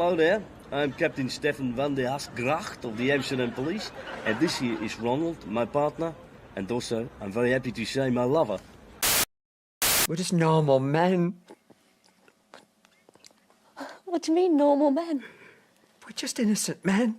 Hello there, I'm Captain Stefan van der Haasgracht of the Amsterdam Police, and this here is Ronald, my partner, and also, I'm very happy to say, my lover. We're just normal men. What do you mean, normal men? We're just innocent men.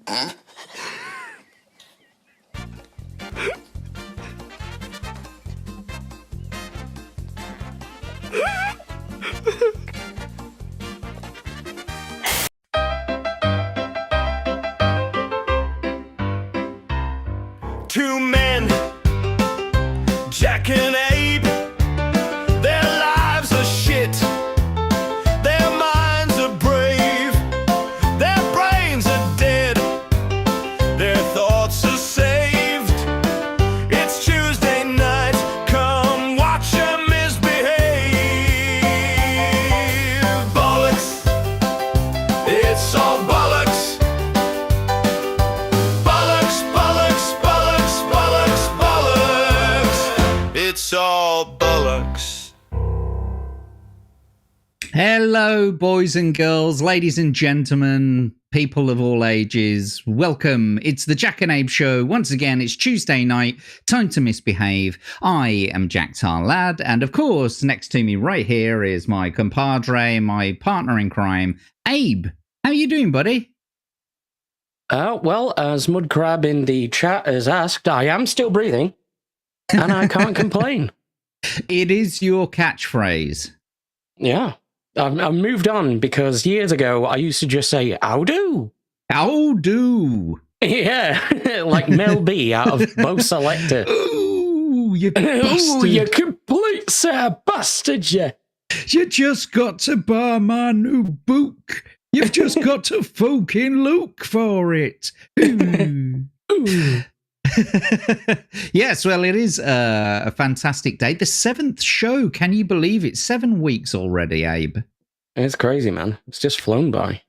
Two men, Jack and Abe, their lives are shit, their minds are brave, their brains are dead, their thoughts are saved. It's Tuesday night, come watch them misbehave. Bollocks, it's all bollocks. It's all bollocks. Hello, boys and girls, ladies and gentlemen, people of all ages. Welcome. It's the Jack and Abe Show. Once again, it's Tuesday night. Time to misbehave. I am Jack Tarlad, and of course, next to me right here is my compadre, my partner in crime, Abe. How you doing, buddy? Well, as Mudcrab in the chat has asked, I am still breathing, and I can't complain. It is your catchphrase. Yeah. I've moved on because years ago I used to just say, "How do?" How do? Yeah, like Mel B out of Bo Selector. Ooh, you bastard. Ooh, you complete bastard, you. You just got to buy my new book. You've just got to fucking look for it. Ooh. Ooh. Yes, well, it is a fantastic day. The 7th show. Can you believe it? 7 weeks already, Abe. It's crazy, man. It's just flown by.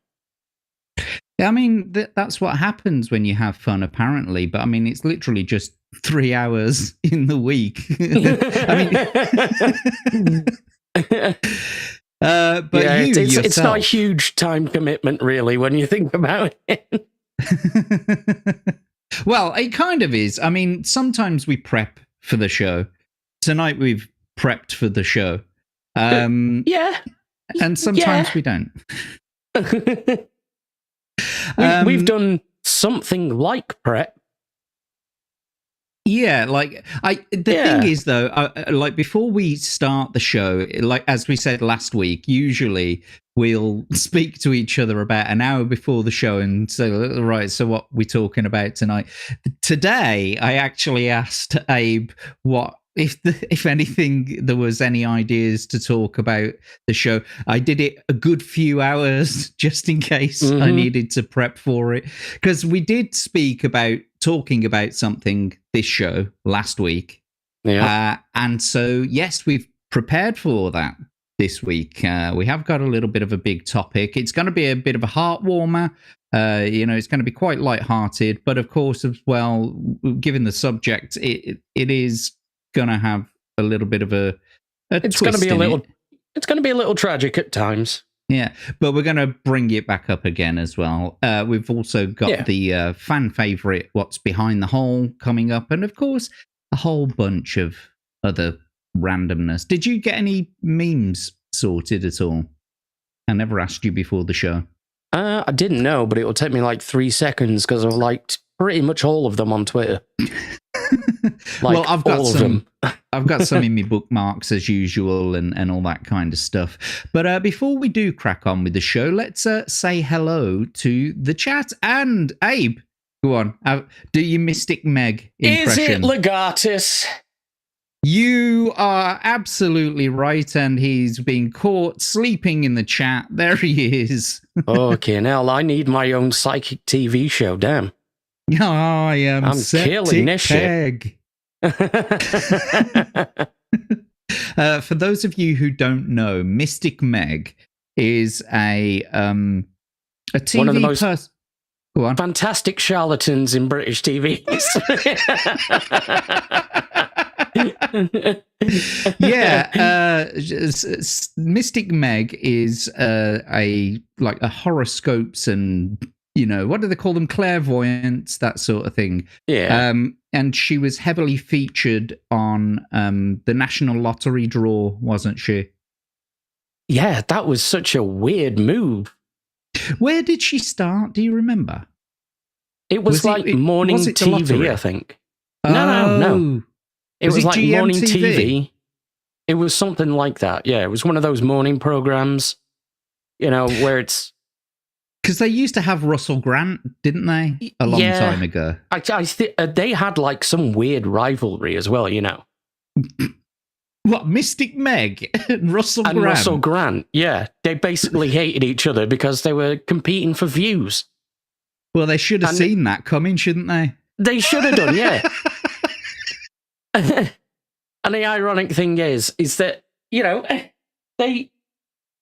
I mean, that's what happens when you have fun, apparently. But I mean, it's literally just 3 hours in the week. But yeah, it's it's not a huge time commitment, really, when you think about it. Well, it kind of is. I mean, sometimes we prep for the show. Tonight we've prepped for the show. Yeah. And sometimes we don't. We've done something like prep. Yeah, like the thing is though, like before we start the show, like as we said last week, usually we'll speak to each other about an hour before the show and say, right, so what we're talking about tonight. Today, I actually asked Abe what if anything there was any ideas to talk about the show. I did it a good few hours just in case I needed to prep for it, because we did speak about talking about something this show last week. Yeah. And so, yes, we've prepared for that this week. We have got a little bit of a big topic. It's going to be a bit of a heart warmer. It's going to be quite lighthearted, but of course, as well, given the subject, it is going to have a little bit of a it's going to be a little, it's going to be a little tragic at times. Yeah, but we're going to bring it back up again as well. We've also got the fan favourite What's Behind the Hole coming up, and of course, a whole bunch of other randomness. Did you get any memes sorted at all? I never asked you before the show. I didn't know, but it will take me like 3 seconds because I've liked pretty much all of them on Twitter. Well, I've got some. I've got some in my bookmarks as usual, and all that kind of stuff. But before we do crack on with the show, let's say hello to the chat. And Abe, go on, do your Mystic Meg impression. Is it Legatus? You are absolutely right, and he's been caught sleeping in the chat. There he is. Okay, now I need my own psychic TV show. Damn. I am. I'm killing this shit. For those of you who don't know, Mystic Meg is a TV one of the most fantastic charlatans in British TV. Mystic Meg is a horoscopes and what do they call them, clairvoyance, that sort of thing. Yeah. And she was heavily featured on the National Lottery draw, wasn't she? Yeah, that was such a weird move. Where did she start? Do you remember? It was morning was it the TV, lottery? I think. No. It was like GMTV? morning TV. It was something like that. Yeah, it was one of those morning programs, where it's... Because they used to have Russell Grant, didn't they? A long time ago. They had like some weird rivalry as well, What, Mystic Meg and Russell Grant? Russell Grant, yeah. They basically hated each other because they were competing for views. Well, they should have seen that coming, shouldn't they? They should have done, yeah. And the ironic thing is that,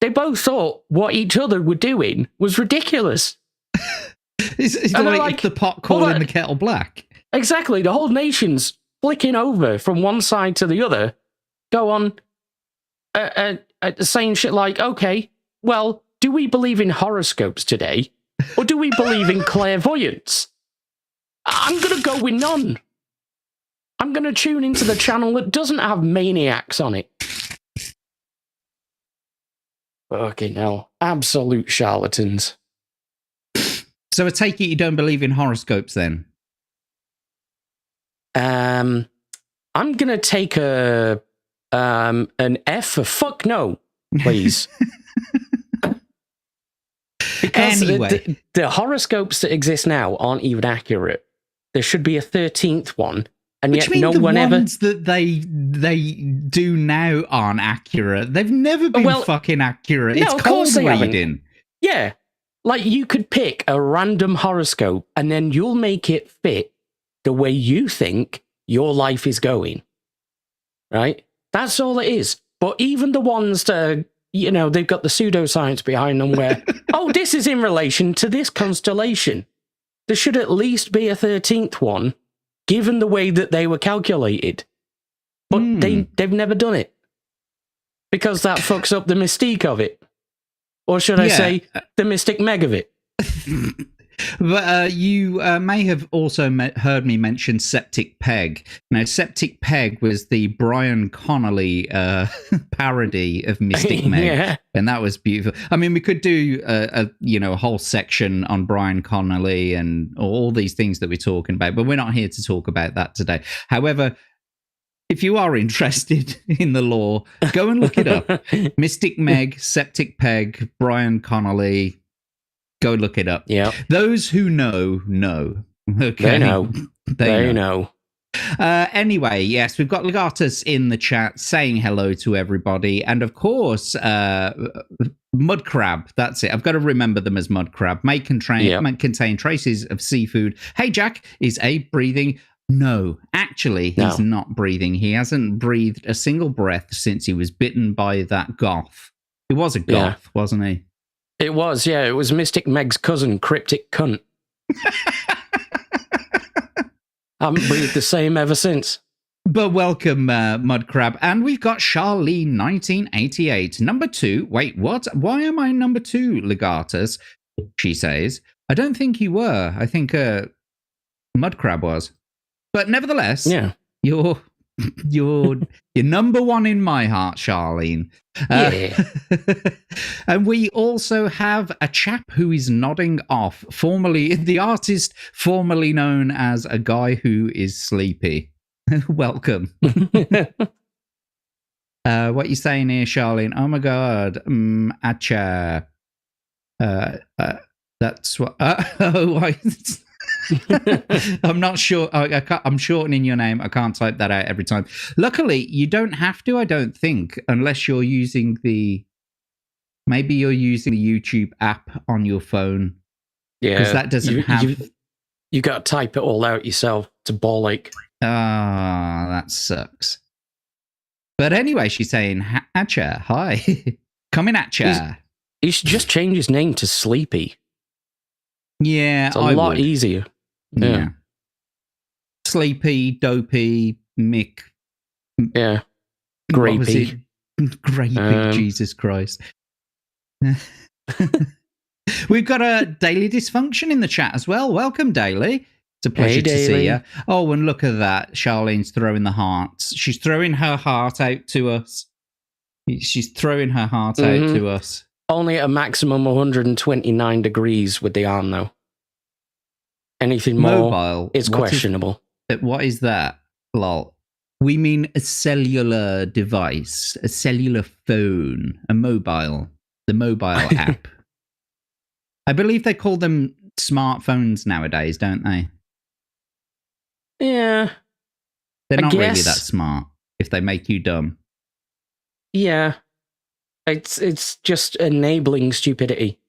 they both thought what each other were doing was ridiculous. It's like if the pot calling the kettle black. Exactly. The whole nation's flicking over from one side to the other. Go on saying shit like, okay, well, do we believe in horoscopes today? Or do we believe in clairvoyance? I'm going to go with none. I'm going to tune into the channel that doesn't have maniacs on it. Fucking hell. Absolute charlatans. So I take it you don't believe in horoscopes then? I'm going to take an F for fuck no, please. Because anyway, the horoscopes that exist now aren't even accurate. There should be a 13th one, and yet no one ever... the ones that they do now aren't accurate. They've never been fucking accurate. No, it's of course cold they haven't. reading. Yeah. Like, you could pick a random horoscope, and then you'll make it fit the way you think your life is going. Right? That's all it is. But even the ones that are, they've got the pseudoscience behind them where, oh, this is in relation to this constellation. There should at least be a 13th one, given the way that they were calculated. But they've never done it. Because that fucks up the mystique of it. Or should I say, the Mystic Meg of it. But you may have also heard me mention Septic Peg. Now, Septic Peg was the Brian Connolly parody of Mystic Meg, and that was beautiful. I mean, we could do a whole section on Brian Connolly and all these things that we're talking about, but we're not here to talk about that today. However, if you are interested in the lore, go and look it up. Mystic Meg, Septic Peg, Brian Connolly. Go look it up. Yeah. Those who know. Okay. They know. They know. Anyway, yes, we've got Legatus in the chat saying hello to everybody. And of course, Mud Crab. That's it. I've got to remember them as Mud Crab. May contain traces of seafood. Hey, Jack, is Abe breathing? No, actually, he's not breathing. He hasn't breathed a single breath since he was bitten by that goth. He was a goth, wasn't he? It was, yeah. It was Mystic Meg's cousin, Cryptic Cunt. Haven't breathed the same ever since. But welcome, Mud Crab. And we've got Charlene, 1988. Number 2. Wait, what? Why am I number 2, Legatus? She says. I don't think you were. I think Mud Crab was. But nevertheless, you're number 1 in my heart, Charlene. And we also have a chap who is nodding off, the artist formerly known as a guy who is sleepy. Welcome. What you saying here, Charlene? Oh my God. Acha. That's what... I'm not sure. I'm shortening your name. I can't type that out every time. Luckily, you don't have to, I don't think, unless you're using maybe you're using the YouTube app on your phone. Yeah. Because that doesn't have... You got to type it all out yourself. It's a ball ache. That sucks. But anyway, she's saying, Atcha, hi. Coming at ya. He should just change his name to Sleepy. Yeah, it's a lot easier. Yeah. Sleepy, Dopey, Mick, Yeah. What was it? Grapey. Grapey, Jesus Christ. We've got a Daily Dysfunction in the chat as well. Welcome, Daily. It's a pleasure to see you. Oh, and look at that. Charlene's throwing the hearts. She's throwing her heart out to us. She's throwing her heart out to us. Only at a maximum 129 degrees with the arm, though. Anything more Mobile. is questionable. What is that? Lol. We mean a cellular device, a cellular phone, a mobile, the mobile app. I believe they call them smartphones nowadays, don't they? Yeah. They're not really that smart if they make you dumb. Yeah. It's just enabling stupidity.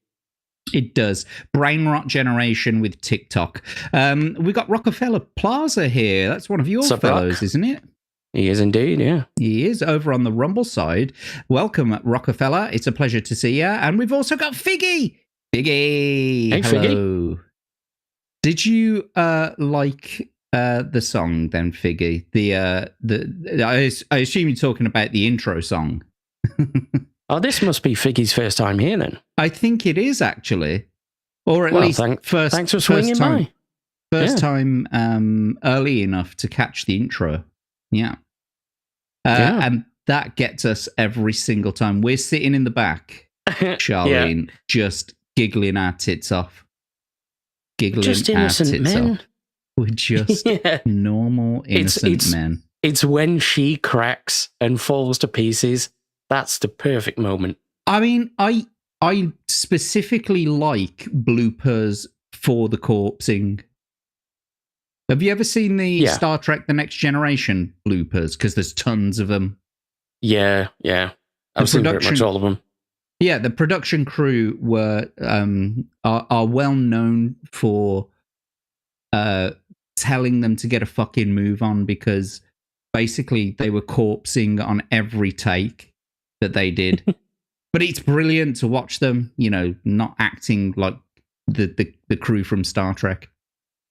It does. Brain rot generation with TikTok. We got Rockefeller Plaza here. That's one of your fellows, isn't it? He is indeed, yeah. He is over on the Rumble side. Welcome, Rockefeller. It's a pleasure to see you. And we've also got Figgy. Figgy. Hey, hello. Figgy. Did you like the song then, Figgy? I assume you're talking about the intro song. Oh, this must be Figgy's first time here then. I think it is actually, or at least thanks for swinging by. First time early enough to catch the intro. Yeah. And that gets us every single time. We're sitting in the back, Charlene, just giggling our tits off. Giggling just our innocent tits men. off. We're just normal, innocent men. It's when she cracks and falls to pieces. That's the perfect moment. I mean, I specifically like bloopers for the corpsing. Have you ever seen the Star Trek The Next Generation bloopers? Because there's tons of them. Yeah. I've seen pretty much all of them. Yeah, the production crew are well known for telling them to get a fucking move on, because basically they were corpsing on every take that they did. But it's brilliant to watch them, not acting like the crew from Star Trek.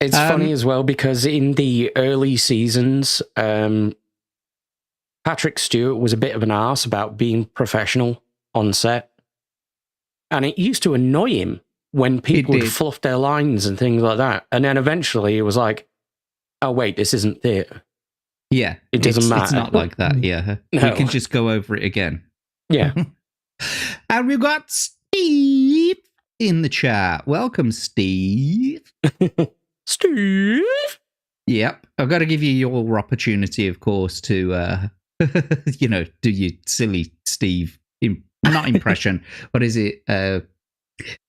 It's funny as well, because in the early seasons, Patrick Stewart was a bit of an arse about being professional on set. And it used to annoy him when people would fluff their lines and things like that. And then eventually it was like, oh, wait, this isn't theatre. Yeah. It doesn't matter. It's not like that, yeah. No. We can just go over it again. Yeah. And we've got Steve in the chat. Welcome, Steve. Steve? Yep. I've got to give you your opportunity, of course, to, do your silly Steve, not impression. What is it?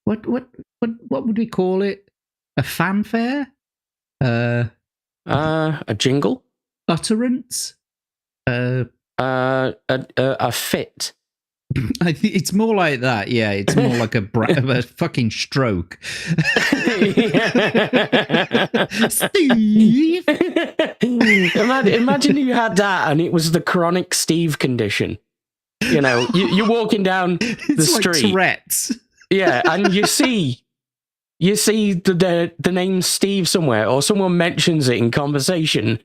What would we call it? A fanfare? A jingle? Utterance? A fit. I think it's more like that. Yeah, it's more like a fucking stroke. Steve. Imagine you had that and it was the chronic Steve condition. You're walking down the street. Like Tourette's. Yeah, and you see the name Steve somewhere, or someone mentions it in conversation,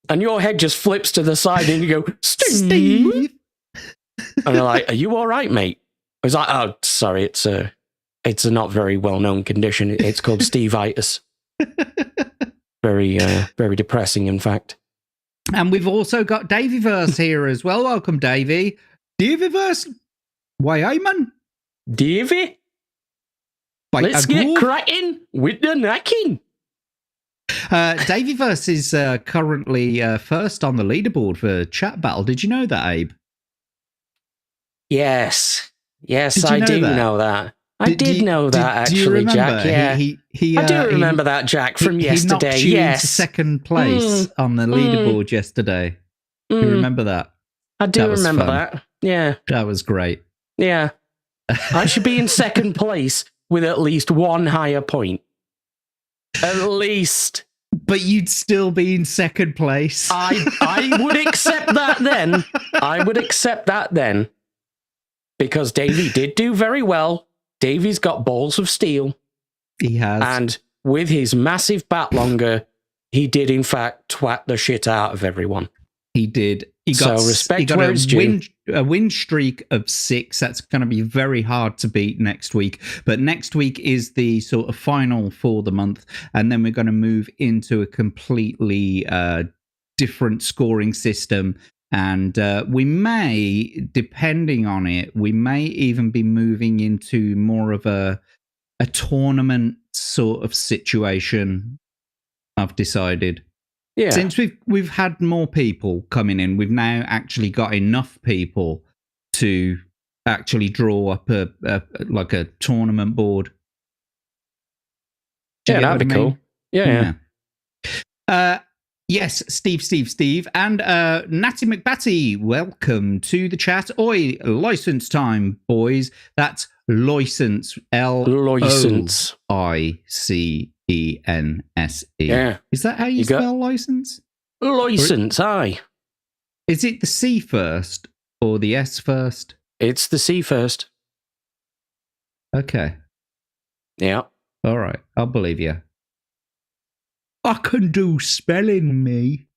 and your head just flips to the side and you go, Steve. And they're like, are you all right, mate? I was like, oh, sorry, it's a not very well-known condition. It's called Steve-itis. Very, very depressing, in fact. And we've also got Davyverse here as well. Welcome, Davy. Davyverse? Why, I man? Davy? Let's get cracking with the knacking. Davyverse is currently first on the leaderboard for Chat Battle. Did you know that, Abe? Yes, I do know that. I did know that, actually, Jack. Yeah, I do remember that, Jack, from yesterday. He knocked you into second place on the leaderboard yesterday. You remember that? I do remember that. Yeah. That was great. Yeah. I should be in second place with at least one higher point. At least. But you'd still be in second place. I would accept that then. I would accept that then. Because Davey did do very well. Davey's got balls of steel. He has. And with his massive bat longer, he did in fact twat the shit out of everyone. He did. He got, So respect he got where it's due. a win streak of 6. That's going to be very hard to beat next week. But next week is the sort of final for the month. And then we're going to move into a completely different scoring system. And we may, depending on it, we may even be moving into more of a tournament sort of situation, I've decided. Yeah. Since we've had more people coming in, we've now actually got enough people to actually draw up a like a tournament board. Do you Yeah, get that'd be what I mean? cool. Yeah. Yes, Steve, and Natty McBatty, welcome to the chat. Oi, license time, boys. That's license, License. License. Yeah. Is that how you spell license? License, aye. Is it the C first or the S first? It's the C first. Okay. Yeah. All right. I'll believe you. I can do spelling, me.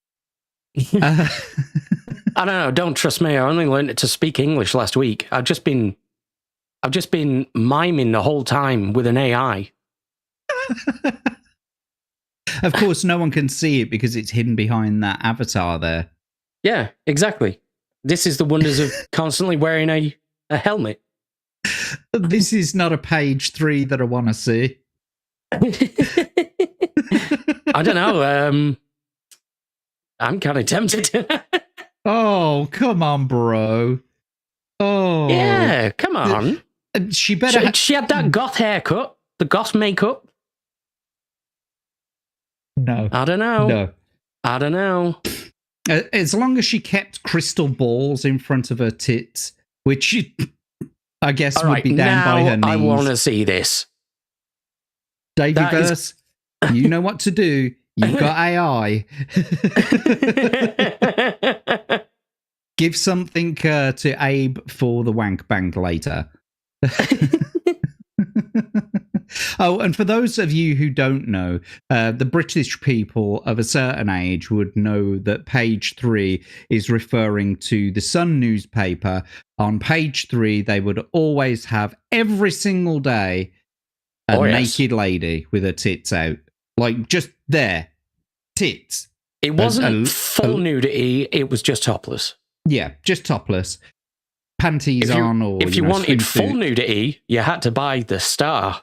I don't know. Don't trust me. I only learned to speak English last week. I've just been miming the whole time with an AI. Of course, no one can see it because it's hidden behind that avatar there. Yeah, exactly. This is the wonders of constantly wearing a helmet. This is not a page 3 that I want to see. I don't know. I'm kind of tempted. Oh, come on, bro. Oh. Yeah, come on. She better... She had that goth haircut, the goth makeup. No. I don't know. No. I don't know. As long as she kept crystal balls in front of her tits, which I guess would be down by her knees. I want to see this. Davey Verse, you know what to do. You've got AI. Give something to Abe for the wank bank later. Oh, and for those of you who don't know, the British people of a certain age would know that page 3 is referring to the Sun newspaper. On page 3, they would always have every single day a naked lady with her tits out. Like, just there. Tits. It wasn't full nudity, it was just topless. Yeah, just topless. Panties on, or if you wanted full nudity, you had to buy the Star.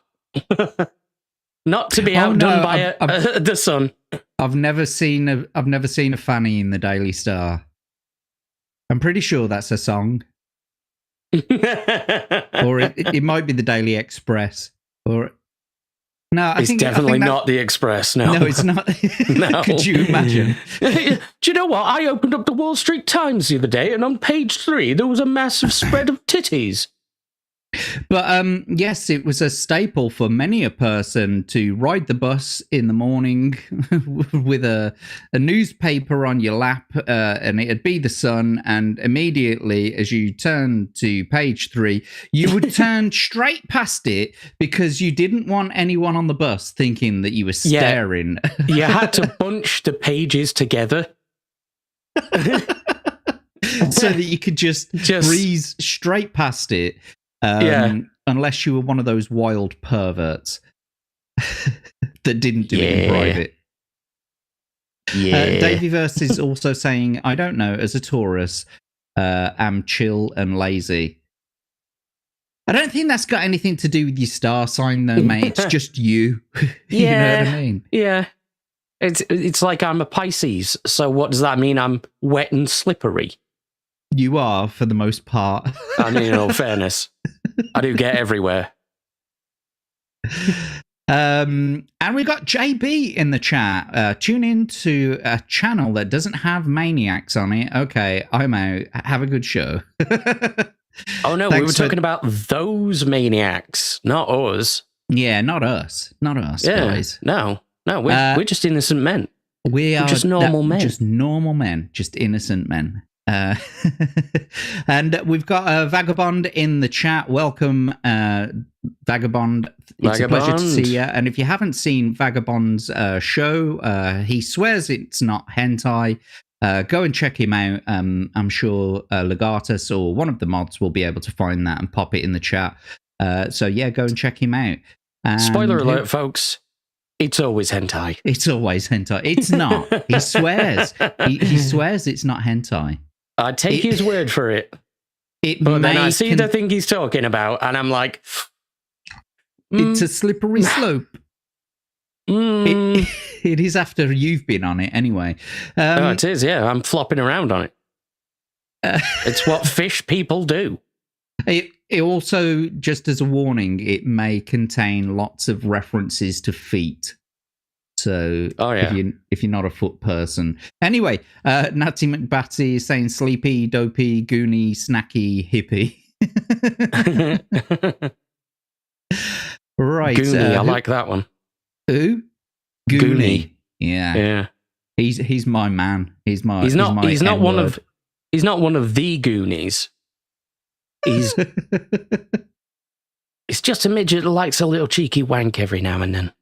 Not to be outdone by the Sun. I've never seen a fanny in the Daily Star. I'm pretty sure that's a song. Or it might be the Daily Express. Or no, it's definitely not the Express. No, it's not. No. Could you imagine? Do you know what? I opened up the Wall Street Times the other day, and on page 3 there was a massive spread of titties. But yes, it was a staple for many a person to ride the bus in the morning with a newspaper on your lap, and it'd be the Sun. And immediately, as you turn to page 3, you would turn straight past it because you didn't want anyone on the bus thinking that you were staring. Yeah. You had to bunch the pages together. So that you could just breeze straight past it. Unless you were one of those wild perverts that didn't do it in private. Davey Verse is also saying, I don't know, as a Taurus, am chill and lazy. I don't think that's got anything to do with your star sign though, mate. It's just you. You know what I mean? Yeah. It's like I'm a Pisces, so what does that mean? I'm wet and slippery. You are, for the most part. I mean, in all fairness, I do get everywhere. And we got JB in the chat. Tune in to a channel that doesn't have maniacs on it. Okay, I'm out. Have a good show. Oh no, we were talking about those maniacs, not us. Yeah, not us. Not us, guys. No, we're just innocent men. We're just normal men. Just normal men. Just innocent men. And we've got Vagabond in the chat. Welcome, Vagabond. It's a pleasure to see you. And if you haven't seen Vagabond's show, he swears it's not hentai. Go and check him out. I'm sure Legatus or one of the mods will be able to find that and pop it in the chat. So yeah, go and check him out. And Spoiler alert, folks. It's always hentai. It's always hentai. It's not. He swears. He swears it's not hentai. I take his word for it. But then I see the thing he's talking about, and I'm like... It's a slippery slope. It is after you've been on it, anyway. It is, yeah. I'm flopping around on it. It's what fish people do. It also, just as a warning, it may contain lots of references to feet. So if you're not a foot person. Anyway, Natty McBatty is saying sleepy, dopey, goony, snacky, hippie. Right. Goonie, I like that one. Who? Goonie. Yeah. He's my man. He's not one of the Goonies. He's just a midget that likes a little cheeky wank every now and then.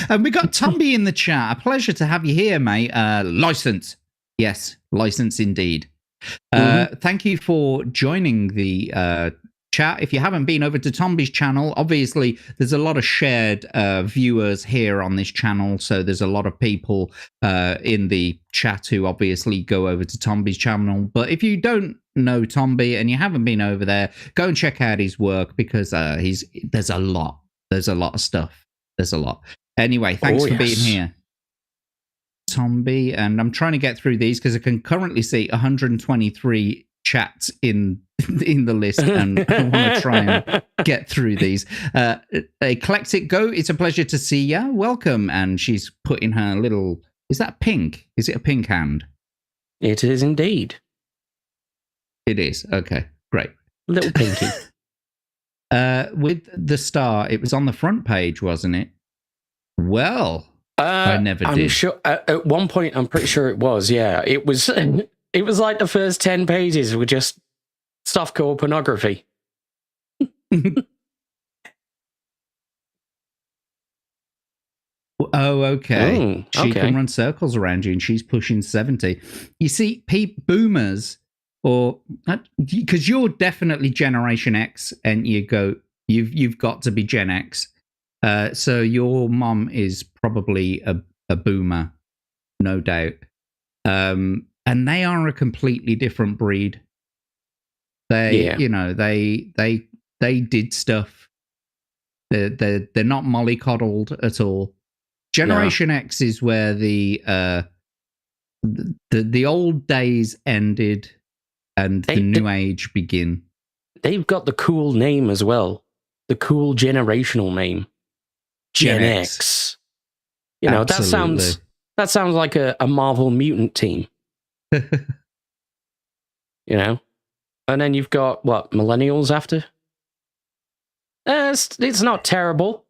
And we got Tomby in the chat. A pleasure to have you here, mate. License. Yes, license indeed. Thank you for joining the chat. If you haven't been over to Tomby's channel, obviously there's a lot of shared viewers here on this channel, so there's a lot of people in the chat who obviously go over to Tomby's channel. But if you don't know Tomby and you haven't been over there, go and check out his work, because there's a lot of stuff. There's a lot. Anyway, thanks for being here, Tomby. And I'm trying to get through these because I can currently see 123 chats in the list, and I want to try and get through these. Eclectic Go, it's a pleasure to see you. Welcome. And she's putting her little... Is that pink? Is it a pink hand? It is indeed. It is. Okay, great. Little pinky. With the star, it was on the front page, wasn't it? Well, I never did. I'm sure at one point, I'm pretty sure it was. Yeah, it was. It was like the first 10 pages were just softcore pornography. Oh, okay. She can run circles around you, and she's pushing 70. You see, boomers, or because you're definitely Generation X, and you've got to be Gen X. So your mom is probably a boomer, no doubt. And they are a completely different breed. They did stuff. They're not mollycoddled at all. Generation X is where the old days ended and the new age begin. They've got the cool name as well. The cool generational name. Gen X. You know, Absolutely. that sounds like a Marvel mutant team. You know? And then you've got, what, millennials after? It's not terrible.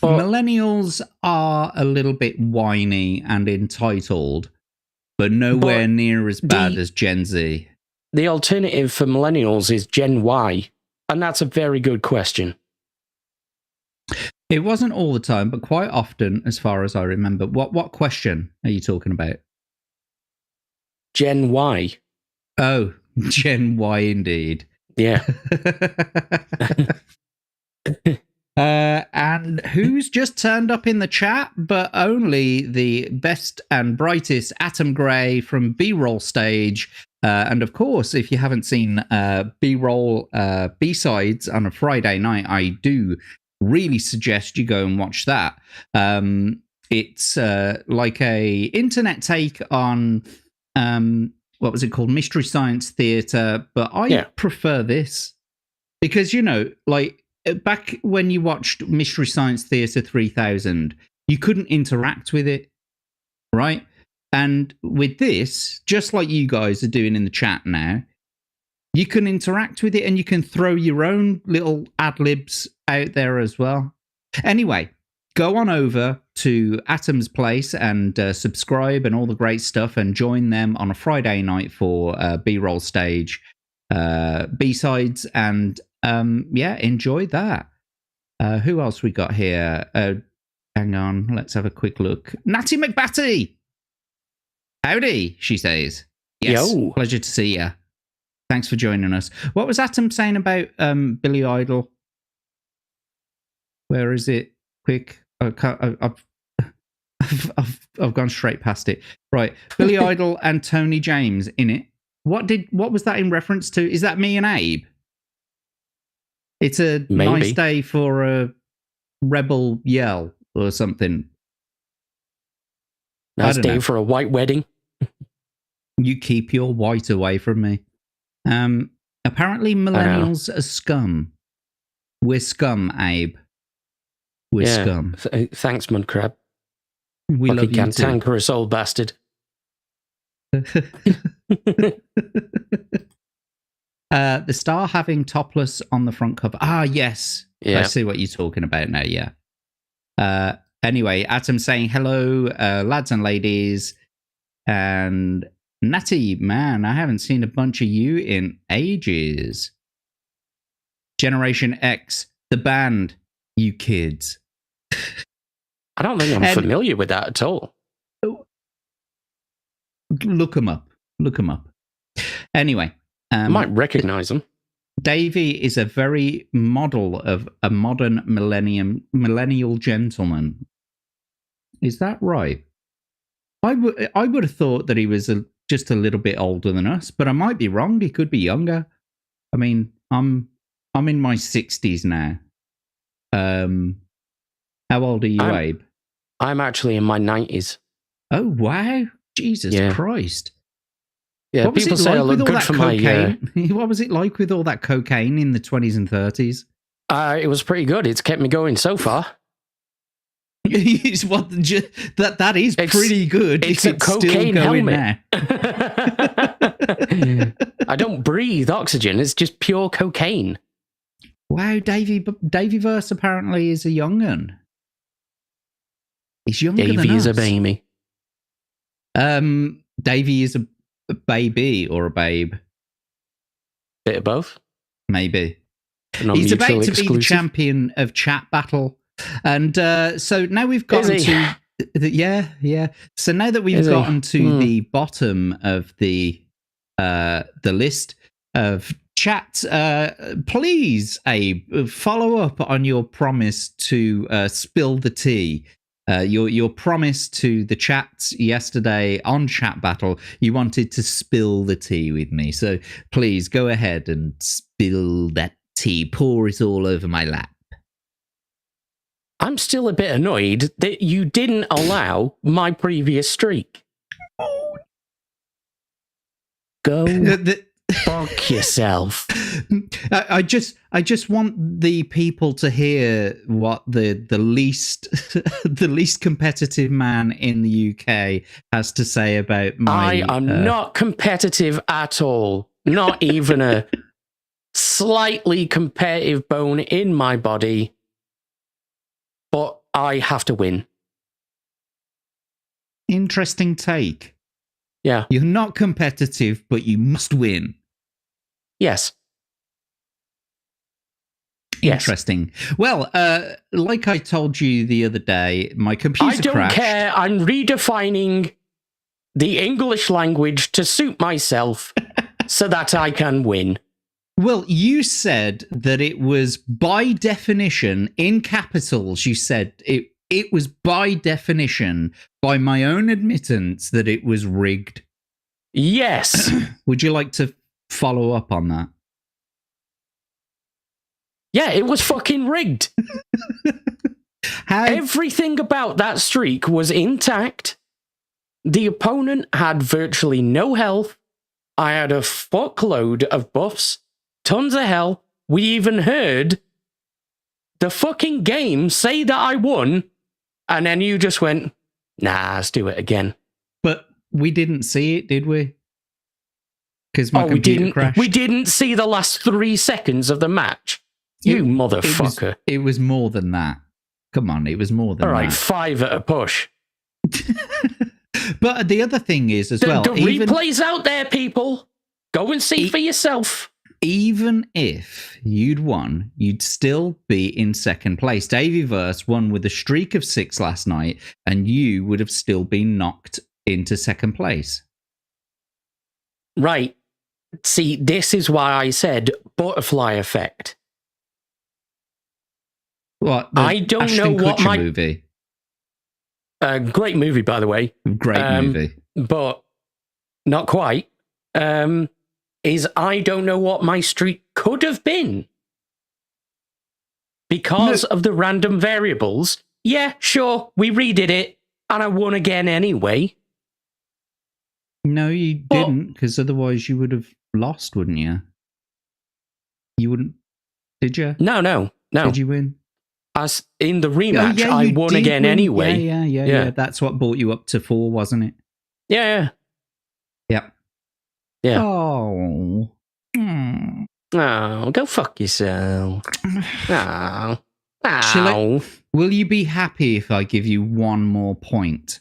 But millennials are a little bit whiny and entitled, but nowhere near as bad as Gen Z. The alternative for millennials is Gen Y, and that's a very good question. It wasn't all the time, but quite often, as far as I remember. What question are you talking about? Gen Y. Oh, Gen Y indeed. Yeah. And who's just turned up in the chat, but only the best and brightest Atom Gray from B-Roll Stage. And of course, if you haven't seen B-Roll B-Sides on a Friday night, I do really suggest you go and watch that. It's like a internet take on what was it called, Mystery Science Theater, but I prefer this because, you know, like back when you watched Mystery Science Theater 3000, you couldn't interact with it, right? And with this, just like you guys are doing in the chat now, you can interact with it and you can throw your own little ad-libs out there as well. Anyway, go on over to Atom's Place and subscribe and all the great stuff, and join them on a Friday night for B-Roll Stage B-Sides, and enjoy that. Who else we got here? Hang on, let's have a quick look. Natty McBatty! Howdy, she says. Yes, Yo. pleasure to see you. Thanks for joining us. What was Atom saying about Billy Idol? Where is it? Quick. I've gone straight past it. Right. Billy Idol and Tony James in it. What was that in reference to? Is that me and Abe? It's a nice day for a rebel yell or something. Nice day for a white wedding. You keep your white away from me. Apparently millennials are scum. We're scum, Abe. We're scum. Thanks, Mudcrab. We love you too. Cantankerous old bastard. The star having topless on the front cover. Ah, yes. Yeah. I see what you're talking about now, yeah. Anyway, Atom saying hello, lads and ladies. And Natty, man, I haven't seen a bunch of you in ages. Generation X, the band, you kids. I don't think I'm familiar with that at all. Look them up. Look them up. Anyway. I might recognize them. Davey is a very model of a modern millennial gentleman. Is that right? I would have thought that he was just a little bit older than us, but I might be wrong. He could be younger. I mean, I'm in my 60s now. How old are you, Abe? I'm actually in my 90s. Oh, wow. Jesus Christ. Yeah, what people say I look good for cocaine? What was it like with all that cocaine in the 20s and 30s? It was pretty good. It's kept me going so far. It's that is pretty good. It's a cocaine helmet. I don't breathe oxygen. It's just pure cocaine. Wow, Davey Verse apparently is a young'un. He's younger than us. Davey is a baby. Davey is a baby or a babe. Bit of both. Maybe. He's about to be the champion of chat battle. And so now we've gotten to... So now that we've gotten to the bottom of the list of chats, please, Abe, follow up on your promise to spill the tea. Your promise to the chats yesterday on Chat Battle, you wanted to spill the tea with me. So please go ahead and spill that tea. Pour it all over my lap. I'm still a bit annoyed that you didn't allow my previous streak. Go fuck yourself. I just want the people to hear what the least the least competitive man in the UK has to say about my. I am not competitive at all. Not even a slightly competitive bone in my body. But I have to win. Interesting take. Yeah. You're not competitive, but you must win. Yes. Interesting. Well, like I told you the other day, my computer crashed. I don't care. I'm redefining the English language to suit myself so that I can win. Well, you said that it was by definition, in capitals, you said it was by definition, by my own admittance, that it was rigged. Yes. Would you like to follow up on that? Yeah, it was fucking rigged. Everything about that streak was intact. The opponent had virtually no health. I had a fuckload of buffs. Tons of hell. We even heard the fucking game say that I won, and then you just went, nah, let's do it again. But we didn't see it, did we? Because my computer crashed. We didn't see the last 3 seconds of the match. You motherfucker. It was more than that. Come on, it was more than that. All right, 5 at a push. But the other thing is as well... The replay's out there, people. Go and see for yourself. even if you'd won, you'd still be in second place. Daveyverse won with a streak of 6 last night, and you would have still been knocked into second place. Right. See, this is why I said butterfly effect. What? I don't Ashton know what Kutcher my movie. Great movie, by the way. Great movie. But not quite. Is I don't know what my streak could have been. Because of the random variables. Yeah, sure, we redid it, and I won again anyway. No, you didn't, because otherwise you would have lost, wouldn't you? You wouldn't, did you? No. Did you win? As in the rematch, I won again anyway. Yeah. That's what brought you up to 4, wasn't it? Yeah. Oh. Oh, go fuck yourself. Will you be happy if I give you one more point?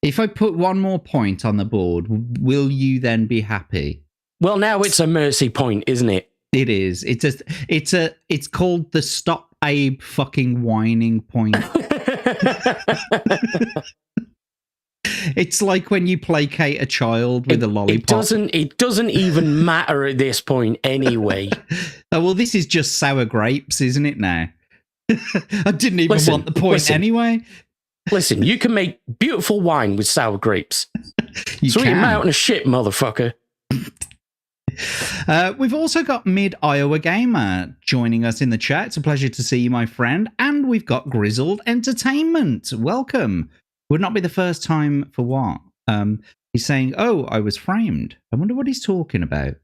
If I put one more point on the board, will you then be happy? Well, now it's a mercy point, isn't it? It is. It's called the stop Abe fucking whining point. It's like when you placate a child with a lollipop. It doesn't even matter at this point anyway. Oh, well, this is just sour grapes, isn't it now? I didn't even want the point anyway. Listen, you can make beautiful wine with sour grapes. Sweet mountain of shit, motherfucker. We've also got Mid Iowa Gamer joining us in the chat. It's a pleasure to see you, my friend. And we've got Grizzled Entertainment. Welcome. Would not be the first time for what? He's saying, oh, I was framed. I wonder what he's talking about.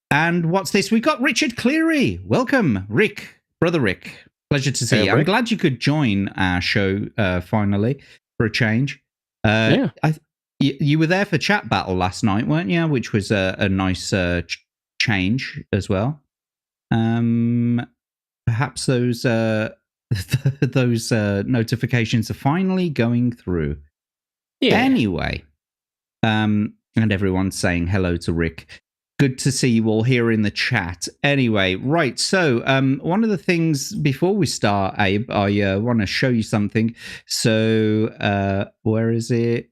And what's this? We've got Richard Cleary. Welcome, Rick. Brother Rick. Pleasure to see you. I'm glad you could join our show finally for a change. You were there for Chat Battle last night, weren't you? Which was a nice change as well. Perhaps those those notifications are finally going through. Yeah. Anyway, and everyone's saying hello to Rick. Good to see you all here in the chat. Anyway, right. So one of the things before we start, Abe, I want to show you something. So where is it?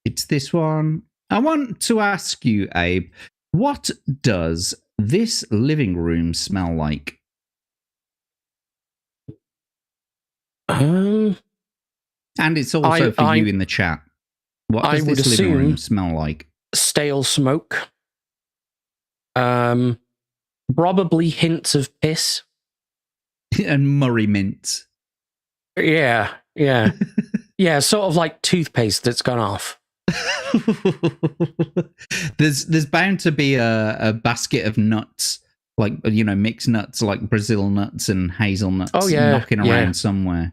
It's this one. I want to ask you, Abe, what does this living room smell like? And it's also for you in the chat. What does this living room smell like? Stale smoke. Probably hints of piss. And Murray mint. Yeah. Yeah, sort of like toothpaste that's gone off. There's bound to be a basket of nuts, like, you know, mixed nuts like Brazil nuts and hazelnuts knocking around somewhere.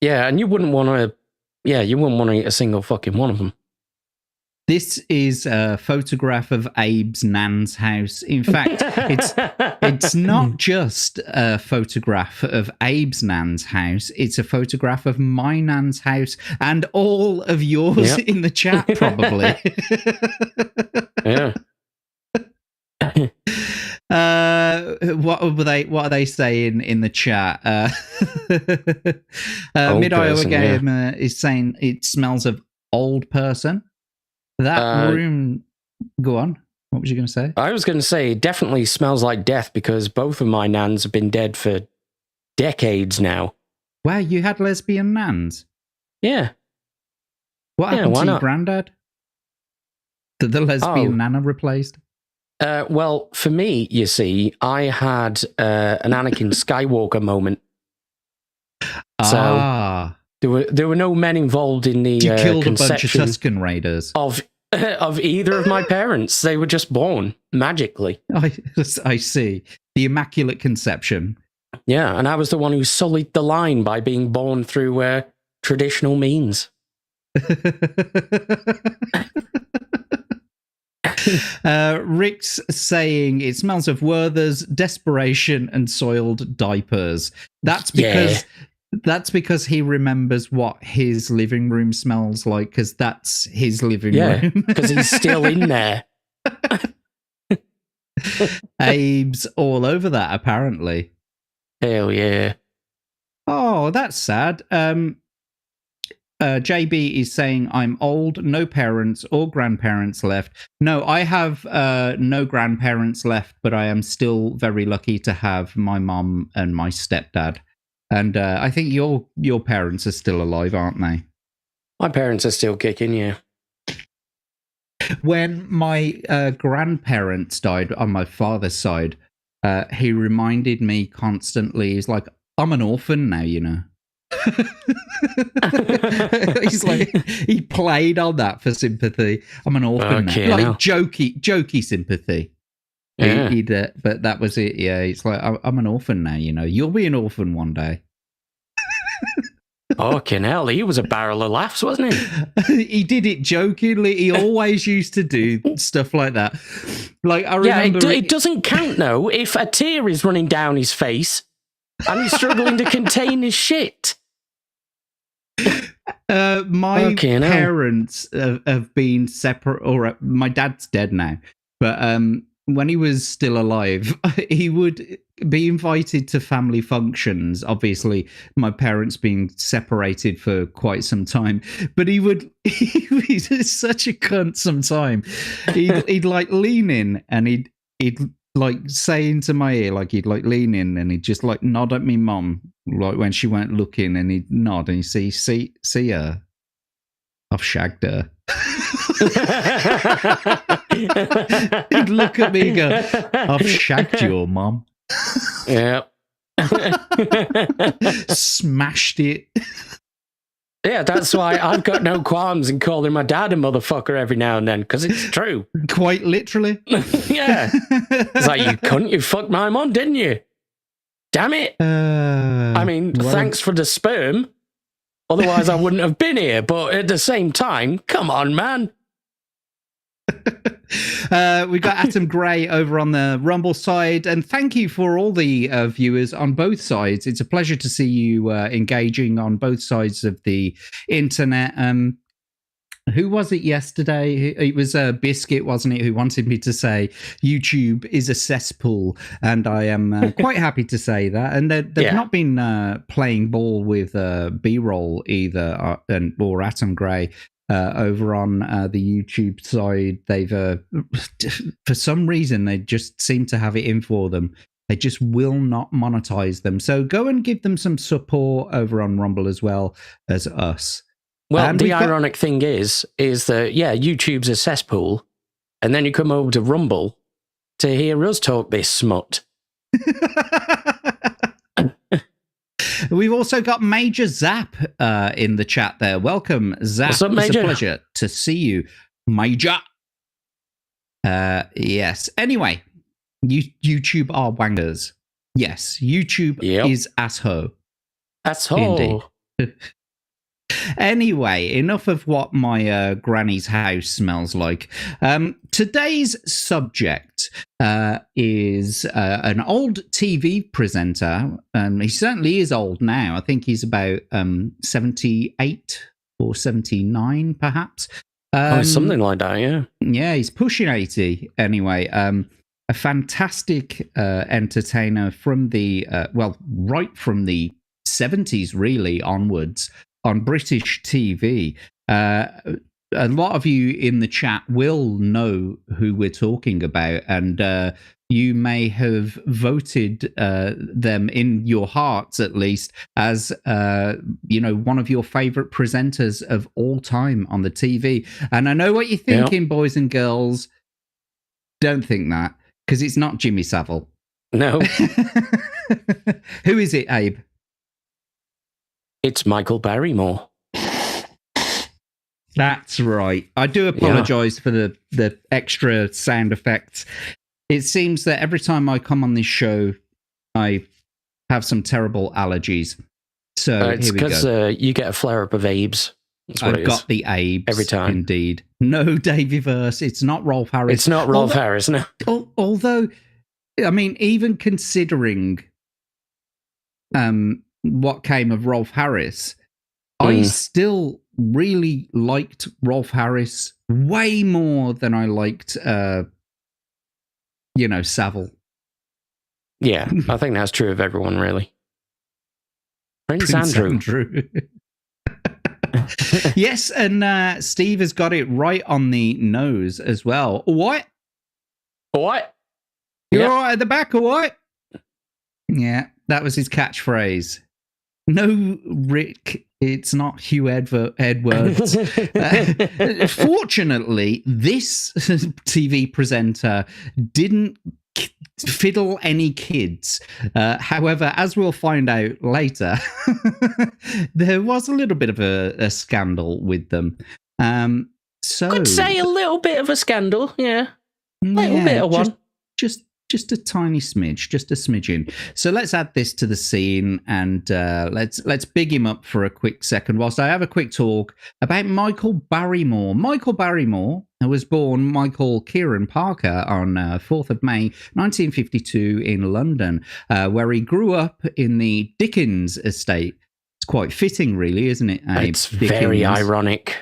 Yeah, and you wouldn't want to eat a single fucking one of them. This is a photograph of Abe's nan's house. In fact, it's not just a photograph of Abe's nan's house. It's a photograph of my nan's house and all of yours in the chat, probably. What are they saying in the chat? Mid Iowa Gamer is saying it smells of old person. That room. Go on. What was you going to say? I was going to say it definitely smells like death because both of my nans have been dead for decades now. Wow, you had lesbian nans? Yeah. What happened to your granddad? The lesbian nana replaced? Well, for me, you see, I had an Anakin Skywalker moment. So there were no men involved in the you killed conception a bunch of Tusken Raiders of either of my parents. They were just born magically. I see. The Immaculate Conception. Yeah, and I was the one who sullied the line by being born through traditional means. Rick's saying it smells of Werther's, desperation, and soiled diapers. That's because he remembers what his living room smells like, because that's his living room. Because he's still in there. Abe's all over that, apparently. Hell yeah. Oh, that's sad. JB is saying, I'm old, no parents or grandparents left. No, I have no grandparents left, but I am still very lucky to have my mum and my stepdad. And I think your parents are still alive, aren't they? My parents are still kicking, yeah. When my grandparents died on my father's side, he reminded me constantly, he's like, I'm an orphan now, you know. He's like, he played on that for sympathy. I'm an orphan now. Like jokey sympathy. Yeah. But that was it. Yeah, it's like, I'm an orphan now, you know. You'll be an orphan one day. Fucking hell, he was a barrel of laughs, wasn't he? He did it jokingly. He always used to do stuff like that. Like, I remember... Yeah, it doesn't count, though, if a tear is running down his face and he's struggling to contain his shit. My parents have been separate, or my dad's dead now, but when he was still alive, he would be invited to family functions. Obviously, my parents being separated for quite some time, but he's such a cunt sometimes. He'd like lean in and he'd like say into my ear, like he'd like lean in and he'd just like nod at me mum, like when she weren't looking, and he'd nod and he'd see her, I've shagged her. He'd look at me and go, I've shagged your mum. Yeah. Smashed it. Yeah, that's why I've got no qualms in calling my dad a motherfucker every now and then, because it's true. Quite literally. Yeah. It's like, you cunt, you fucked my mum, didn't you? Damn it. I mean, thanks for the sperm. Otherwise, I wouldn't have been here. But at the same time, come on, man. We've got Atom Gray over on the Rumble side, and thank you for all the viewers on both sides. It's a pleasure to see you engaging on both sides of the internet. Who was it yesterday? It was Biscuit, wasn't it, who wanted me to say YouTube is a cesspool, and I am quite happy to say that. And they've not been playing ball with B-roll either, or Atom Gray. Over on the YouTube side, they've for some reason they just seem to have it in for them. They just will not monetize them. So go and give them some support over on Rumble as well as us. Well, and the ironic thing is that YouTube's a cesspool, and then you come over to Rumble to hear us talk this smut. We've also got Major Zap in the chat there. Welcome, Zap. What's up, Major? It's a pleasure to see you, Major. Yes. Anyway, YouTube are wangers. Yes, YouTube is asshole. Asshole. Indeed. Anyway, enough of what my granny's house smells like. Today's subject is an old TV presenter. He certainly is old now. I think he's about 78 or 79, perhaps. Something like that, yeah. Yeah, he's pushing 80 anyway. A fantastic entertainer from the, right from the 70s, really, onwards. On British TV. A lot of you in the chat will know who we're talking about, and you may have voted them in your hearts, at least, as one of your favorite presenters of all time on the TV. And I know what you're thinking, boys and girls. Don't think that, because it's not Jimmy Savile. No. Who is it, Abe? It's Michael Barrymore. That's right. I do apologise for the extra sound effects. It seems that every time I come on this show, I have some terrible allergies. So it's here we go. because you get a flare-up of Abes. I've got the Abes. Every time. Indeed. No Davey Verse. It's not Rolf Harris. It's not Rolf Harris, no. Although, I mean, even considering what came of Rolf Harris, I still really liked Rolf Harris way more than I liked Savile. Yeah, I think that's true of everyone, really. Prince Andrew. Yes, and Steve has got it right on the nose as well. What? What? You're all right at the back, or what? Yeah, that was his catchphrase. No, Rick, it's not Hugh Edwards. Fortunately, this TV presenter didn't fiddle any kids. However, as we'll find out later, there was a little bit of a scandal with them. Could say a little bit of a scandal, yeah. Little bit of one. Just a tiny smidge, just a smidgen. So let's add this to the scene, and let's big him up for a quick second whilst I have a quick talk about Michael Barrymore. Michael Barrymore was born Michael Kieran Parker on 4th of May 1952 in London, where he grew up in the Dickens estate. It's quite fitting, really, isn't it? It's very ironic.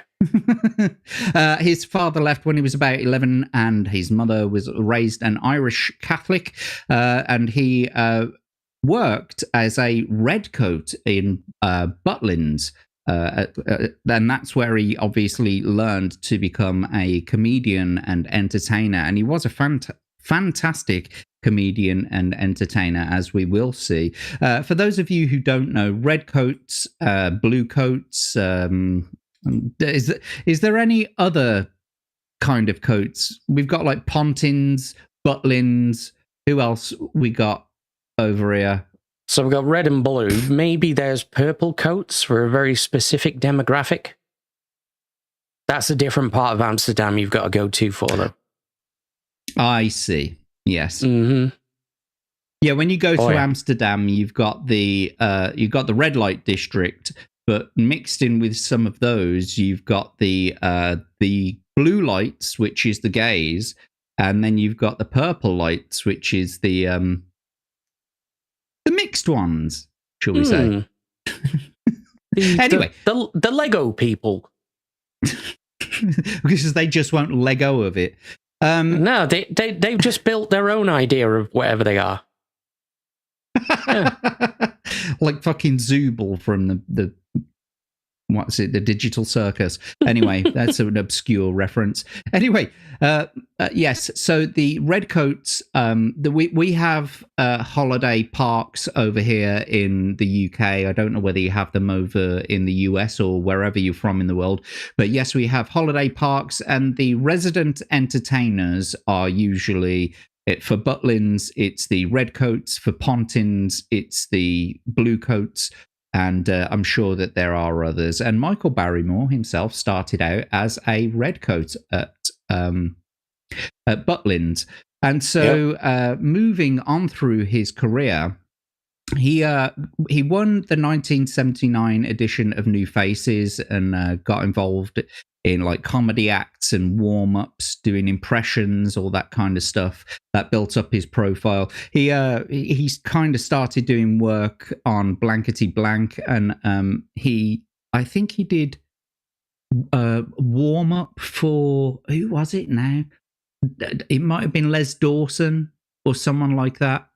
His father left when he was about 11, and his mother was raised an Irish Catholic, and he worked as a redcoat in Butlins, and that's where he obviously learned to become a comedian and entertainer, and he was a fantastic comedian and entertainer, as we will see. For those of you who don't know, redcoats, blue coats, is there any other kind of coats? We've got like Pontins, Butlins. Who else we got over here? So we've got red and blue. Maybe there's purple coats for a very specific demographic. That's a different part of Amsterdam you've got to go to for them. I see. Yes. Mm-hmm. Yeah, when you go to Amsterdam, you've got the red light district. But mixed in with some of those, you've got the blue lights, which is the gays, and then you've got the purple lights, which is the mixed ones, shall we say? Anyway, the Lego people, because they just won't let go of it. No, they've just built their own idea of whatever they are. Yeah. Like fucking Zooble from the what's it, the Digital Circus. Anyway, that's an obscure reference. Anyway, yes, so the redcoats, we have holiday parks over here in the UK. I don't know whether you have them over in the US or wherever you're from in the world, but yes, we have holiday parks, and the resident entertainers are usually, for Butlins, it's the redcoats. For Pontins, it's the bluecoats. And I'm sure that there are others. And Michael Barrymore himself started out as a redcoat at Butlins. And so moving on through his career, he won the 1979 edition of New Faces and got involved in like comedy acts and warm-ups, doing impressions, all that kind of stuff. That built up his profile. He's kind of started doing work on Blankety Blank, and I think he did warm-up for, who was it now? It might have been Les Dawson or someone like that.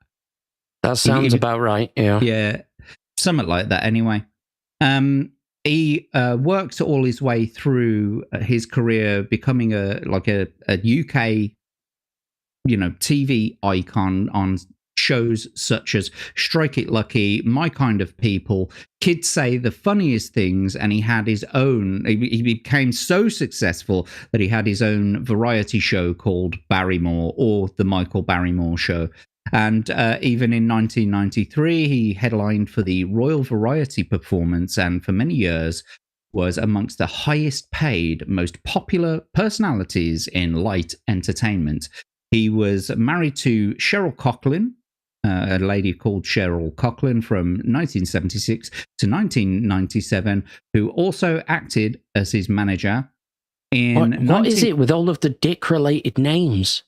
That sounds about right, yeah. Yeah, something like that anyway. He worked all his way through his career, becoming a UK, TV icon on shows such as Strike It Lucky, My Kind of People, Kids Say the Funniest Things, and he had his own. He became so successful that he had his own variety show called Barrymore, or The Michael Barrymore Show. And even in 1993, he headlined for the Royal Variety Performance, and for many years was amongst the highest paid, most popular personalities in light entertainment. He was married to Cheryl Coughlin, a lady called Cheryl Coughlin, from 1976 to 1997, who also acted as his manager in... What is it with all of the dick-related names?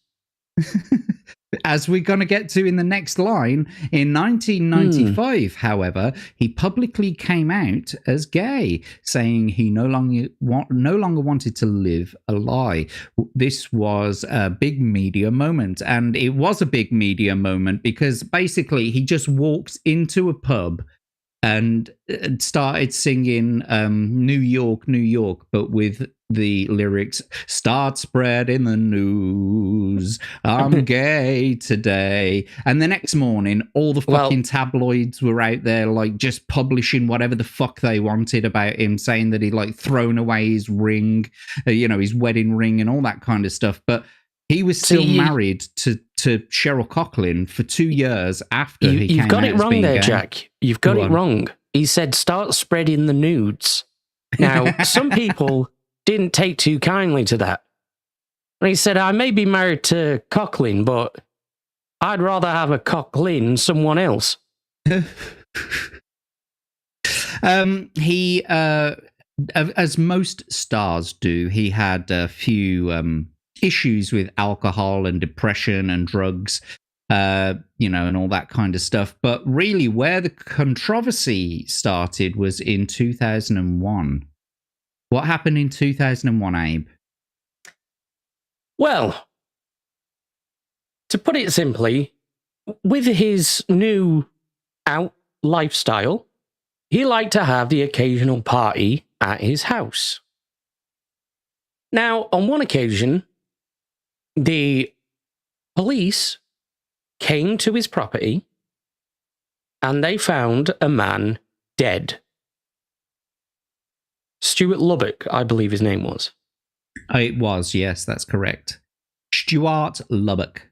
As we're going to get to in the next line, in 1995, however, he publicly came out as gay, saying he no longer wanted to live a lie. This was a big media moment, and it was a big media moment because basically he just walked into a pub and started singing New York, New York, but with the lyrics, start spreading the news, I'm gay today. And the next morning, all the fucking tabloids were out there, like, just publishing whatever the fuck they wanted about him, saying that he'd, like, thrown away his ring, his wedding ring and all that kind of stuff. But he was still married to Cheryl Coughlin for 2 years after he came out. You've got it wrong there, gay. Jack. You've got it wrong. He said, start spreading the nudes. Now, some people didn't take too kindly to that. And he said, I may be married to Coughlin, but I'd rather have a Coughlin someone else. He, as most stars do, he had a few issues with alcohol and depression and drugs, and all that kind of stuff. But really, where the controversy started was in 2001. What happened in 2001, Abe? Well, to put it simply, with his new out lifestyle, he liked to have the occasional party at his house. Now, on one occasion, the police came to his property and they found a man dead. Stuart Lubbock, I believe his name was. It was, yes, that's correct. Stuart Lubbock.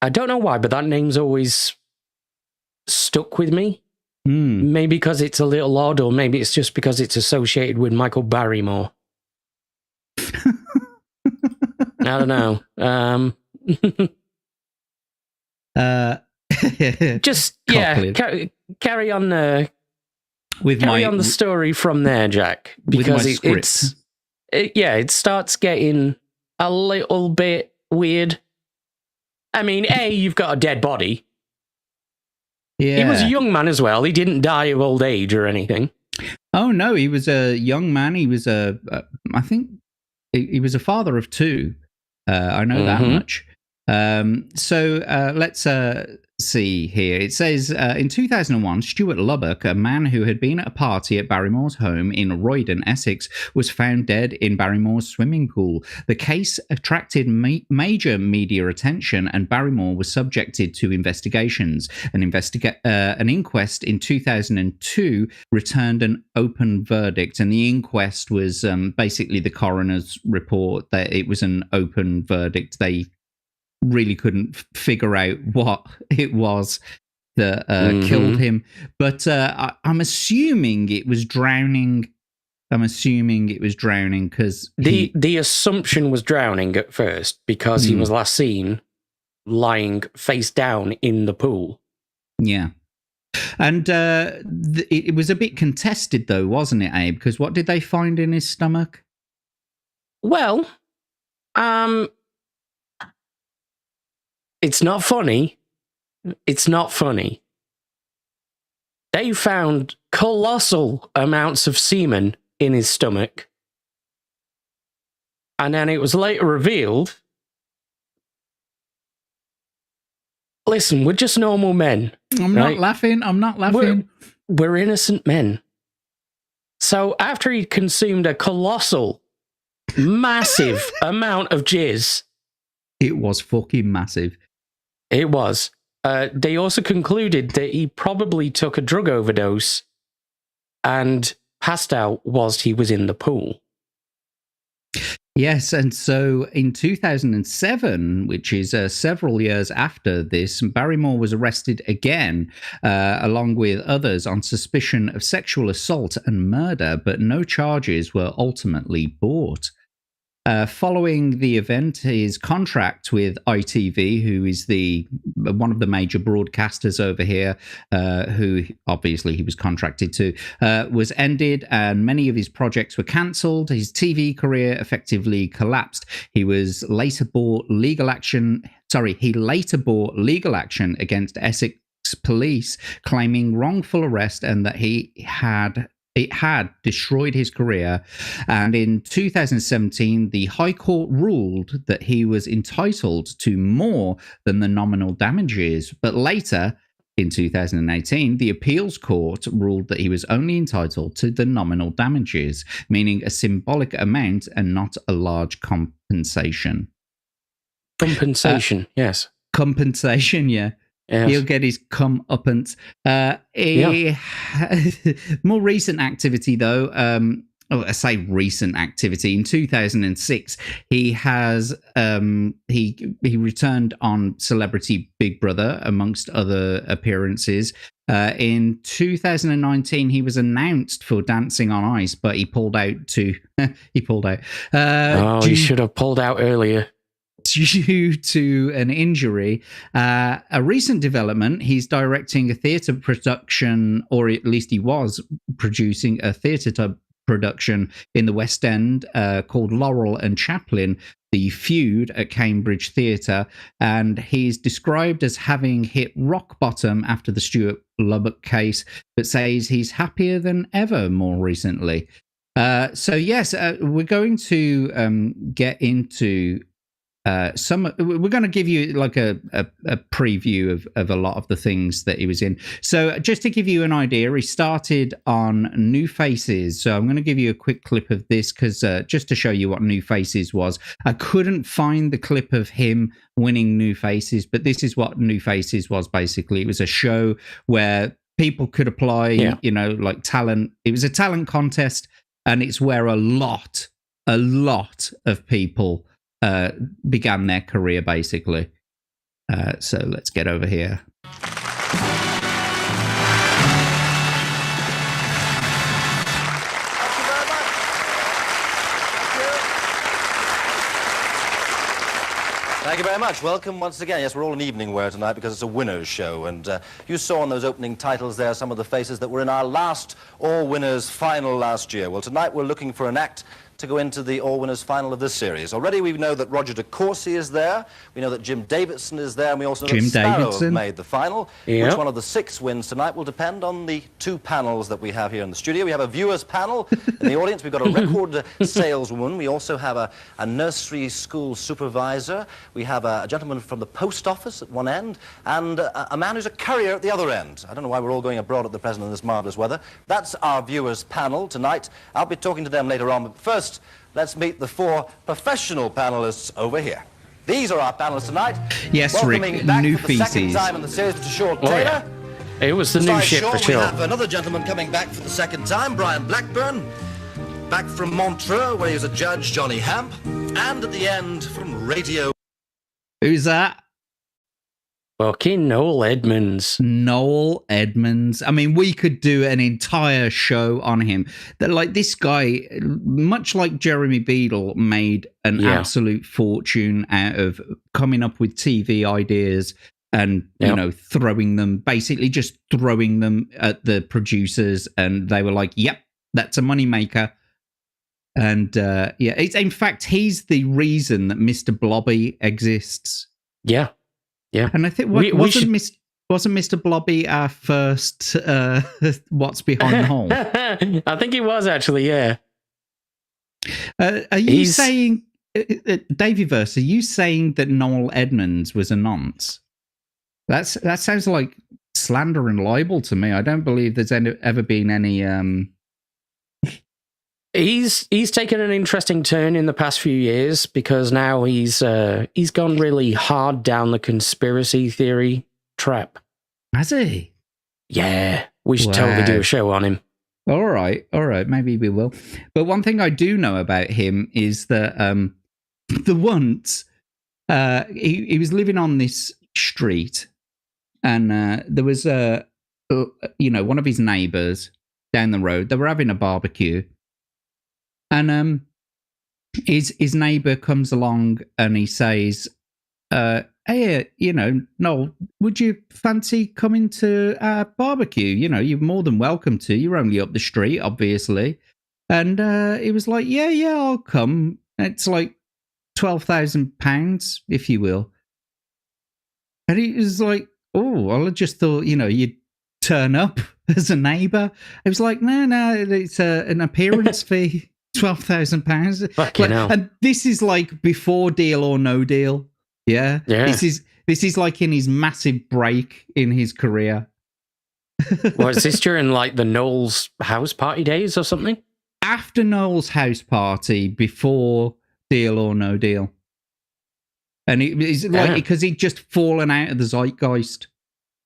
I don't know why, but that name's always stuck with me. Maybe because it's a little odd, or maybe it's just because it's associated with Michael Barrymore. I don't know. Just, carry on carry on the story from there, Jack, because it starts getting a little bit weird. I mean, you've got a dead body. Yeah. He was a young man as well. He didn't die of old age or anything. Oh no, he was a young man. He was I think he was a father of two. I know that much. So let's see here. It says, in 2001, Stuart Lubbock, a man who had been at a party at Barrymore's home in Roydon, Essex, was found dead in Barrymore's swimming pool. The case attracted major media attention, and Barrymore was subjected to investigations. An inquest in 2002 returned an open verdict, and the inquest was basically the coroner's report that it was an open verdict. They really couldn't figure out what it was that killed him. But I'm assuming it was drowning. Because the assumption was drowning at first because he was last seen lying face down in the pool. Yeah. And it was a bit contested though, wasn't it, Abe? Because what did they find in his stomach? Well, it's not funny. It's not funny. They found colossal amounts of semen in his stomach. And then it was later revealed, listen, we're just normal men. I'm not laughing. We're innocent men. So after he consumed a colossal, massive amount of jizz. It was fucking massive. It was. They also concluded that he probably took a drug overdose and passed out whilst he was in the pool. Yes, and so in 2007, which is several years after this, Barrymore was arrested again, along with others, on suspicion of sexual assault and murder, but no charges were ultimately brought. Following the event, his contract with ITV, who is one of the major broadcasters over here, who obviously he was contracted to, was ended, and many of his projects were cancelled. His TV career effectively collapsed. He was later brought legal action He later brought legal action against Essex police, claiming wrongful arrest and that it had destroyed his career. And in 2017, the High Court ruled that he was entitled to more than the nominal damages. But later, in 2018, the appeals court ruled that he was only entitled to the nominal damages, meaning a symbolic amount and not a large compensation. Compensation, yes. Compensation, yeah. Yes. He'll get his comeuppance. More recent activity, though. I say recent activity. In 2006, he has he returned on Celebrity Big Brother, amongst other appearances. In 2019, he was announced for Dancing on Ice, but he pulled out. He should have pulled out earlier. Due to an injury. A recent development, he's directing a theatre production, or at least he was producing a theatre production in the West End called Laurel and Chaplin, The Feud at Cambridge Theatre. And he's described as having hit rock bottom after the Stuart Lubbock case, but says he's happier than ever more recently. So yes, we're going to get into we're going to give you like a preview of a lot of the things that he was in. So just to give you an idea, he started on New Faces. So I'm going to give you a quick clip of this because just to show you what New Faces was. I couldn't find the clip of him winning New Faces, but this is what New Faces was basically. It was a show where people could apply, like talent. It was a talent contest, and it's where a lot of people began their career, basically. So let's get over here. Thank you very much. Welcome once again. Yes, we're all in evening wear tonight because it's a winner's show. And you saw on those opening titles there some of the faces that were in our last All Winners final last year. Well, tonight we're looking for an act to go into the All Winners final of this series. Already we know that Roger de Courcy is there, we know that Jim Davidson is there, and we also know that Sparrow have made the final. Yep. Which one of the 6 wins tonight will depend on the 2 panels that we have here in the studio. We have a viewers panel in the audience, we've got a record saleswoman, we also have a nursery school supervisor, we have a gentleman from the post office at one end, and a man who's a courier at the other end. I don't know why we're all going abroad at the present in this marvellous weather. That's our viewers panel tonight. I'll be talking to them later on, but first, let's meet the 4 professional panelists over here. These are our panelists tonight. Yes, welcoming Rick, back New for the Faces. Second time in the series, Mr. Shaw Taylor. Yeah. It was the new ship for sure. We have another gentleman coming back for the second time, Brian Blackburn. Back from Montreux, where he was a judge, Johnny Hamp. And at the end, from Radio... Who's that? Fucking Noel Edmonds. Noel Edmonds. I mean, we could do an entire show on him. That, like, this guy, much like Jeremy Beadle, made an absolute fortune out of coming up with TV ideas and, you know, throwing them at the producers, and they were like, yep, that's a moneymaker. And, in fact, he's the reason that Mr. Blobby exists. Yeah. Yeah, and I think wasn't Mr. Blobby our first What's Behind the Hole? I think he was actually, yeah. Are you saying, Davey Verse? Are you saying that Noel Edmonds was a nonce? That sounds like slander and libel to me. I don't believe there's ever been any. He's taken an interesting turn in the past few years because now he's gone really hard down the conspiracy theory trap. Has he? Yeah, we should totally do a show on him. All right, maybe we will. But one thing I do know about him is that once he was living on this street, and there was one of his neighbours down the road. They were having a barbecue. And his neighbour comes along and he says, hey, Noel, would you fancy coming to our barbecue? You know, you're more than welcome to. You're only up the street, obviously. And he was like, yeah, I'll come. It's like £12,000, if you will. And he was like, oh, well, I just thought, you'd turn up as a neighbour. It was like, no, it's an appearance fee, £12,000. Fucking hell. And this is like before Deal or No Deal. Yeah. This is like in his massive break in his career. Was this during like the Noel's house party days or something? After Noel's house party, before Deal or No Deal. And it's like because he'd just fallen out of the zeitgeist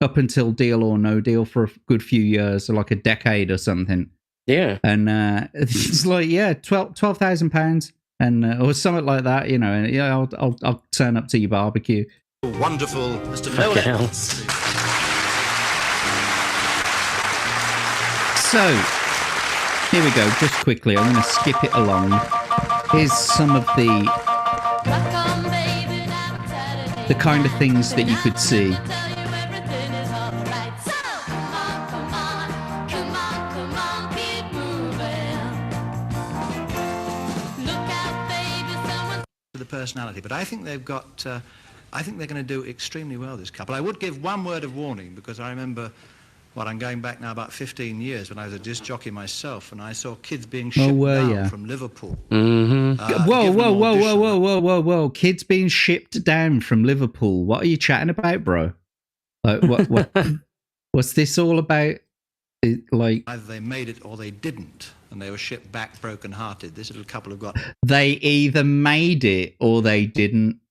up until Deal or No Deal for a good few years, so like a decade or something. Yeah. And it's like, £12,000 and or something like that, and I'll turn up to your barbecue. Wonderful Mr. Fucking hell. Nolan. So, here we go, just quickly, I'm going to skip it along. Here's some of the kind of things that you could see. The personality, but I think they've got, I think they're going to do extremely well, this couple. I would give one word of warning, because I remember, I'm going back now about 15 years when I was a disc jockey myself, and I saw kids being shipped down from Liverpool. Mm-hmm. Whoa. Kids being shipped down from Liverpool. What are you chatting about, bro? Like, what what's this all about? Like, either they made it or they didn't, and they were shipped back broken-hearted. This little couple have got... They either made it or they didn't.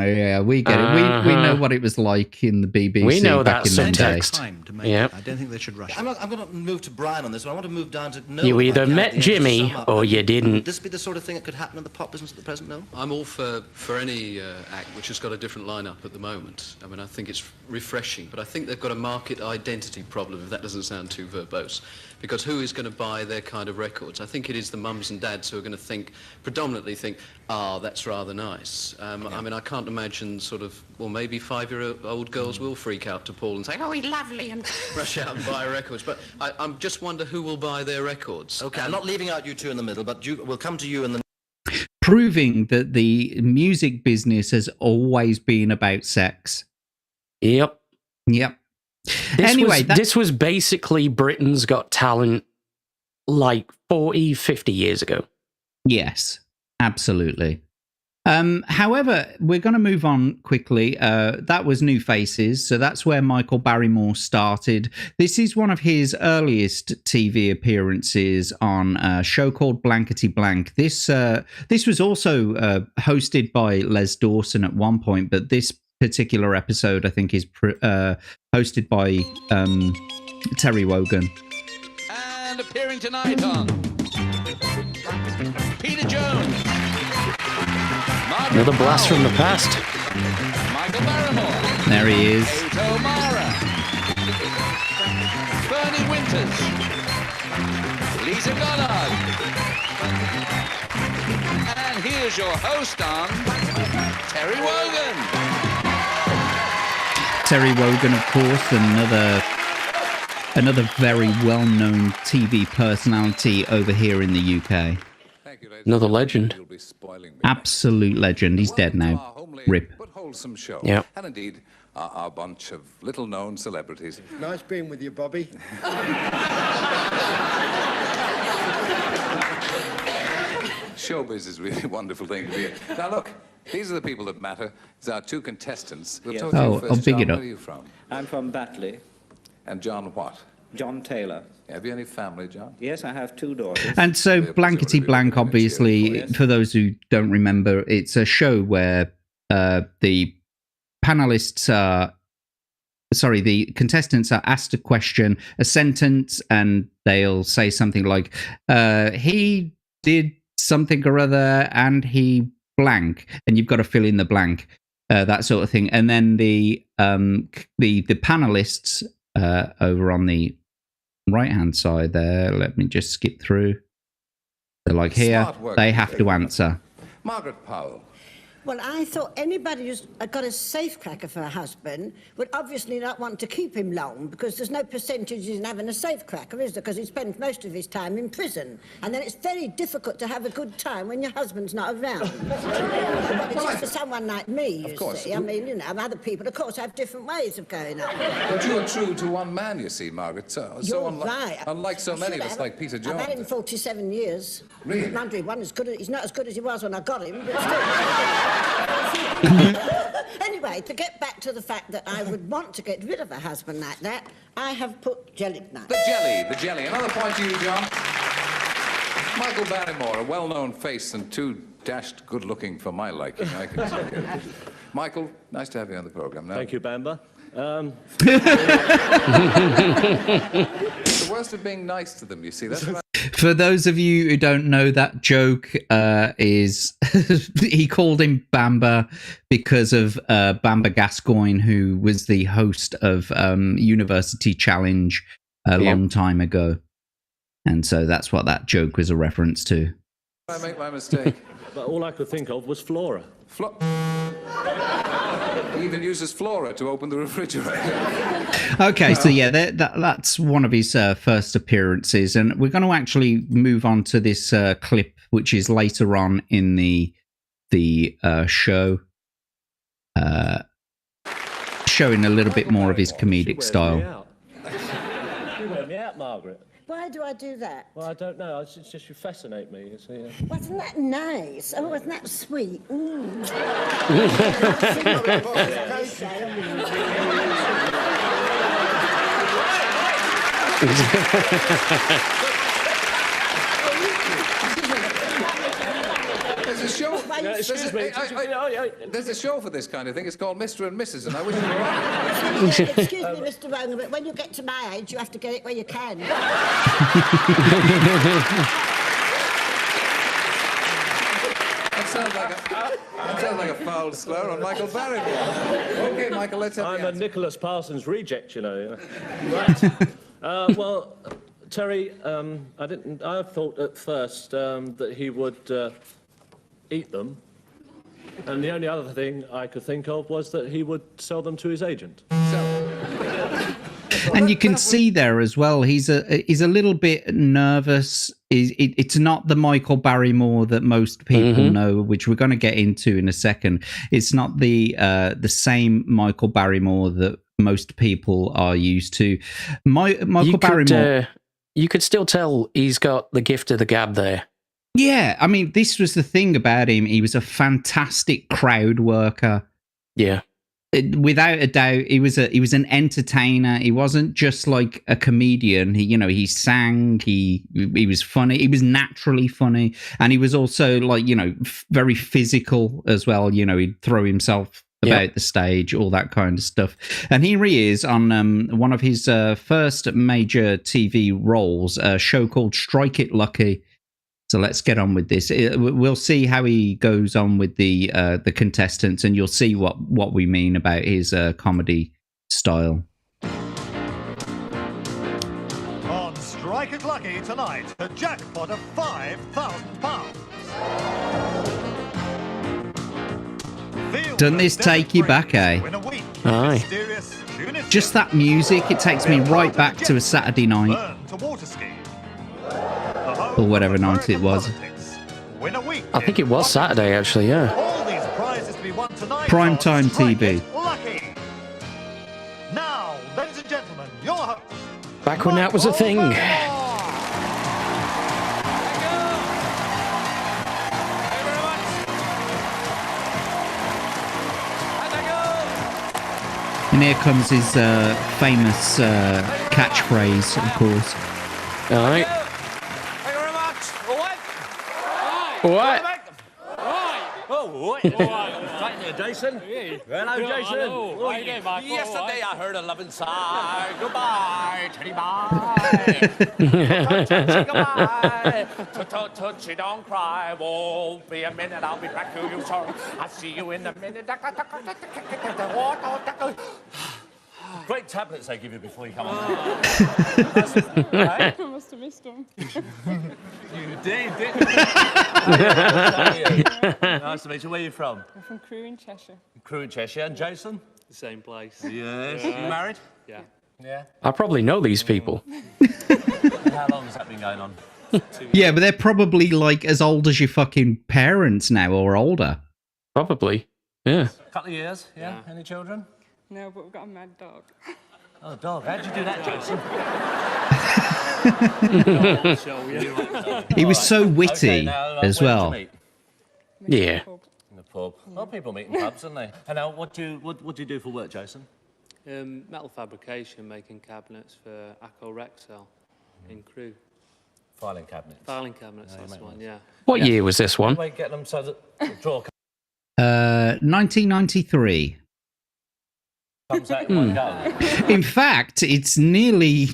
Yeah, we get it. We know what it was like in the BBC. We know back that in the day. Time to make it. I don't think they should rush it. I'm going to move to Brian on this one. I want to move down to Noel. You either met Jimmy or you didn't. Would this be the sort of thing that could happen in the pop business at the present, Noel? I'm all for any act which has got a different lineup at the moment. I mean, I think it's refreshing, but I think they've got a market identity problem, if that doesn't sound too verbose. Because who is going to buy their kind of records? I think it is the mums and dads who are going to predominantly think, that's rather nice. I mean, I can't imagine maybe 5-year-old girls will freak out to Paul and say, oh, he's lovely, and rush out and buy records. But I just wonder who will buy their records. Okay, I'm not leaving out you two in the middle, but we'll come to you in the... Proving that the music business has always been about sex. Yep. This was basically Britain's Got Talent like 40, 50 years ago. Yes, absolutely. However, we're going to move on quickly. That was New Faces, so that's where Michael Barrymore started. This is one of his earliest TV appearances on a show called Blankety Blank. This was also hosted by Les Dawson at one point, but this particular episode, I think, is hosted by Terry Wogan. And appearing tonight on Peter Jones. Another blast from the past. Michael Barrymore. There he is. Oto Mara. Bernie Winters. Lisa Goddard. And here's your host on Terry Wogan. Terry Wogan, of course, another very well-known TV personality over here in the UK. Another legend. Absolute legend. He's dead now. RIP. Yeah. And indeed, our bunch of little-known celebrities. Nice being with you, Bobby. Showbiz is really a wonderful thing to be in. Now look, these are the people that matter. These are our two contestants. We'll talk to you first. I'll big John, it up. Where are you from? I'm from Batley. And John what? John Taylor. Have you any family, John? Yes, I have 2 daughters. And so Blankety Blank, obviously, for those who don't remember, it's a show where the panelists are... Sorry, the contestants are asked a question, a sentence, and they'll say something like, he did something or other, and he blank, and you've got to fill in the blank, that sort of thing. And then the panelists over on the right-hand side there, let me just skip through. They're like, here, they have to answer. Margaret Powell. Well, I thought anybody who's got a safecracker for a husband would obviously not want to keep him long, because there's no percentage in having a safecracker, is there? Because he spends most of his time in prison. And then it's very difficult to have a good time when your husband's not around. But it's just for someone like me, you see. I mean, you know, other people, of course, have different ways of going on. But you're true to one man, you see, Margaret. You're right. Unlike so many of us, like Peter Jones. I've had him 47 years. Really? Mind you, he's not as good as he was when I got him, but still. Anyway, to get back to the fact that I would want to get rid of a husband like that, I have put jelly nuts. The jelly. Another point to you, John. Michael Barrymore, a well-known face and too dashed good-looking for my liking, I can say. Michael, nice to have you on the programme now. Thank you, Bamba. It's the worst of being nice to them, you see. That's what For those of you who don't know, that joke is he called him Bamba because of Bamba Gascoigne, who was the host of University Challenge a long time ago. And so that's what that joke was a reference to. I make my mistake. But all I could think of was Flora. He even uses Flora to open the refrigerator. Okay, so yeah, that's one of his first appearances, and we're going to actually move on to this clip, which is later on in the show, showing a little bit more of his comedic style. You wear me out, Margaret. Why do I do that? Well, I don't know. It's just you fascinate me. You see. Wasn't that nice? Oh, wasn't that sweet? There's a show. Excuse me. There's a show for this kind of thing. It's called Mr. and Mrs. And I wish you were Excuse me, Mr. Rogan, but when you get to my age, you have to get it where you can. That sounds like a foul slur on Michael Barrymore. Okay, Michael, let's have I'm the a Nicholas Parsons reject, you know. Right. Well, Terry, I thought at first that he would eat them, and the only other thing I could think of was that he would sell them to his agent. And you can see there as well, he's a little bit nervous. It's not the Michael Barrymore that most people know, which we're going to get into in a second. It's not the same Michael Barrymore that most people are used to. Michael Barrymore. You could still tell he's got the gift of the gab there. Yeah, I mean, this was the thing about him. He was a fantastic crowd worker. Yeah. Without a doubt, he was an entertainer. He wasn't just like a comedian. He sang. He was funny. He was naturally funny, and he was also like very physical as well. He'd throw himself about the stage, all that kind of stuff. And here he is on one of his first major TV roles, a show called Strike It Lucky. So let's get on with this. We'll see how he goes on with the contestants, and you'll see what we mean about his comedy style. On Strike It Lucky tonight, a jackpot of £5,000. Doesn't this take you back, eh? Aye. Just that music, it takes me right back to a Saturday night. Or whatever night it was. I think it was Saturday, actually, yeah. Primetime TV. Now, ladies and gentlemen, your host. Back when that was a thing. And here comes his famous catchphrase, of course. All right. What? Oh, right there, Jason. Hello, Jason. Hello. Yesterday I heard a love inside. Goodbye, Teddy bye. Goodbye. Touchy, don't cry. Won't be a minute. I'll be back to you, sorry. I'll see you in a minute. Great tablets they give you before you come on. I must have missed them. You did, didn't you? Nice to meet you. Where are you from? I'm from Crewe in Cheshire. Crewe in Cheshire. And Jason? The same place. Yes. You married? Yeah. Yeah. I probably know these people. How long has that been going on? Yeah, but they're probably like as old as your fucking parents now or older. Probably. Yeah. A couple of years, yeah? Any children? No, but we've got a mad dog. Oh, dog. How'd you do that, Jason? He was so witty Okay, now, as where did you well. meet? Yeah. In the pub. Well, people meet in pubs, don't they? And now, what do you do for work, Jason? Metal fabrication, making cabinets for Acco Rexel in Crewe. Filing cabinets. Filing cabinets, that's the one, yeah. What year was this one? Wait, get them so that the drawer 1993. comes out in one go. In fact, it's nearly.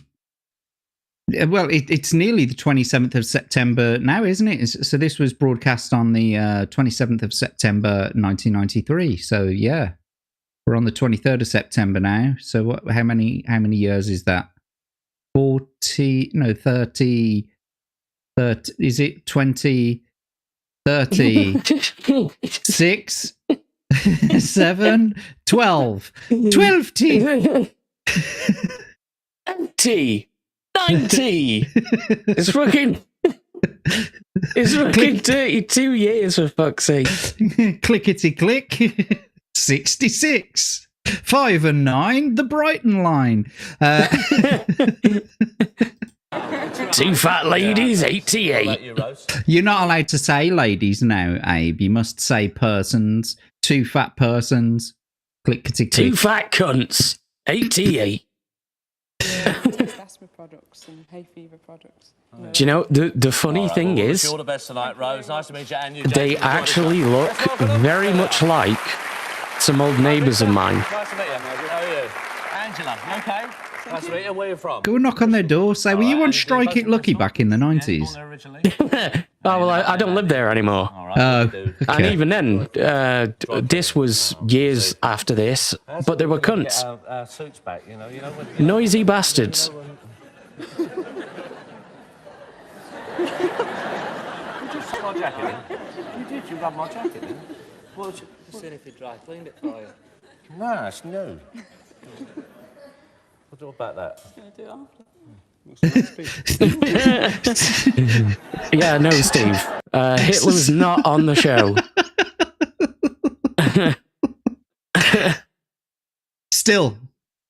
Well, it's nearly the 27th of September now, isn't it? So this was broadcast on the 27th of September 1993. So yeah, we're on the 23rd of September now. So how many years is that? 40? No, 30. 30 is it 20? 30? 6? 7? 12? 12 T. 90. It's fucking 32 years, for fuck's sake. Clickety click. 66. 5 and 9, the Brighton line. Two fat ladies, 88. You're not allowed to say ladies now, Abe. You must say persons. 2 fat persons. Clickety click. 2 fat cunts, 88. Asthma products and hay fever products. Do you know, the funny thing Wish is, you all the best tonight, Rose. Nice to meet you, and you. they Jason. actually look very much like some old neighbours of mine. Nice to meet you. How are you? Angela, you okay? Nice to meet you. Where are you from? Go knock on their door. Say, were you on Strike It Lucky back in the 90s? Oh, well, I don't live there anymore. Oh, And even then, this was years after this, but they were cunts. Get our suits back, you know when, Noisy bastards. You just my jacket in. You did. You rubbed my jacket in. What was Just seeing if he dry cleaned it for you. No, it's new. What about that? Can I do after? Yeah, no, Steve. Hitler's not on the show. Still,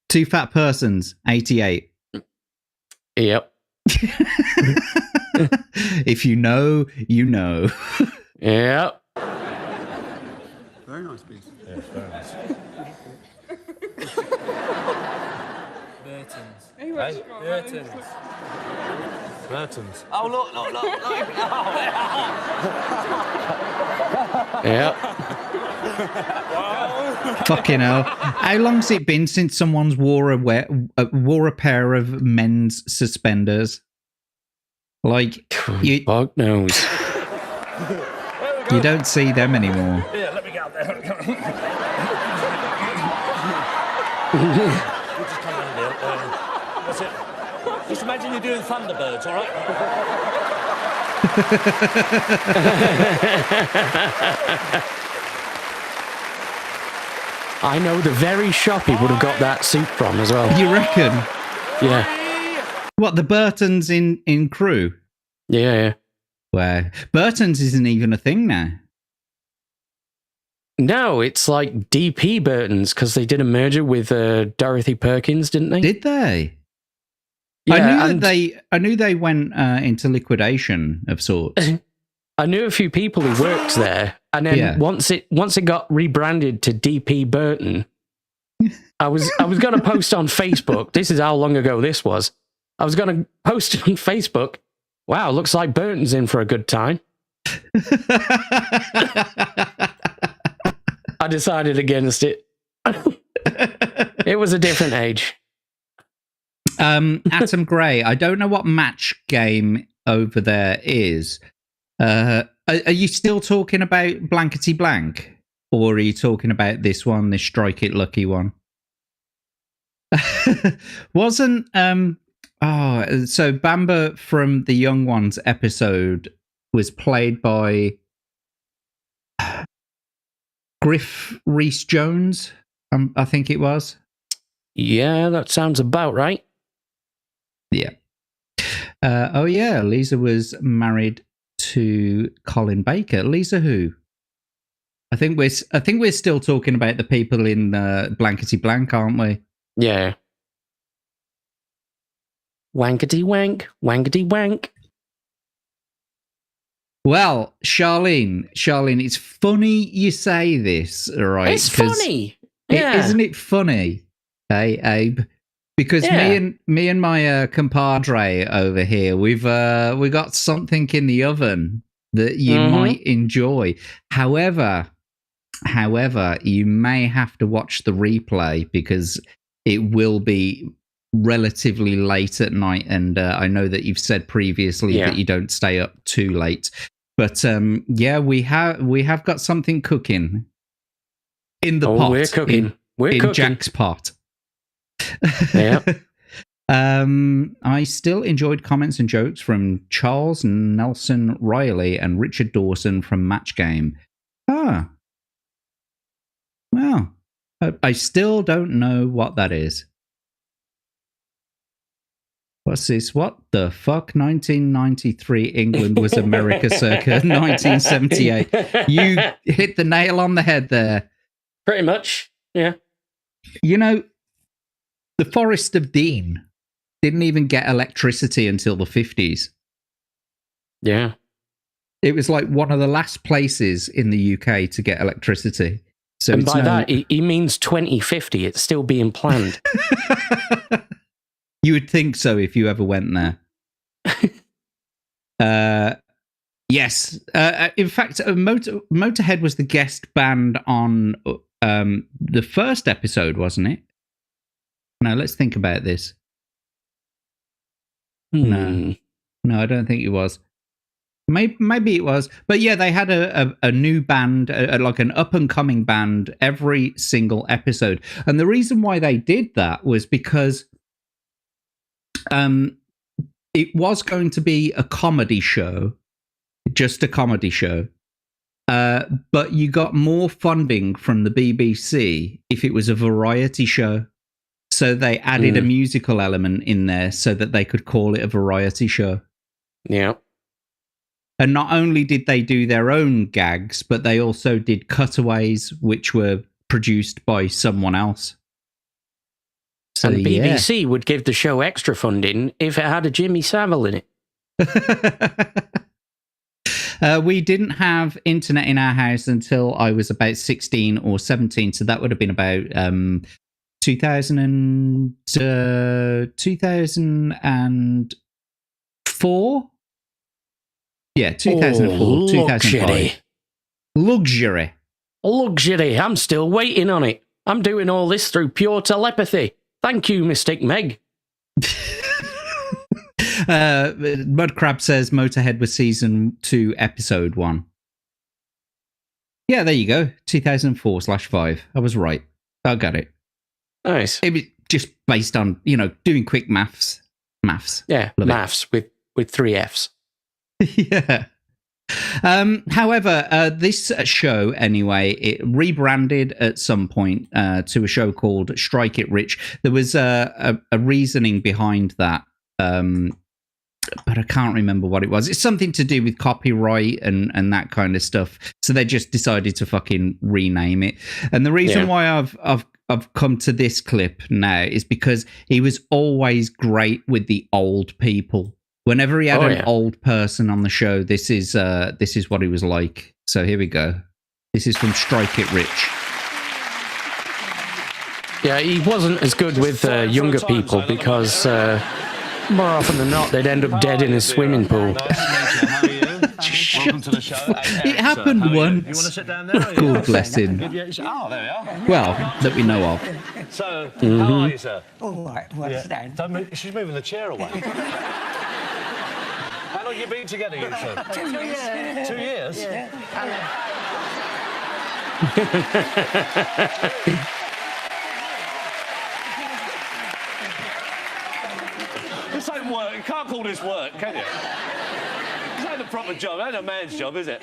2 fat persons, 88. Yep. If you know, you know. Yep. Very nice piece. Yes, very nice. Burton's. Hey, what's Hey, got Burton's. Burton's. Oh, look. Yep. Fucking hell. How long's it been since someone's wore a pair of men's suspenders? Like, Fuck knows. you don't see them anymore. Yeah, let me get up there. We'll just come down here. That's it. Just imagine you're doing Thunderbirds, all right? I know the very shop he would have got that suit from as well. You reckon? Yeah. What, the Burtons in Crewe? Yeah. Where Burton's isn't even a thing now. No, it's like DP Burton's because they did a merger with Dorothy Perkins, didn't they? Did they? Yeah, I knew they went into liquidation of sorts. I knew a few people who worked there, and then once it got rebranded to DP Burton, I was going to post on Facebook. This is how long ago this was. I was going to post on Facebook. Wow, looks like Burton's in for a good time. I decided against it. It was a different age. Atom Gray, I don't know what match game over there is. Are you still talking about Blankety Blank? Or are you talking about this one, this Strike It Lucky one? Wasn't so Bamba from the Young Ones episode was played by Griff Rhys-Jones, I think it was. Yeah, that sounds about right. Yeah. Oh yeah, Lisa was married to Colin Baker. Lisa who? I think we're still talking about the people in Blankety Blank, aren't we? Yeah. Wankety wank, wankety wank. Well, Charlene, it's funny you say this, right? It's funny. Yeah. Isn't it funny? Hey, Abe. Because me and my compadre over here, we got something in the oven that you might enjoy. However, you may have to watch the replay because it will be relatively late at night, and I know that you've said previously that you don't stay up too late. But we have got something cooking in the pot. We're cooking. We're cooking. Jack's pot. Yeah. I still enjoyed comments and jokes from Charles Nelson Riley and Richard Dawson from Match Game. Ah. Well, I still don't know what that is. What's this? What the fuck? 1993 England was America circa 1978. You hit the nail on the head there. Pretty much, yeah. You know, the Forest of Dean didn't even get electricity until the 50s. Yeah. It was like one of the last places in the UK to get electricity. So and by that, he means 2050. It's still being planned. You would think so if you ever went there. Yes. In fact, Motorhead was the guest band on the first episode, wasn't it? No, let's think about this. No, I don't think it was. Maybe it was. But yeah, they had a new band, like an up-and-coming band, every single episode. And the reason why they did that was because it was going to be a comedy show, just a comedy show. But you got more funding from the BBC if it was a variety show. So they added a musical element in there so that they could call it a variety show. Yeah. And not only did they do their own gags, but they also did cutaways, which were produced by someone else. So, and BBC would give the show extra funding if it had a Jimmy Savile in it. We didn't have internet in our house until I was about 16 or 17, so that would have been about 2004? Yeah, 2004, 2005. Luxury. Luxury. I'm still waiting on it. I'm doing all this through pure telepathy. Thank you, Mystic Meg. Mudcrab says Motorhead was season 2, episode 1. Yeah, there you go. 2004/5. I was right. I got it. Nice. It was just based on, doing quick maths. Yeah, Love maths with 3 Fs. Yeah. However, this show, anyway, it rebranded at some point to a show called Strike It Rich. There was a reasoning behind that, but I can't remember what it was. It's something to do with copyright and that kind of stuff. So they just decided to fucking rename it. And the reason why I've come to this clip now is because he was always great with the old people. Whenever he had an old person on the show, this is what he was like. So here we go. This is from Strike It Rich. Yeah, he wasn't as good with younger people because more often than not, they'd end up dead in a swimming pool. Welcome to the show. It happened once. You want to sit down there? God bless him. Oh, there we are. Well, that we know of. So, how are you, sir? All right, what's that? Don't move, she's moving the chair away. How long have you been together, you two? 2 years. 2 years? Yeah. can't call this work, can you? It's not a proper job. It ain't a man's job, is it?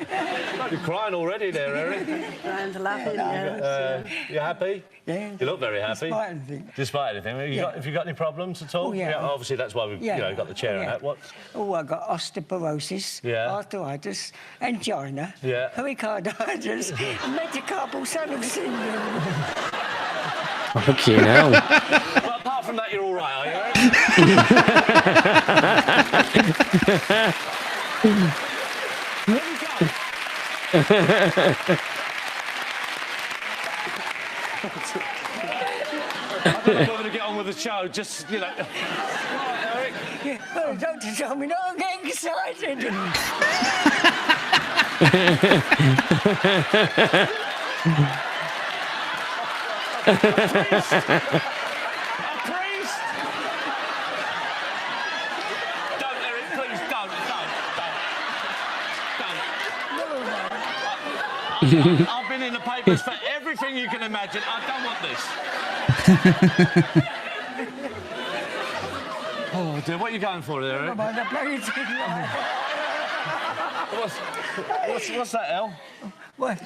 You're crying already there, Eric. And laughing, yes. You happy? Yeah. You look very happy. Despite anything. Despite anything. Have you got any problems at all? Oh, yeah. Obviously, that's why we've got the chair and that. What? Oh, I got osteoporosis, arthritis, angina, pericarditis, metacarpal tunnel syndrome. Okay, now. Well, apart from that, you're all right, are you, Eric? Where you go? I don't know if I'm going to get on with the show, just, you know. Right, Eric. Yeah, well, the doctor told me not to get excited. A priest? Don't, Eric, please, don't. I've been in the papers for everything you can imagine. I don't want this. Oh, dear, what are you going for there, Eric? What's that, El? What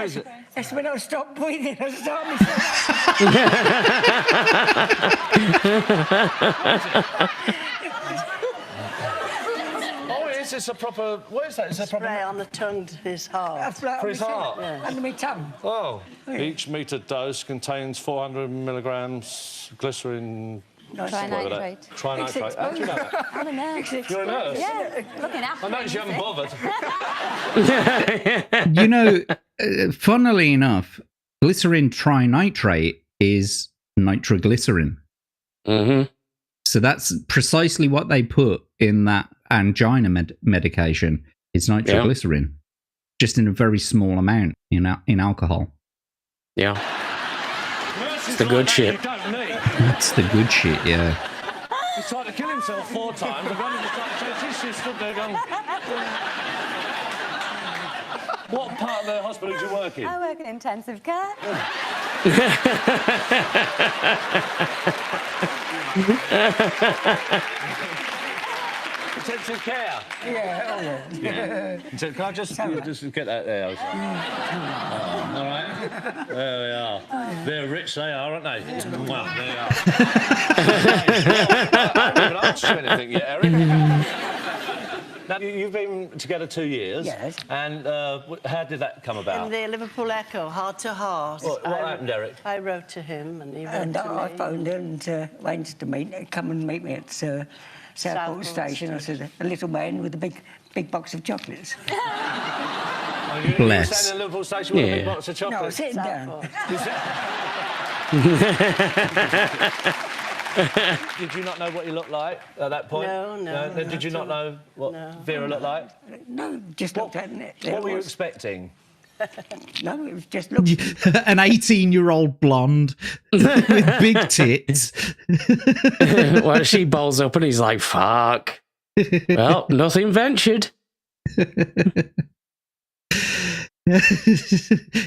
is it? That's when I stop breathing. I start Oh, is this a proper... What is that? Is that proper... Spray on the tongue to his heart. For his heart? Yeah. Under my tongue. Oh. Each metre dose contains 400 milligrams glycerin... Trinitrate. Trinitrate. How do you know that? I'm a nurse. You're a nurse? Yeah, looking after I noticed you haven't bothered. You know, funnily enough, glycerin trinitrate is nitroglycerin. Mm-hmm. So that's precisely what they put in that angina medication. It's nitroglycerin, just in a very small amount in alcohol. Yeah. It's the good shit. That's the good shit, yeah. He's tried to kill himself 4 times. I've only just she's stood there going... What part of the hospital do you work in? I work in intensive care. Intensive care? Yeah. So can I just get that there? All right. There we are. They're rich, they are, aren't they? Well, there you are. I haven't even asked you anything yet, Eric. Now, you've been together 2 years. Yes. And how did that come about? In the Liverpool Echo, heart to heart. What happened, Eric? I wrote to him and he wrote and to me. I phoned him and arranged to come and meet me at Southport Station. I said, a little man with a big box of chocolates. You were standing in Liverpool Station with a big box of chocolates? No, sitting down. Did you not know what he looked like at that point? No. Did you not know what Vera looked like? No, just looked at it. What were you expecting? No, it was just looked. An 18-year-old blonde with big tits. Well, she bowls up and he's like, fuck. Well, nothing ventured.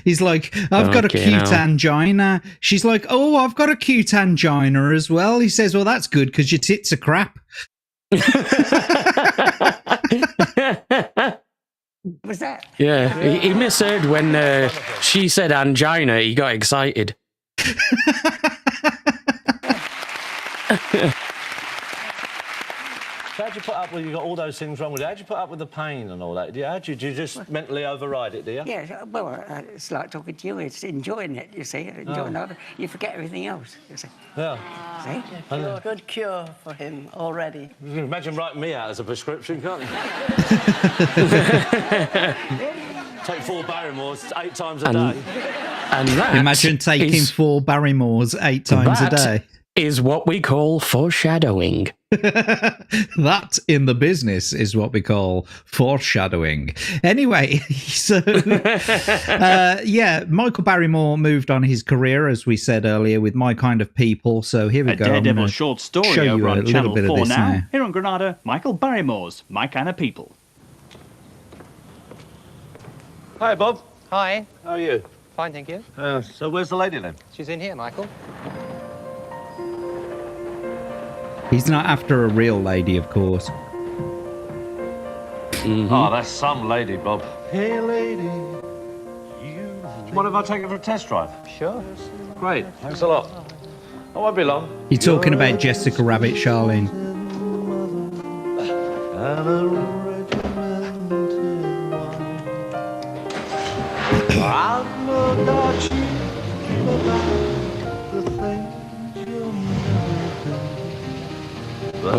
He's like, I've got a cute angina. She's like, oh, I've got a cute angina as well. He says, well, that's good because your tits are crap. Was that? Yeah, he misheard when she said angina, he got excited. So how'd you put up with, you got all those things wrong with you, how'd you put up with the pain and all that? Do you just mentally override it, do you? Yeah, well, it's like talking to you, it's enjoying it, you see, enjoying it. You forget everything else, you see. Yeah. See? Good cure for him already. You can imagine writing me out as a prescription, can't you? Take 4 Barrymores 8 times a day. And that Imagine taking 4 Barrymores 8 times a day. Is what we call foreshadowing. That in the business is what we call foreshadowing. Anyway, so Michael Barrymore moved on his career, as we said earlier, with My Kind of People. So here we go. Daredevil short story over on Channel 4 now. Here on Granada, Michael Barrymore's My Kind of People. Hi, Bob. Hi. How are you? Fine, thank you. So where's the lady then? She's in here, Michael. He's not after a real lady, of course. Oh, that's some lady, Bob. Hey, lady. What if I take it for a test drive? Sure. Great, thanks a lot. I won't be long. You're talking about Jessica Rabbit, Charlene.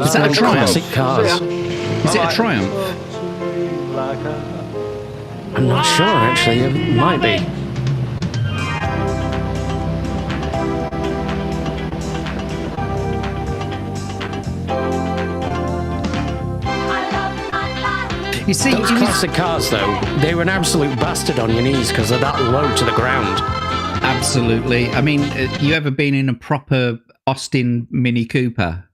Is that a Triumph? Classic cars. Is it a Triumph? I'm not sure, actually. It might be. You see, those classic cars, though, they were an absolute bastard on your knees because they're that low to the ground. Absolutely. I mean, you ever been in a proper Austin Mini Cooper?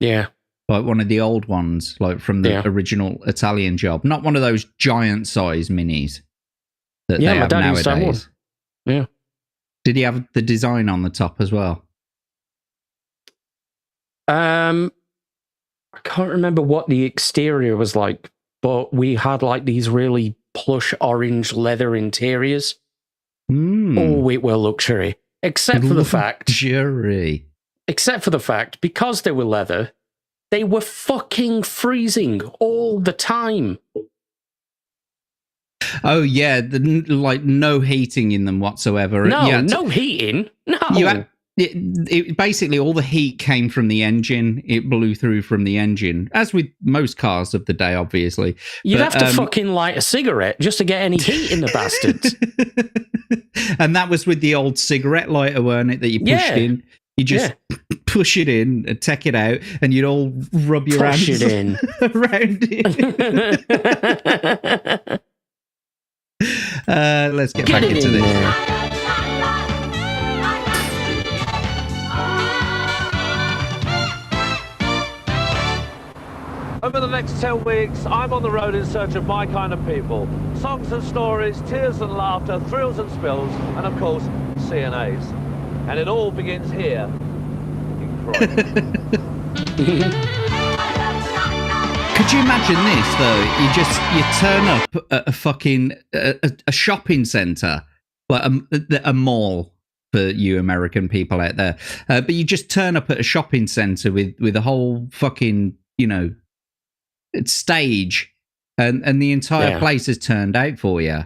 Yeah. Like one of the old ones, like from the original Italian job. Not one of those giant size minis that they have nowadays. Yeah. Did he have the design on the top as well? I can't remember what the exterior was like, but we had like these really plush orange leather interiors. Oh, it were luxury. Except for the fact, because they were leather, they were fucking freezing all the time. Oh yeah, like no heating in them whatsoever. No heating. No. It basically all the heat came from the engine. It blew through from the engine, as with most cars of the day, obviously. You'd have to fucking light a cigarette just to get any heat in the bastards. And that was with the old cigarette lighter, weren't it? That you pushed in. You just push it in and take it out, and you'd all rub your hands it in around it. Let's get back into this. Over the next 10 weeks, I'm on the road in search of my kind of people. Songs and stories, tears and laughter, thrills and spills, and of course, C&A's. And it all begins here in Croydon. Could you imagine this, though? You turn up at a fucking a shopping centre, like a mall for you American people out there. But you just turn up at a shopping centre with a whole fucking, stage, and the entire place is turned out for you.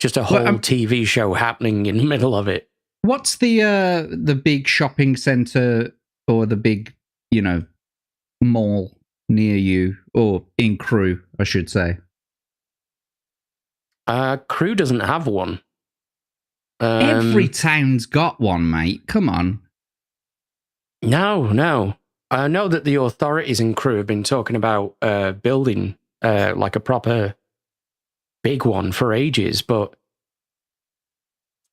Just a whole TV show happening in the middle of it. What's the big shopping centre or the big, mall near you, or in Crewe, I should say? Crewe doesn't have one. Every town's got one, mate. Come on. No. I know that the authorities in Crewe have been talking about building like a proper big one for ages, but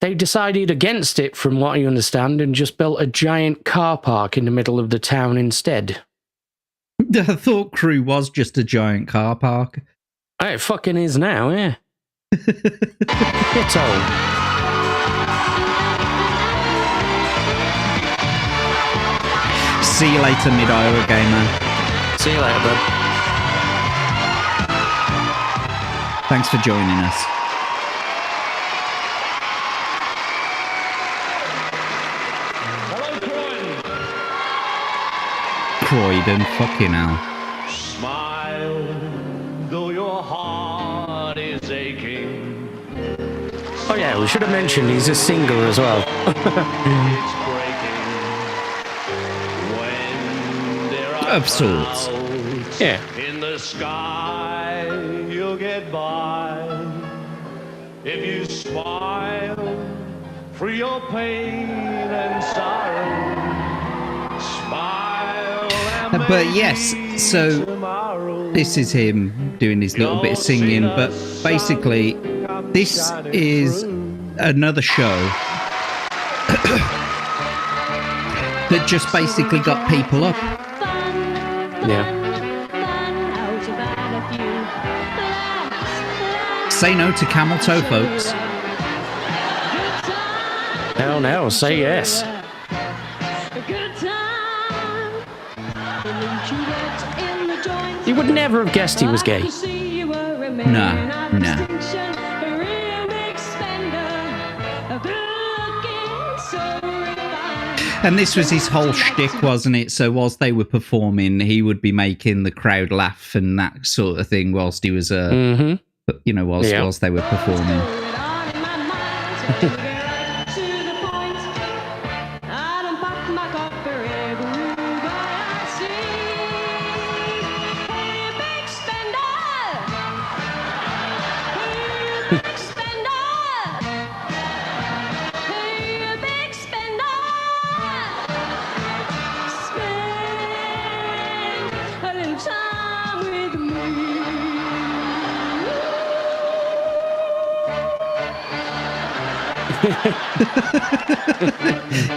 they decided against it, from what I understand, and just built a giant car park in the middle of the town instead. I thought Crewe was just a giant car park. It fucking is now, yeah. It's all. See you later, Mid-Iowa Gamer. See you later, bud. Thanks for joining us. Croydon, fucking hell. Smile, though your heart is aching. Oh yeah, we should have mentioned he's a singer as well. Of sorts. Yeah. In the sky, you'll get by. If you smile, free your pain and sorrow. Smile and but yes, so this is him doing his little bit of singing, but basically this is another show that just basically got people up. Yeah. Say no to camel toe, folks. Hell no, say yes. You would never have guessed he was gay. No. And this was his whole shtick, wasn't it? So whilst they were performing, he would be making the crowd laugh and that sort of thing whilst he was, whilst they were performing.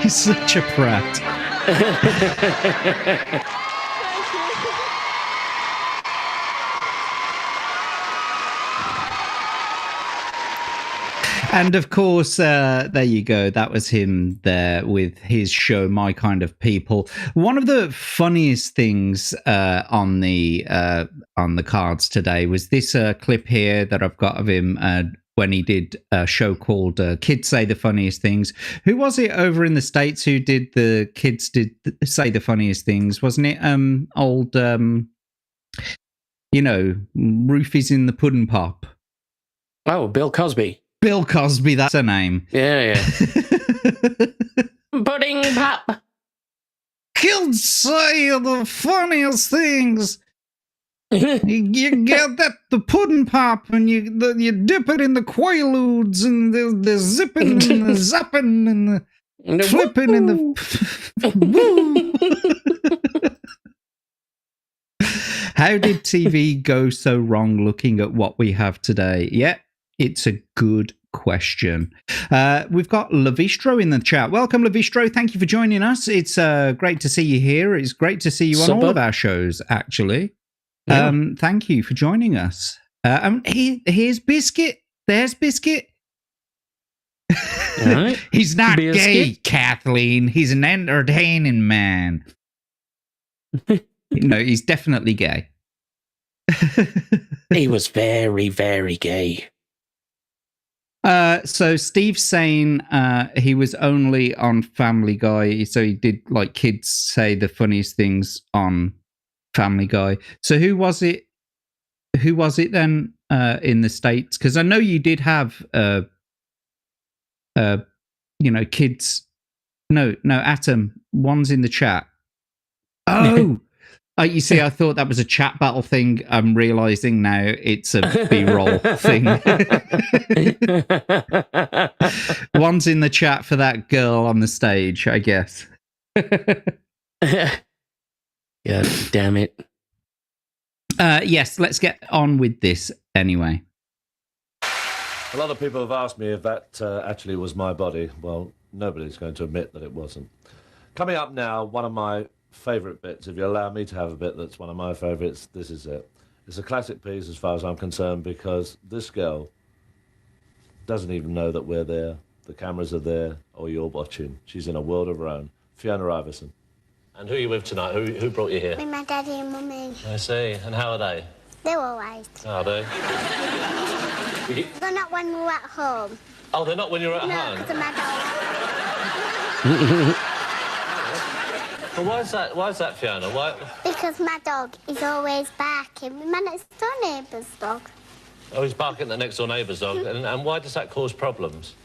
He's such a prat. And of course, there you go. That was him there with his show, My Kind of People. One of the funniest things on the cards today was this clip here that I've got of him when he did a show called Kids Say the Funniest Things. Who was it over in the States who did the Kids Say the Funniest Things? Wasn't it old, Roofies in the Pudding Pop? Oh, Bill Cosby. Bill Cosby, that's her name. Yeah. Pudding Pop. Kids say the funniest things. You get the pudding pop and you dip it in the Quaaludes and the zipping and the zapping and the flipping and the... How did TV go so wrong looking at what we have today? Yeah, it's a good question. We've got Levistro in the chat. Welcome, Levistro. Thank you for joining us. It's great to see you here. It's great to see you on all of our shows, actually. Yeah. Thank you for joining us. Here's Biscuit. There's Biscuit. Right. He's not gay, Kathleen. He's an entertaining man. No, he's definitely gay. He was very, very gay. So Steve's saying he was only on Family Guy, so he did like Kids Say the Funniest Things on Family Guy. So who was it? Who was it then in the States? Because I know you did have, kids. No, Atom. One's in the chat. Oh, you see, I thought that was a chat battle thing. I'm realizing now it's a B-roll thing. One's in the chat for that girl on the stage, I guess. God damn it. Yes, let's get on with this anyway. A lot of people have asked me if that actually was my body. Well, nobody's going to admit that it wasn't. Coming up now, one of my favourite bits. If you allow me to have a bit that's one of my favourites, this is it. It's a classic piece as far as I'm concerned, because this girl doesn't even know that we're there, the cameras are there, or you're watching. She's in a world of her own. Fiona Iverson. And who are you with tonight? Who brought you here? With my daddy and mummy. I see. And how are they? They're all right. Are they? They're not when we're at home. Oh, they're not when you're at home? No, because of my dog. Well, why is that, Fiona? Why? Because my dog is always barking. My next door neighbour's dog. Oh, he's barking at the next door neighbour's dog. And why does that cause problems?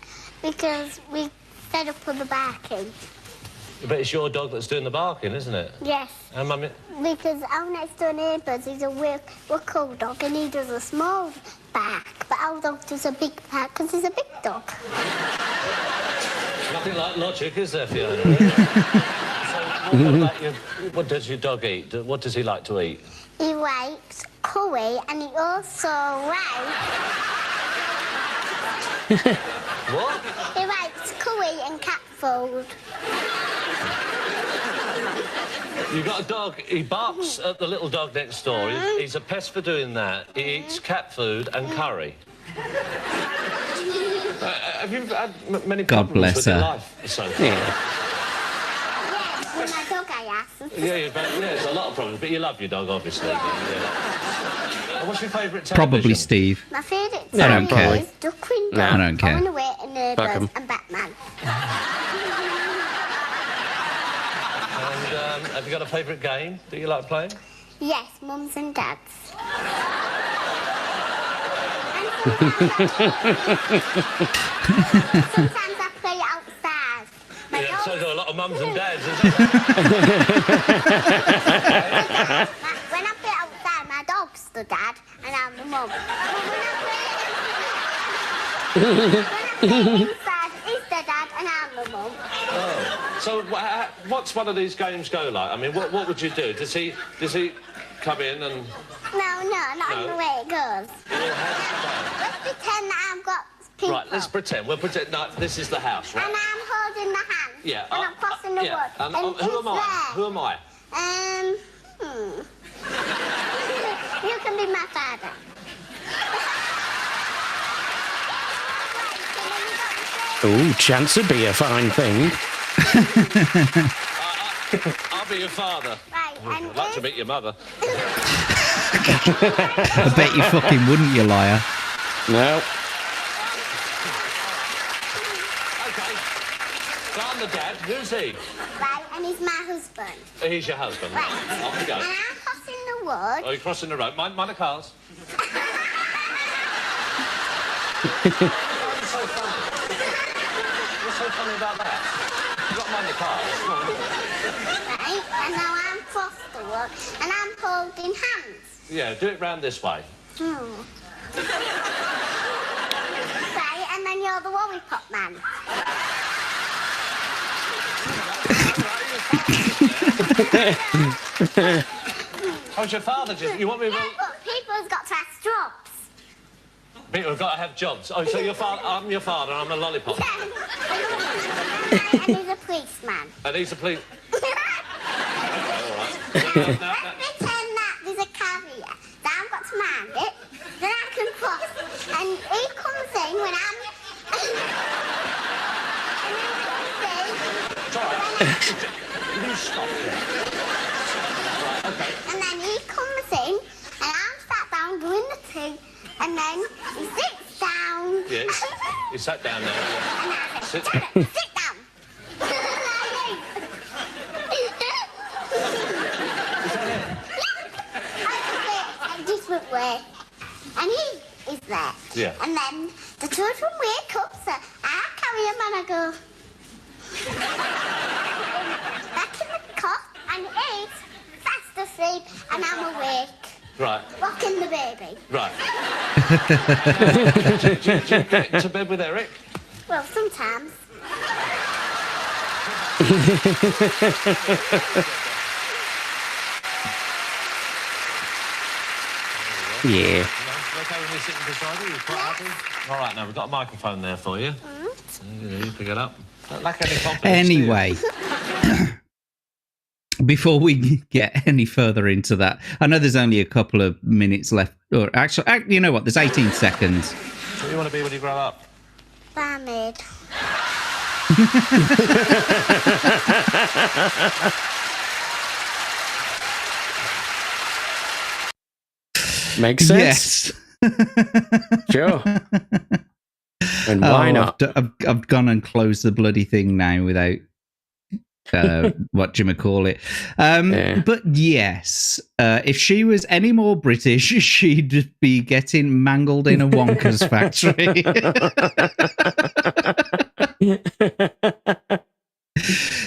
Because we fed up with the barking. But it's your dog that's doing the barking, isn't it? Yes. And Mummy? Because our next door neighbour's is a Wickel dog and he does a small bark, but our dog does a big bark because he's a big dog. Nothing like logic, is there, Fiona? What does your dog eat? What does he like to eat? He likes curry and he also likes... What? He likes curry and cat food. You've got a dog, he barks at the little dog next door. He's a pest for doing that. He eats cat food and curry. Have you had many God problems bless with her. your life so far? Yeah, with my dog I ass. Yeah, there's a lot of problems, but you love your dog, obviously. Yeah. What's your favourite television? Probably Steve. My favourite I don't care. is Duckling Dog, I don't care. Going Away, and Neighbours, Beckham. and Batman. And have you got a favourite game that you like playing? Yes, Mums and Dads. Sometimes I play outside. Yeah, so do a lot of mums and dads, isn't When I play outside, my dog's the dad, and I'm the mum. But when I play inside, he's the dad, and I'm the mum. Oh. So what's one of these games go like? I mean, what would you do? Does he come in and... No, not the way it goes. Let's pretend that I've got people. Right, let's pretend. We'll pretend... No, this is the house, right? And I'm holding the hand. Yeah. And I'm crossing the wood. And and who am I? there. Who am I? You can be my father. Ooh, chance would be a fine thing. I'll be your father. Right, and I'd like to meet your mother. I bet you fucking wouldn't, you liar. No. Okay. So I'm the dad. Who's he? Right, and he's my husband. He's your husband. Right. Off we go. And I'm crossing the wood. Oh, you're crossing the road. Mind the cars. What's so funny about that? You've got to mind the cars. Right, and now I'm cross the wood, and I'm holding hands. Yeah, do it round this way. Right, and then you're the lollipop man. How's your father just... You want me to... Yeah, look, people have got to have jobs. People have got to have jobs. Oh, so your father... I'm your father and I'm a lollipop. Yeah. And he's a policeman. And he's a police... Okay, all right. Let's pretend that there's a carrier, that I've got to mind it, then I can cross, and he comes in when I'm... You stop there. Right, okay. And then he comes in, and I'm sat down doing the thing, and then he sits down. Yeah, you sat down there. And I Sit say, down. sit down. A different way. And he is there. Yeah. And then the children wake up, so I carry him and I go back in the cot, and he's fast asleep, and I'm awake. Right. Rocking the baby. Right. do you get to bed with Eric? Well, sometimes. Yeah. Okay with me sitting beside you? You're quite happy? All right, now we've got a microphone there for you. You pick it up. Don't lack any confidence. Anyway, before we get any further into that, I know there's only a couple of minutes left. Or actually, you know what? There's 18 seconds. What do you want to be when you grow up? Barmaid. Makes sense. Yes. Sure. And why not? I've gone and closed the bloody thing now without whatchamacallit. But yes, if she was any more British, she'd be getting mangled in a Wonka's factory.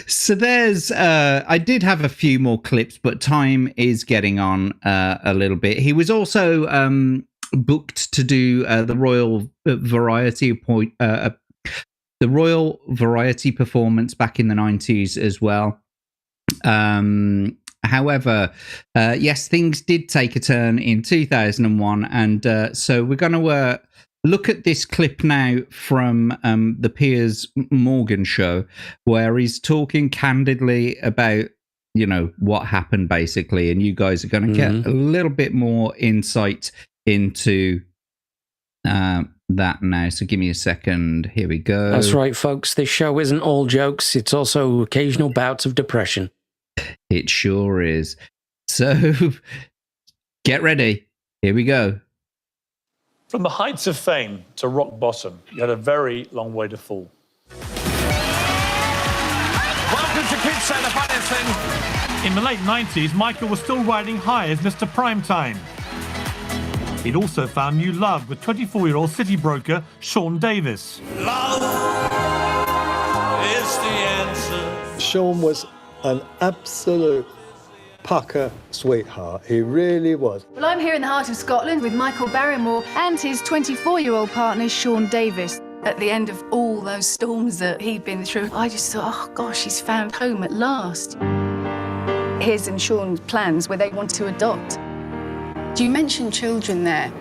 So there's, I did have a few more clips, but time is getting on a little bit. He was also booked to do the Royal Variety performance back in the 90s as well. However, yes, things did take a turn in 2001, and so we're going to look at this clip now from the Piers Morgan show, where he's talking candidly about, you know, what happened basically, and you guys are going to get a little bit more insight into that now. So give me a second. Here we go. That's right, folks. This show isn't all jokes. It's also occasional bouts of depression. It sure is. So, get ready. Here we go. From the heights of fame to rock bottom, you had a very long way to fall. Welcome to Kids Say the Funniest Thing. In the late 90s, Michael was still riding high as Mr. Primetime. He'd also found new love with 24-year-old city broker Sean Davis. Love is the answer. Sean was an absolute pucker sweetheart. He really was. Well, I'm here in the heart of Scotland with Michael Barrymore and his 24-year-old partner, Sean Davis. At the end of all those storms that he'd been through, I just thought, oh gosh, he's found home at last. His and Sean's plans where they want to adopt. Do you mention children there?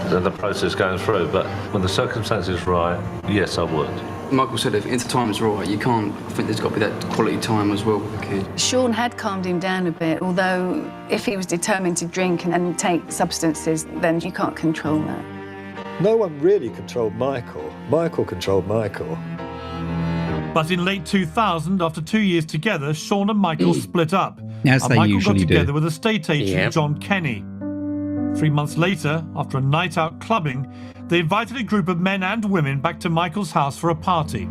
The process going through, but when the circumstances are right, yes, I would. Michael said if the time's right, you can't. I think there's got to be that quality time as well with the kid. Sean had calmed him down a bit, although if he was determined to drink and take substances, then you can't control that. No one really controlled Michael. Michael controlled Michael. But in late 2000, after 2 years together, Sean and Michael split up. As and they Michael usually got together do. with estate agent John Kenny. 3 months later, after a night out clubbing, they invited a group of men and women back to Michael's house for a party.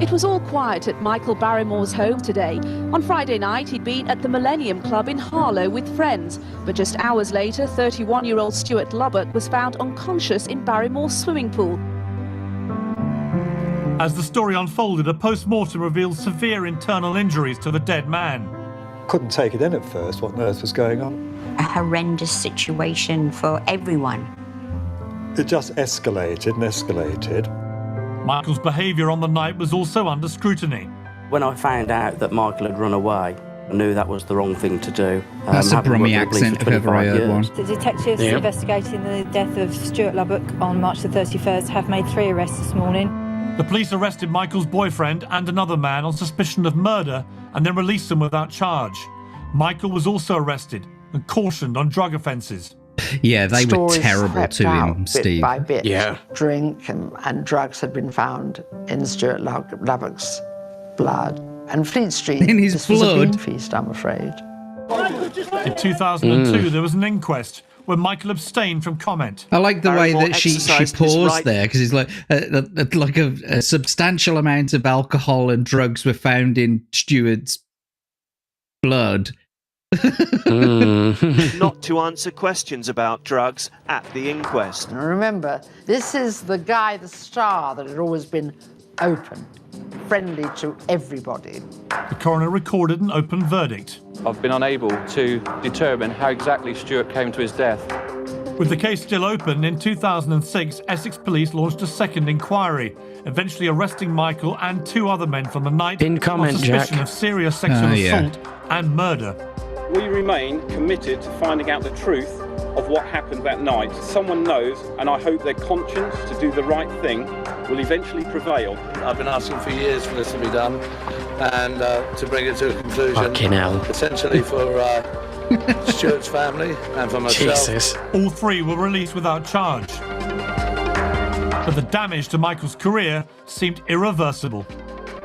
It was all quiet at Michael Barrymore's home today. On Friday night, he'd been at the Millennium Club in Harlow with friends. But just hours later, 31-year-old Stuart Lubbock was found unconscious in Barrymore's swimming pool. As the story unfolded, a post-mortem revealed severe internal injuries to the dead man. Couldn't take it in at first, what on earth was going on. A horrendous situation for everyone. It just escalated and escalated. Michael's behaviour on the night was also under scrutiny. When I found out that Michael had run away, I knew that was the wrong thing to do. That's a Brummie accent if ever I heard one. The detectives investigating the death of Stuart Lubbock on March the 31st have made 3 arrests this morning. The police arrested Michael's boyfriend and another man on suspicion of murder and then released them without charge. Michael was also arrested and cautioned on drug offences. Yeah, they were Stories terrible crept to out him, bit Steve. by bit. Yeah. Drink and drugs had been found in Stuart Lubbock's blood. And Fleet Street In his this was a blood? bean feast, I'm afraid. In 2002, there was an inquest where Michael abstained from comment. I like the way Barrymore that she exercised his paused right- there, because it's like a substantial amount of alcohol and drugs were found in Stuart's blood. Not to answer questions about drugs at the inquest. And remember, this is the guy, the star, that had always been open, friendly to everybody. The coroner recorded an open verdict. I've been unable to determine how exactly Stuart came to his death. With the case still open, in 2006, Essex police launched a second inquiry, eventually arresting Michael and 2 other men from the night Pin comment, on suspicion Jack. of serious sexual assault and murder. We remain committed to finding out the truth of what happened that night. Someone knows, and I hope their conscience to do the right thing will eventually prevail. I've been asking for years for this to be done and to bring it to a conclusion. Fucking hell. Essentially for Stuart's family and for myself. Jesus. All 3 were released without charge. But the damage to Michael's career seemed irreversible.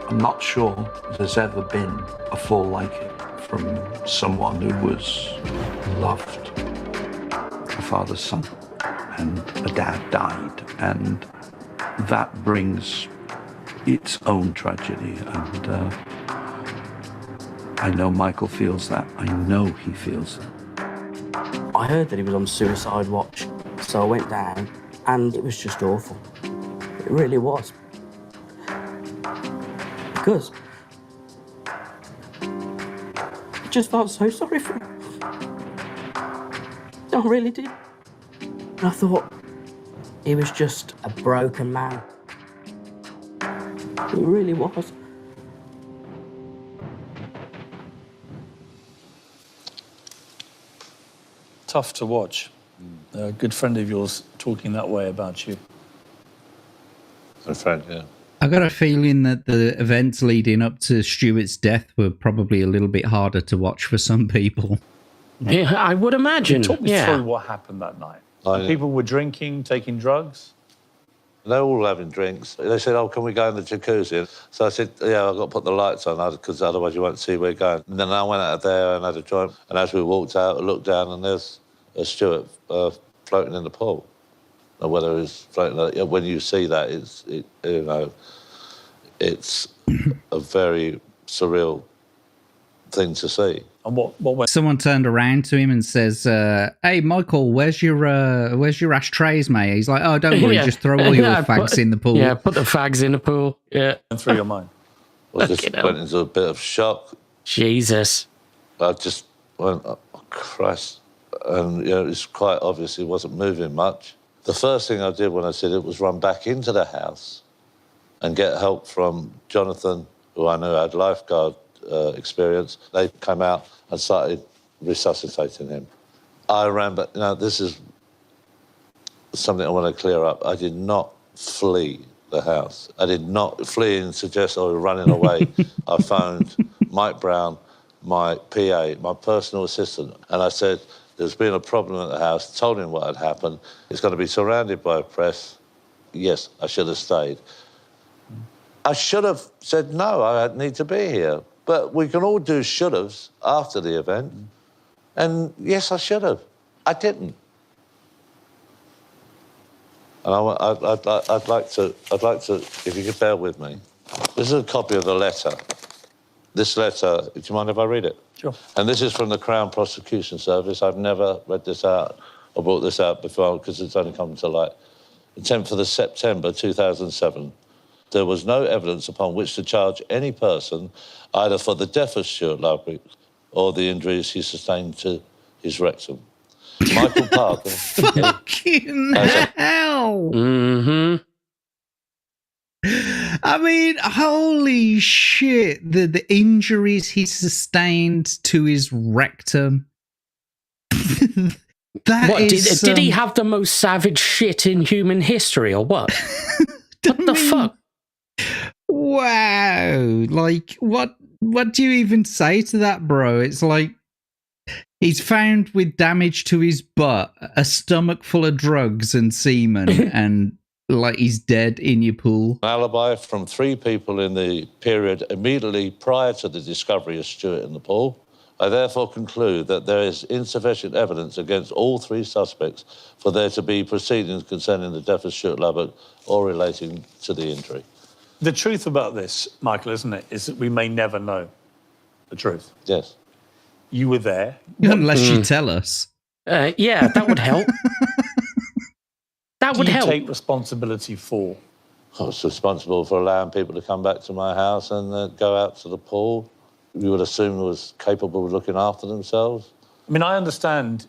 I'm not sure there's ever been a fall like it from someone who was loved. A father's son and a dad died, and that brings its own tragedy, and I know Michael feels that. I know he feels that. I heard that he was on suicide watch, so I went down, and it was just awful. It really was. Because I just felt so sorry for him. I really did. And I thought he was just a broken man. He really was. Tough to watch. A good friend of yours talking that way about you. A friend, yeah. I got a feeling that the events leading up to Stuart's death were probably a little bit harder to watch for some people. Yeah, I would imagine. Talk me Yeah. through what happened that night. People were drinking, taking drugs. They're all having drinks. They said, "Oh, can we go in the jacuzzi?" So I said, "Yeah, I've got to put the lights on because otherwise you won't see where we're going." And then I went out there and had a joint. And as we walked out, I looked down and there's a Stuart floating in the pool. Now, whether it's floating, when you see that, it's a very surreal thing to see. And what Someone turned around to him and says, "Hey, Michael, where's your ashtrays, mate?" He's like, "Oh, don't worry, just throw all your fags in the pool." Yeah, put the fags in the pool. Yeah. went through your mind? I just went into a bit of shock. Jesus. I just went, "Oh, Christ." And, it's quite obvious he wasn't moving much. The first thing I did when I said it was run back into the house and get help from Jonathan, who I knew had lifeguard experience. They came out and started resuscitating him. I ran back. This is something I want to clear up. I did not flee the house. I did not flee and suggest I was running away. I phoned Mike Brown, my PA, my personal assistant, and I said, "There's been a problem at the house," told him what had happened. It's going to be surrounded by press. Yes, I should have stayed. I should have said, no, I need to be here. But we can all do should-haves after the event. And yes, I should have. I didn't. And I'd like to, if you could bear with me. This is a copy of the letter. This letter, do you mind if I read it? Sure. And this is from the Crown Prosecution Service. I've never read this out or brought this out before because it's only come to light. The 10th of September 2007. There was no evidence upon which to charge any person either for the death of Stuart Ludwig or the injuries he sustained to his rectum. Michael Parker. Fucking hell! Mm-hmm. I mean, holy shit! The injuries he sustained to his rectum. Did he have the most savage shit in human history, or what? What the fuck? Wow! Like, what do you even say to that, bro? It's like he's found with damage to his butt, a stomach full of drugs and semen, and like he's dead in your pool. An alibi from 3 people in the period immediately prior to the discovery of Stuart in the pool. I therefore conclude that there is insufficient evidence against all 3 suspects for there to be proceedings concerning the death of Stuart Lubbock or relating to the injury. The truth about this, Michael, isn't it, is that we may never know the truth. Yes. You were there. Unless you tell us. Yeah, that would help. That would help. Take responsibility for? I was responsible for allowing people to come back to my house and go out to the pool. You would assume was capable of looking after themselves. I mean, I understand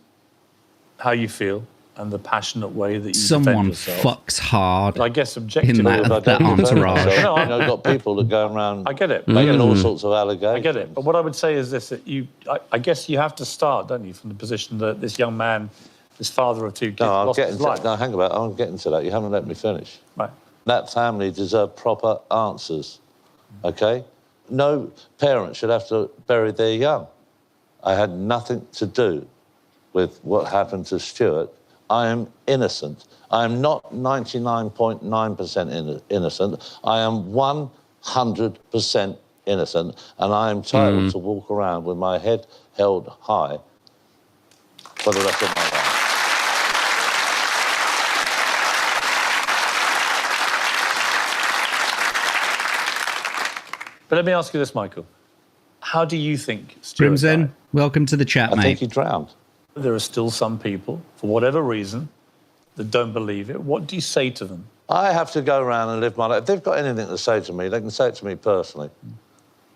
how you feel and the passionate way that you Someone defend yourself. fucks hard. But I guess objectively, in that entourage. I've got people that go around I get it. making all sorts of allegations. I get it. But what I would say is this, that I guess you have to start, don't you, from the position that this young man, this father of 2 kids, lost his life. No, hang about. I'm getting to that. You haven't let me finish. Right. That family deserve proper answers, OK? No parent should have to bury their young. I had nothing to do with what happened to Stuart. I am innocent. I am not 99.9% innocent. I am 100% innocent, and I am entitled to walk around with my head held high for the rest of my life. But let me ask you this, Michael. How do you think Stuart Crimson, died? welcome to the chat, mate. I think he drowned. There are still some people, for whatever reason, that don't believe it. What do you say to them? I have to go around and live my life. If they've got anything to say to me, they can say it to me personally,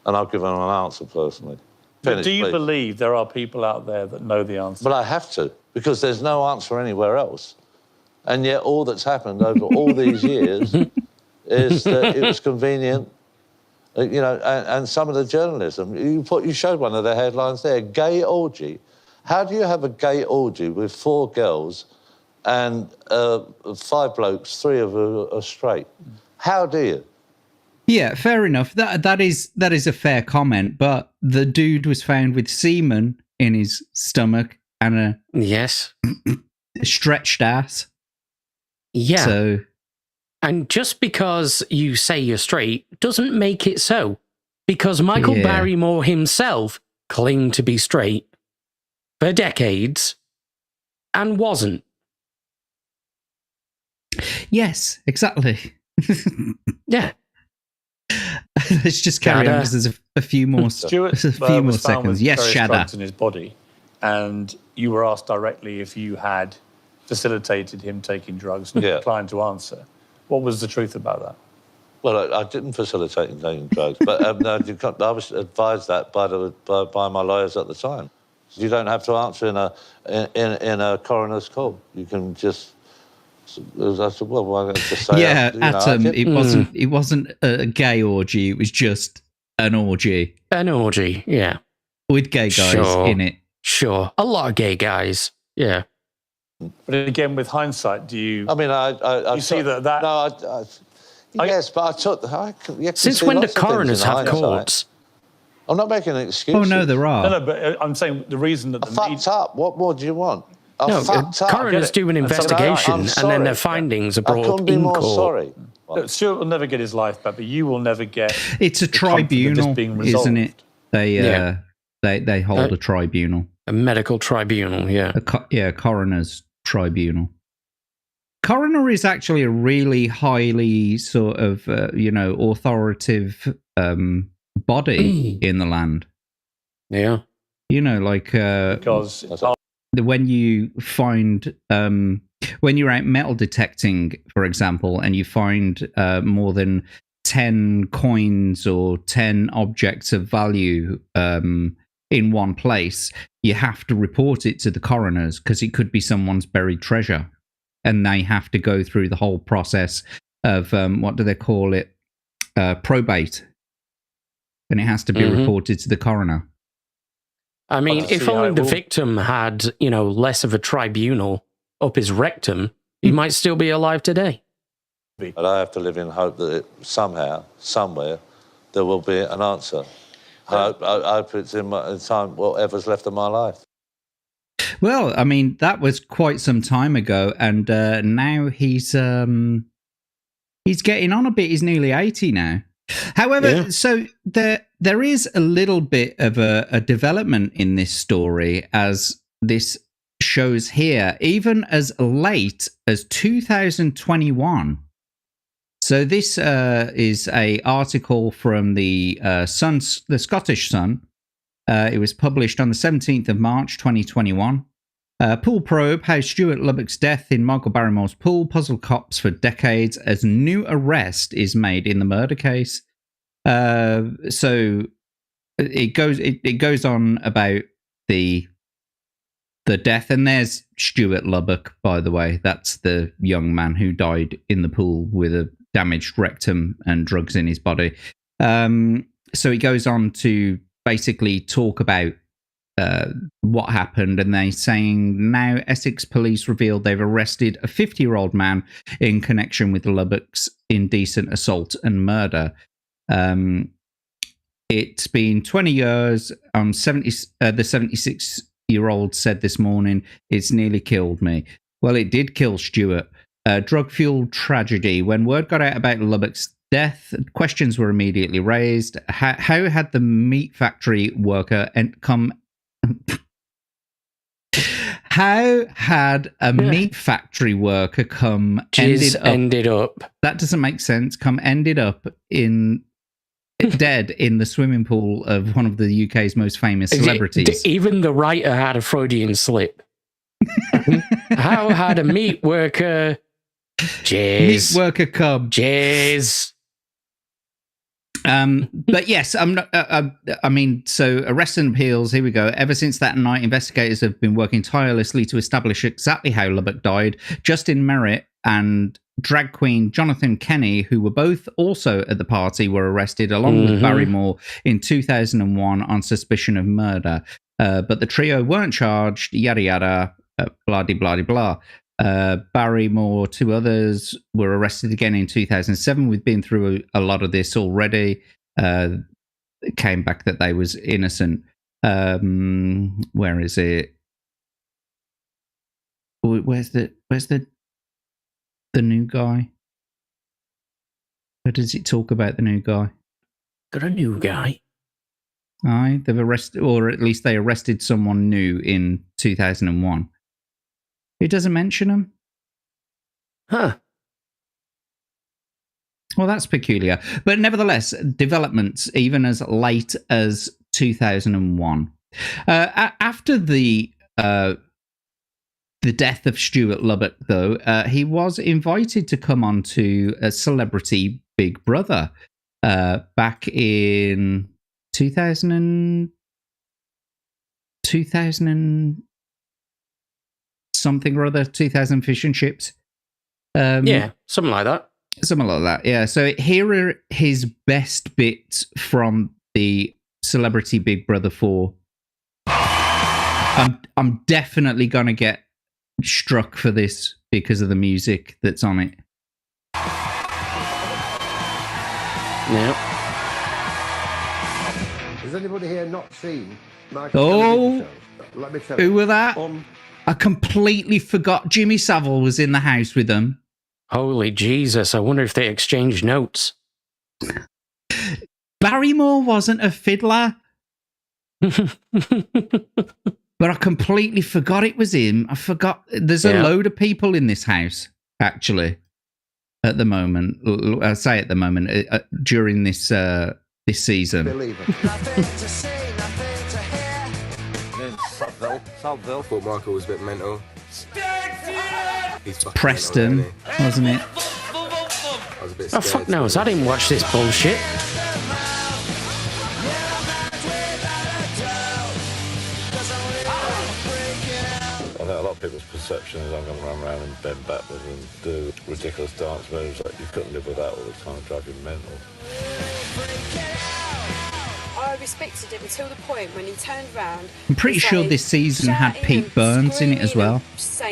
and I'll give them an answer personally. But do you believe there are people out there that know the answer? But I have to, because there's no answer anywhere else. And yet all that's happened over all these years is that it was convenient. And some of the journalism, you showed one of the headlines there, gay orgy. How do you have a gay orgy with 4 girls and 5 blokes, 3 of them are straight? How do you? Yeah, fair enough. That is a fair comment, but the dude was found with semen in his stomach and a yes stretched ass. Yeah. So And just because you say you're straight doesn't make it so. Because Michael Barrymore himself claimed to be straight for decades and wasn't. Yes, exactly. Yeah. Let's just carry on because there's a few more, Stuart a few more was found seconds. with Yes, various Shada. drugs in his body, and you were asked directly if you had facilitated him taking drugs, and you declined to answer. What was the truth about that? Well, I didn't facilitate him taking drugs, but no, I was advised that by my lawyers at the time. You don't have to answer in a coroner's call. You can just. I said, well, why don't I just say? It wasn't a gay orgy. It was just an orgy. An orgy, yeah, with gay guys in it. Sure, a lot of gay guys. Yeah. But again, with hindsight, do you? I mean, I see that. No, yes, but I took. Since when do coroners have courts? I'm not making an excuse. Oh no, there are. No, but I'm saying the reason that I fucked up. What more do you want? No, coroners do an investigation, and then their findings are brought I couldn't be in more court. sorry. Look, Stuart will never get his life back, but you will never get. It's a tribunal, isn't it? They hold a tribunal, a medical tribunal. Yeah, a coroner's tribunal. Coroner is actually a really highly sort of authoritative body in the land. Yeah, like because. When you find when you're out metal detecting, for example, and you find more than 10 coins or 10 objects of value in one place, you have to report it to the coroners because it could be someone's buried treasure, and they have to go through the whole process of what do they call it, probate, and it has to be reported to the coroner. I mean, if only the victim had, less of a tribunal up his rectum, he might still be alive today. But I have to live in hope that somehow, somewhere, there will be an answer. I hope it's in time, whatever's left of my life. Well, I mean, that was quite some time ago, and now he's getting on a bit. He's nearly 80 now. However, so there is a little bit of a development in this story, as this shows here, even as late as 2021. So this is a article from the the Scottish Sun. It was published on the 17th of March, 2021. Pool probe: how Stuart Lubbock's death in Michael Barrymore's pool puzzled cops for decades as new arrest is made in the murder case. So it goes on about the death, and there's Stuart Lubbock, by the way. That's the young man who died in the pool with a damaged rectum and drugs in his body. So he goes on to basically talk about what happened, and they're saying now Essex police revealed they've arrested a 50-year-old man in connection with Lubbock's indecent assault and murder. It's been 20 years. The 76-year-old said this morning, "It's nearly killed me." Well, it did kill Stuart. Drug-fueled tragedy. When word got out about Lubbock's death, questions were immediately raised. How had the meat factory worker come? How had a meat factory worker come ended up? That doesn't make sense. Ended up in dead in the swimming pool of one of the UK's most famous celebrities. Even the writer had a Freudian slip. How had a meat worker? Meat worker come. Jizz. But yes, I'm not. I mean, so arrests and appeals. Here we go. Ever since that night, investigators have been working tirelessly to establish exactly how Lubbock died. Justin Merritt and drag queen Jonathan Kenny, who were both also at the party, were arrested along with Barrymore in 2001 on suspicion of murder. But the trio weren't charged. Yada yada. Blah de blah de blah. Barrymore, two others, were arrested again in 2007. We've been through a lot of this already. It came back that they was innocent. Where is it? Where's the new guy? Where does it talk about the new guy? Got a new guy. Aye, they've arrested, or at least they arrested someone new in 2001. It doesn't mention him. Huh. Well, that's peculiar. But nevertheless, developments even as late as 2001. After the death of Stuart Lubbock, though, he was invited to come on to a Celebrity Big Brother back in 2000 and something or other, 2000 Fish and Chips. Yeah, something like that. Something like that, yeah. So here are his best bits from the Celebrity Big Brother 4. I'm definitely going to get struck for this because of the music that's on it. Yep. Has anybody here not seen Michael? Let me tell who you. were that? I completely forgot Jimmy Savile was in the house with them. Holy Jesus, I wonder if they exchanged notes. Barrymore wasn't a fiddler. But I completely forgot it was him. I forgot. There's a load of people in this house, actually, at the moment. I say at the moment, during this this season. Saltville. Thought Michael was a bit mental. Preston, mental, wasn't it? I was a bit Oh, fuck knows. I didn't watch this bullshit. I think a lot of people's perception is I'm going to run around and bend backwards and do ridiculous dance moves. Like, you couldn't live with that all the time, drive you mental. I respected him until the point when he turned round. I'm pretty sure this season had Pete Burns in it as well.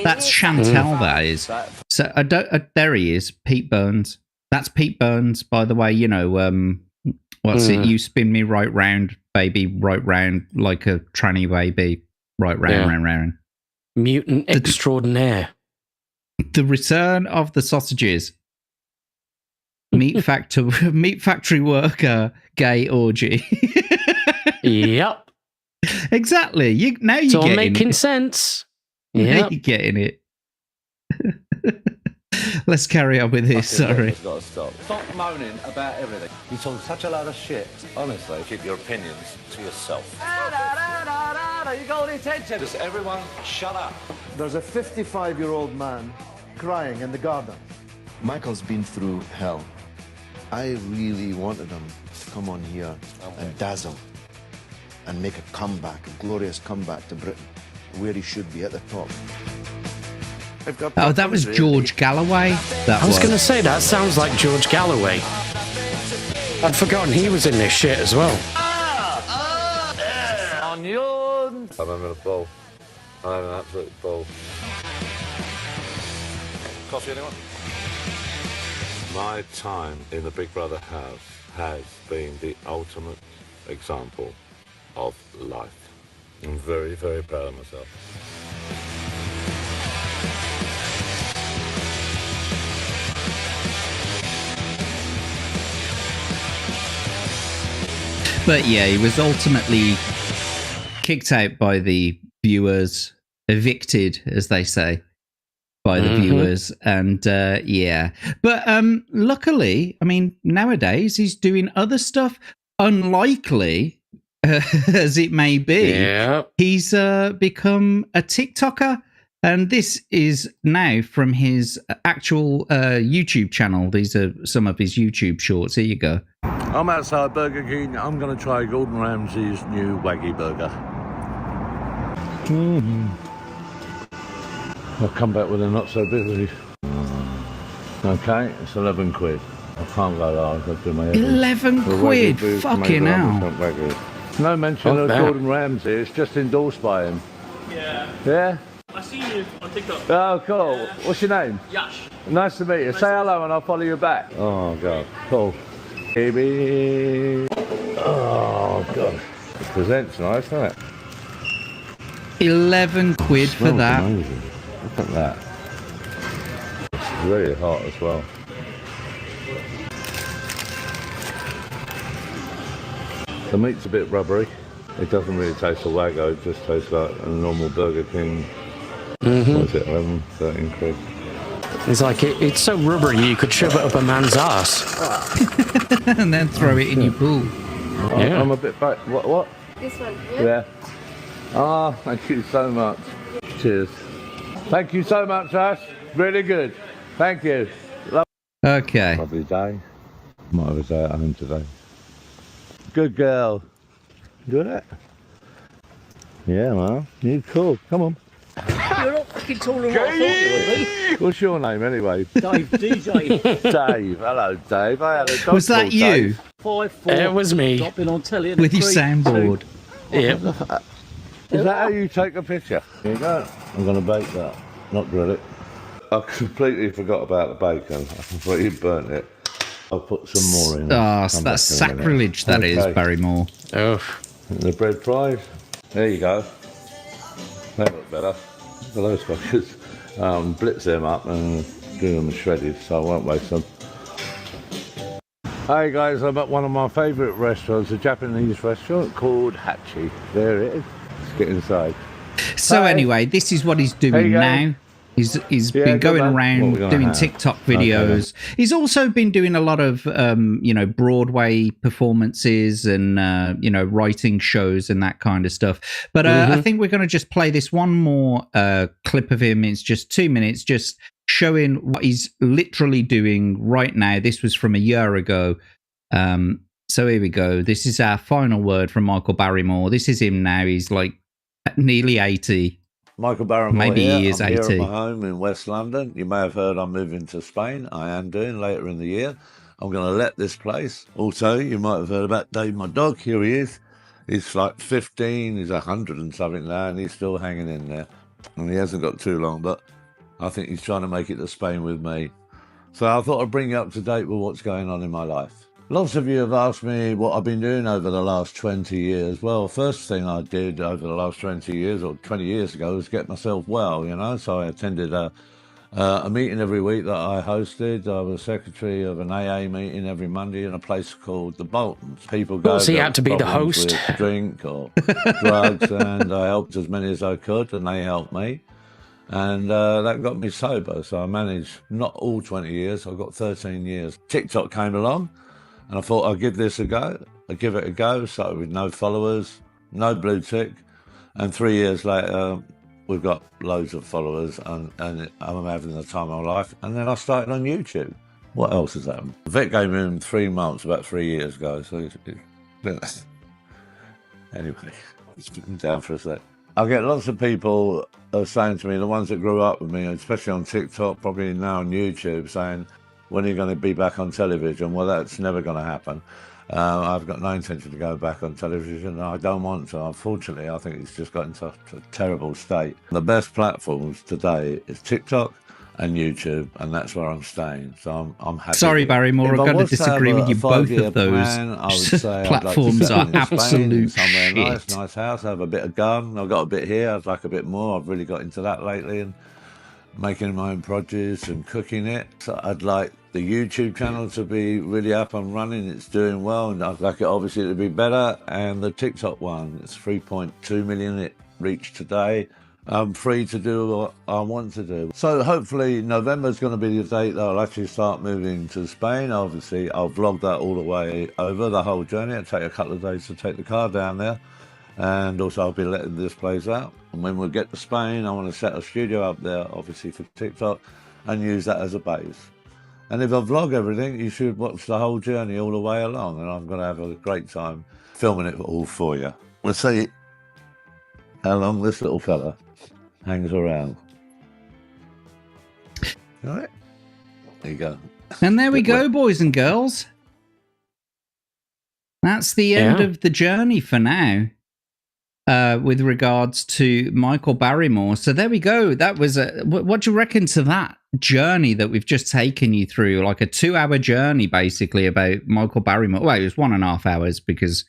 That's Chantel, that is. So there he is, Pete Burns. That's Pete Burns, by the way. You know, what's it? You spin me right round, baby, right round like a tranny baby, right round, round, round. Mutant extraordinaire. The return of the sausages. Meat factory worker, gay orgy. Yep. Exactly. Now it's you're all getting making it. sense. Now Yeah. you're getting it. Let's carry on with this. Sorry. Got to stop. Stop moaning about everything. You talk such a load of shit. Honestly, keep your opinions to yourself. You got all the attention. Just everyone shut up. There's a 55-year-old man crying in the garden. Michael's been through hell. I really wanted him to come on here and dazzle and make a comeback, a glorious comeback to Britain, where he should be at the top. Oh, that was George Galloway. I was going to say, that sounds like George Galloway. I'd forgotten he was in this shit as well. I'm having a ball. I'm having an absolute ball. Coffee, anyone? My time in the Big Brother house has been the ultimate example of life. I'm very, very proud of myself. But yeah, he was ultimately kicked out by the viewers, evicted, as they say, by the viewers. And yeah, but luckily, I mean, nowadays he's doing other stuff. Unlikely as it may be, he's become a TikToker. And this is now from his actual YouTube channel. These are some of his YouTube shorts. Here you go. I'm outside Burger King. I'm going to try Gordon Ramsay's new Wagyu burger. I'll come back with a not so busy. Okay, it's 11 quid. I can't go low. I've got to do my head. 11 quid? Fucking hell. No mention of Gordon Ramsay. It's just endorsed by him. Yeah. Yeah? I see you on TikTok. Oh, cool. What's your name? Yash. Nice to meet you. Say hello and I'll follow you back. Oh, God. Cool. Baby. Oh, God. The present's nice, isn't it? 11 quid for that. Amazing. Look at that. It's really hot as well. The meat's a bit rubbery. It doesn't really taste of Wagyu, it just tastes like a normal Burger King. What is it, 11, 13 quid? It's like, it's so rubbery you could shove it up a man's ass. And then throw it in your pool. Yeah. I'm a bit back. What? This one, Yeah. Ah, thank you so much. Cheers. Thank you so much, Ash. Really good. Thank you. Okay. Lovely day. Might have a day at home today. Good girl. Doing it? Yeah, man. You're cool. Come on. You're not fucking taller than what I thought you would be. What's your name anyway? Dave, DJ. Dave. Hello, Dave. I had a dog Was that called you? Dave. 5'4". It was me. Not been on telly. With your soundboard. Yep. Is that how you take a picture? Here you go. I'm going to bake that, not grill it. I completely forgot about the bacon. I completely burnt it. I'll put some more in. Oh, that's sacrilege, that is, Barrymore. Oh. The bread fries. There you go. They look better. For those fuckers. Blitz them up and do them shredded, so I won't waste them. Hey guys, I'm at one of my favourite restaurants, a Japanese restaurant called Hachi. There it is. Let's get inside. So anyway, this is what he's doing now. He's been going around doing TikTok videos. Okay, he's also been doing a lot of Broadway performances and writing shows and that kind of stuff. But I think we're going to just play this one more clip of him. It's just 2 minutes, just showing what he's literally doing right now. This was from a year ago. So here we go. This is our final word from Michael Barrymore. This is him now. He's like nearly 80. Michael Barrymore. Maybe here. he is I'm 80. Here at my home in West London. You may have heard I'm moving to Spain. I am doing later in the year. I'm going to let this place. Also, you might have heard about Dave, my dog. Here he is. He's like 15. He's 100 and something now, and he's still hanging in there. And he hasn't got too long, but I think he's trying to make it to Spain with me. So I thought I'd bring you up to date with what's going on in my life. Lots of you have asked me what I've been doing over the last 20 years. Well, first thing I did over the last 20 years, or 20 years ago, was get myself well, So I attended a meeting every week that I hosted. I was secretary of an AA meeting every Monday in a place called the Boltons. People go so you had to be the host. With drink or drugs, and I helped as many as I could, and they helped me. And that got me sober. So I managed not all 20 years. I got 13 years. TikTok came along. And I thought I'd give this a go. I'd give it a go. Started with no followers, no blue tick. And 3 years later, we've got loads of followers and I'm having the time of my life. And then I started on YouTube. What else has happened? Vic gave me 3 months, about 3 years ago. So anyway, it's been down for a sec. I get lots of people saying to me, the ones that grew up with me, especially on TikTok, probably now on YouTube, saying, when are you going to be back on television? Well, that's never going to happen. I've got no intention to go back on television. I don't want to. Unfortunately, I think it's just got into a terrible state. The best platforms today is TikTok and YouTube, and that's where I'm staying. So I'm happy. Sorry, Barrymore, I've got to disagree with you. Both of those platforms are absolute shit. Nice house, have a bit of garden. I've got a bit here. I'd like a bit more. I've really got into that lately, and making my own produce and cooking it. So I'd like the YouTube channel to be really up and running. It's doing well, and I'd like it obviously to be better. And the TikTok one, it's 3.2 million it reached today. I'm free to do what I want to do. So hopefully November's going to be the date that I'll actually start moving to Spain. Obviously, I'll vlog that all the way over, the whole journey. It'll take a couple of days to take the car down there. And also I'll be letting this place out. And when we get to Spain, I want to set a studio up there, obviously for TikTok, and use that as a base. And if I vlog everything, you should watch the whole journey all the way along, and I'm going to have a great time filming it all for you. We'll see how long this little fella hangs around. All right? There you go. And there we go, boys and girls. That's the end of the journey for now. With regards to Michael Barrymore. So there we go. That was what do you reckon to that journey that we've just taken you through? Like a 2-hour journey, basically, about Michael Barrymore. Well, it was 1.5 hours because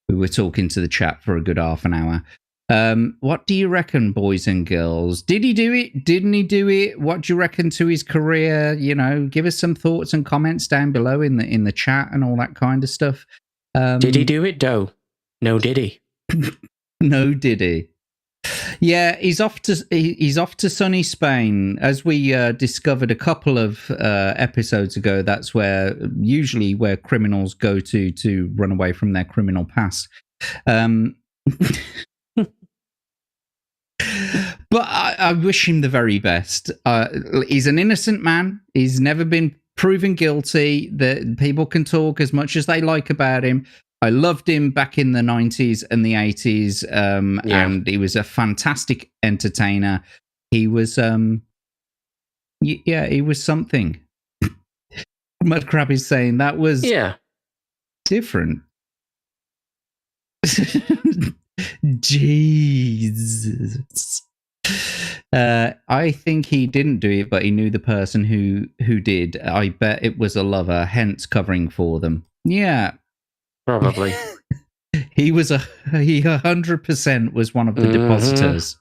we were talking to the chat for a good half an hour. What do you reckon, boys and girls? Did he do it? Didn't he do it? What do you reckon to his career? Give us some thoughts and comments down below in the chat and all that kind of stuff. Did he do it, Doe? No diddy. No diddy. Yeah, he's off to sunny Spain. As we discovered a couple of episodes ago, that's usually where criminals go to run away from their criminal past. But I wish him the very best. He's an innocent man. He's never been proven guilty. That people can talk as much as they like about him. I loved him back in the 90s and the 80s, and he was a fantastic entertainer. He was, he was something. Mudcrab is saying that was different. Jesus. I think he didn't do it, but he knew the person who did. I bet it was a lover, hence covering for them. Yeah. Probably. He 100% was one of the depositors.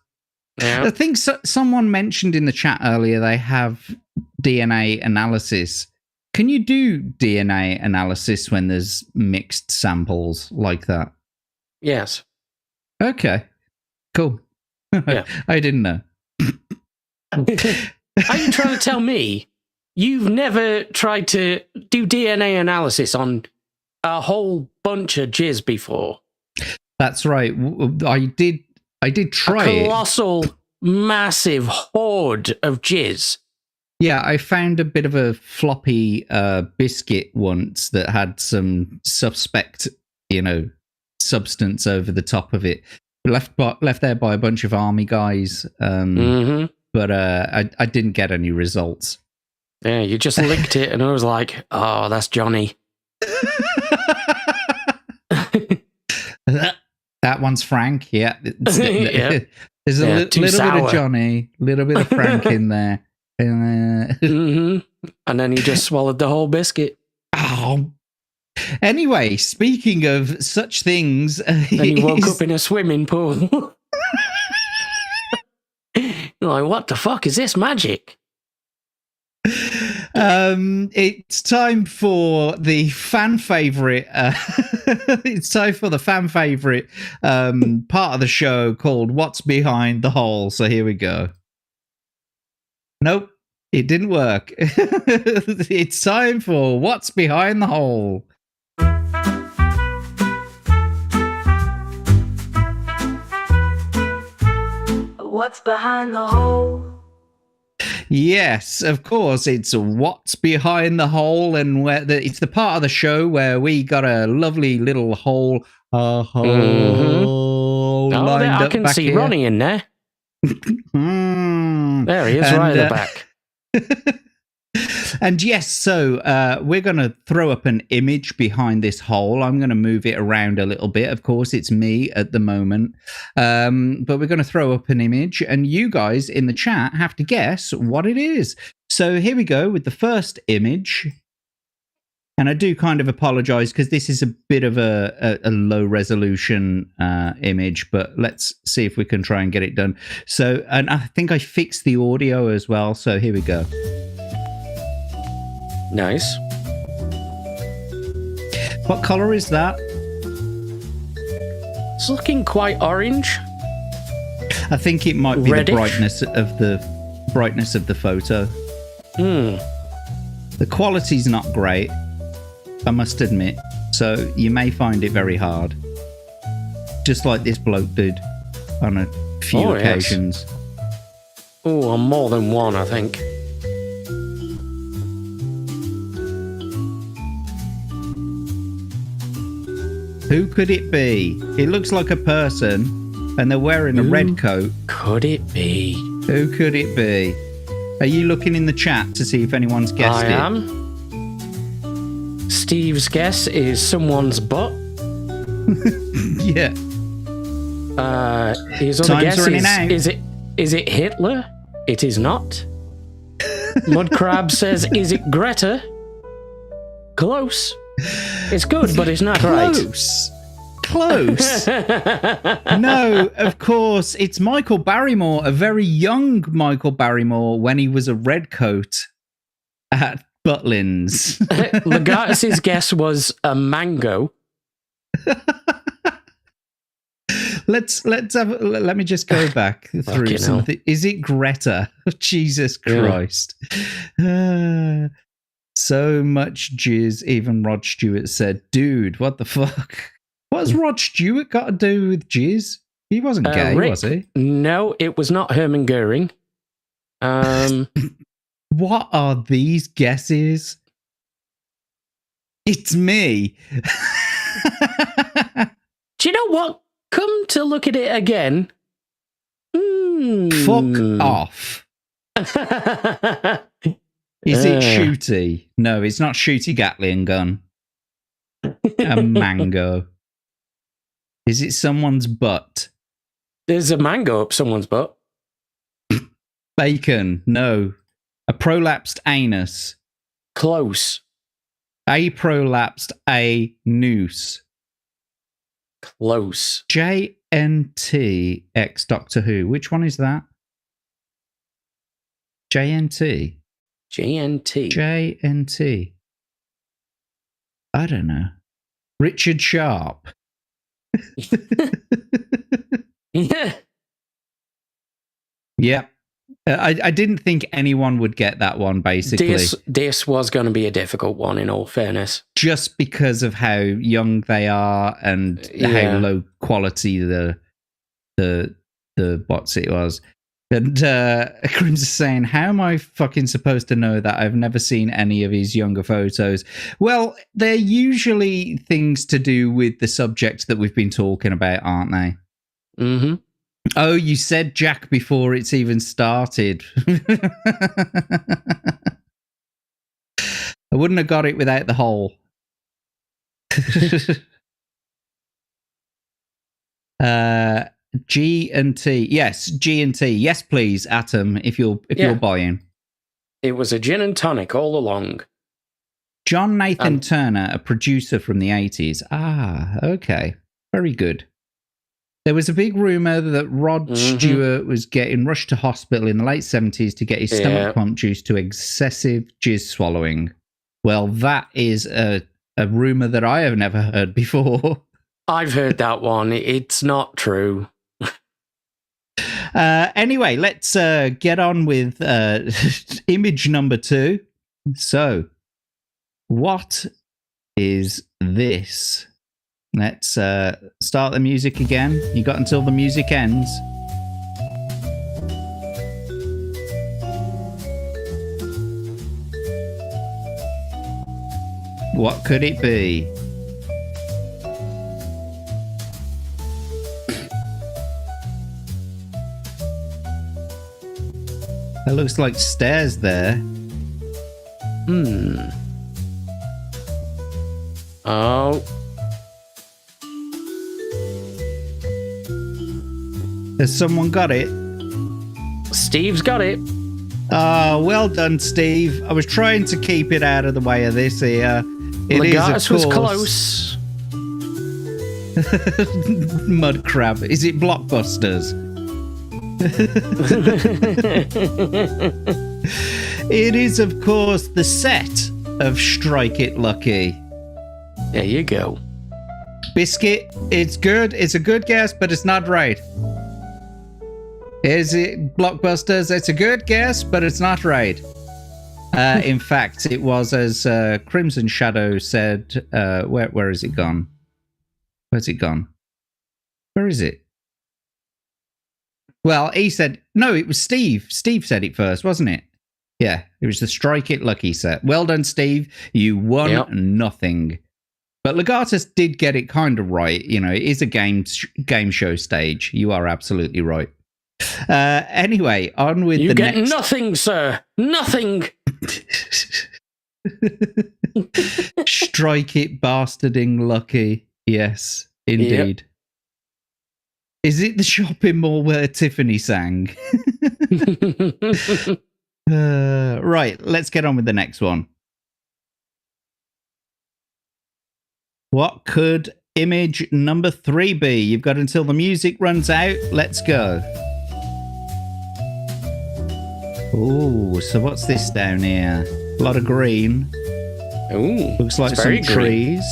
Yeah. I think someone mentioned in the chat earlier they have DNA analysis. Can you do DNA analysis when there's mixed samples like that? Yes. Okay. Cool. Yeah. I didn't know. Are you trying to tell me you've never tried to do DNA analysis on a whole bunch of jizz before? That's right. I did try a colossal, massive hoard of jizz. Yeah, I found a bit of a floppy biscuit once that had some suspect, substance over the top of it. Left there by a bunch of army guys. But I didn't get any results. Yeah, you just licked it and I was like, oh, that's Johnny. That one's Frank. Yeah. There's a little bit of Johnny, a little bit of Frank in there. And then you just swallowed the whole biscuit. Oh. Anyway, speaking of such things, and you woke up in a swimming pool. You're like, what the fuck is this magic? It's time for the fan favorite. It's time for the fan favorite part of the show called "What's Behind the Hole." So here we go. Nope, it didn't work. It's time for "What's Behind the Hole." What's behind the hole? Yes, of course, it's What's Behind the Hole, and it's the part of the show where we got a lovely little hole. I can see here. Ronnie in there. There he is, right at the back. And yes, so we're going to throw up an image behind this hole. I'm going to move it around a little bit. Of course, it's me at the moment. But we're going to throw up an image, and you guys in the chat have to guess what it is. So here we go with the first image. And I do kind of apologize because this is a bit of a low resolution image, but let's see if we can try and get it done. So, and I think I fixed the audio as well. So here we go. Nice. What color is that? It's looking quite orange. I think it might be Reddish. the brightness of the photo. The quality's not great, I must admit. So you may find it very hard. Just like this bloke did on a few occasions. Yes. Oh, on more than one, I think. Who could it be? It looks like a person, and they're wearing a red coat. Could it be? Who could it be? Are you looking in the chat to see if anyone's guessed it? I am. Steve's guess is someone's butt. Yeah. His other guess is it Hitler? It is not. Mudcrab says, is it Greta? Close. It's good, but it's not right. Close. No, of course, it's Michael Barrymore, a very young Michael Barrymore when he was a redcoat at Butlins. Legatus's guess was a mango. Let me just go back through something. Is it Greta? Jesus Christ. So much jizz, even Rod Stewart said, dude, what the fuck? What's Rod Stewart got to do with jizz? He wasn't gay, Rick, was he? No, it was not Hermann Goering. What are these guesses? It's me. Do you know what? Come to look at it again. Fuck off. Is it Shooty? No, it's not Shooty Gatling gun. A mango. Is it someone's butt? There's a mango up someone's butt. Bacon. No. A prolapsed anus. Close. A prolapsed anus. Close. JNT X Doctor Who. Which one is that? JNT. JNT. I don't know. Richard Sharp. Yeah. Yep. I didn't think anyone would get that one, basically. This was going to be a difficult one, in all fairness. Just because of how young they are and how low quality the bots it was. And Crims is saying, how am I fucking supposed to know that? I've never seen any of his younger photos. Well, they're usually things to do with the subject that we've been talking about, aren't they? Mm-hmm. Oh, you said Jack before it's even started. I wouldn't have got it without the hole. G and T. Yes, G and T. Yes, please, Atom, if you're buying. It was a gin and tonic all along. John Nathan Turner, a producer from the 80s. Ah, okay. Very good. There was a big rumour that Rod Stewart was getting rushed to hospital in the late 70s to get his stomach pumped due to excessive jizz swallowing. Well, that is a rumour that I have never heard before. I've heard that one. It's not true. Anyway, let's get on with image number 2. So, what is this? Let's start the music again. You got until the music ends. What could it be? That looks like stairs there. Oh. Has someone got it? Steve's got it. Oh, well done, Steve. I was trying to keep it out of the way of this here. Legatus was close. Mud crab. Is it Blockbusters? It is, of course, the set of Strike It Lucky. There you go. Biscuit, it's good. It's a good guess, but it's not right. Is it Blockbusters? It's a good guess, but it's not right. In fact, it was, as Crimson Shadow said, where is it gone? Where's it gone? Where is it? Well, he said, no, it was Steve. Steve said it first, wasn't it? Yeah, it was the Strike It Lucky set. Well done, Steve. You won nothing. But Legatus did get it kind of right. You know, it is a game show stage. You are absolutely right. Anyway, on with you the next... You get nothing, sir. Nothing. Strike it bastarding lucky. Yes, indeed. Yep. Is it the shopping mall where Tiffany sang? Right, let's get on with the next one. What could image number 3 be? You've got until the music runs out. Let's go. Oh, so what's this down here? A lot of green. Ooh, looks like some trees.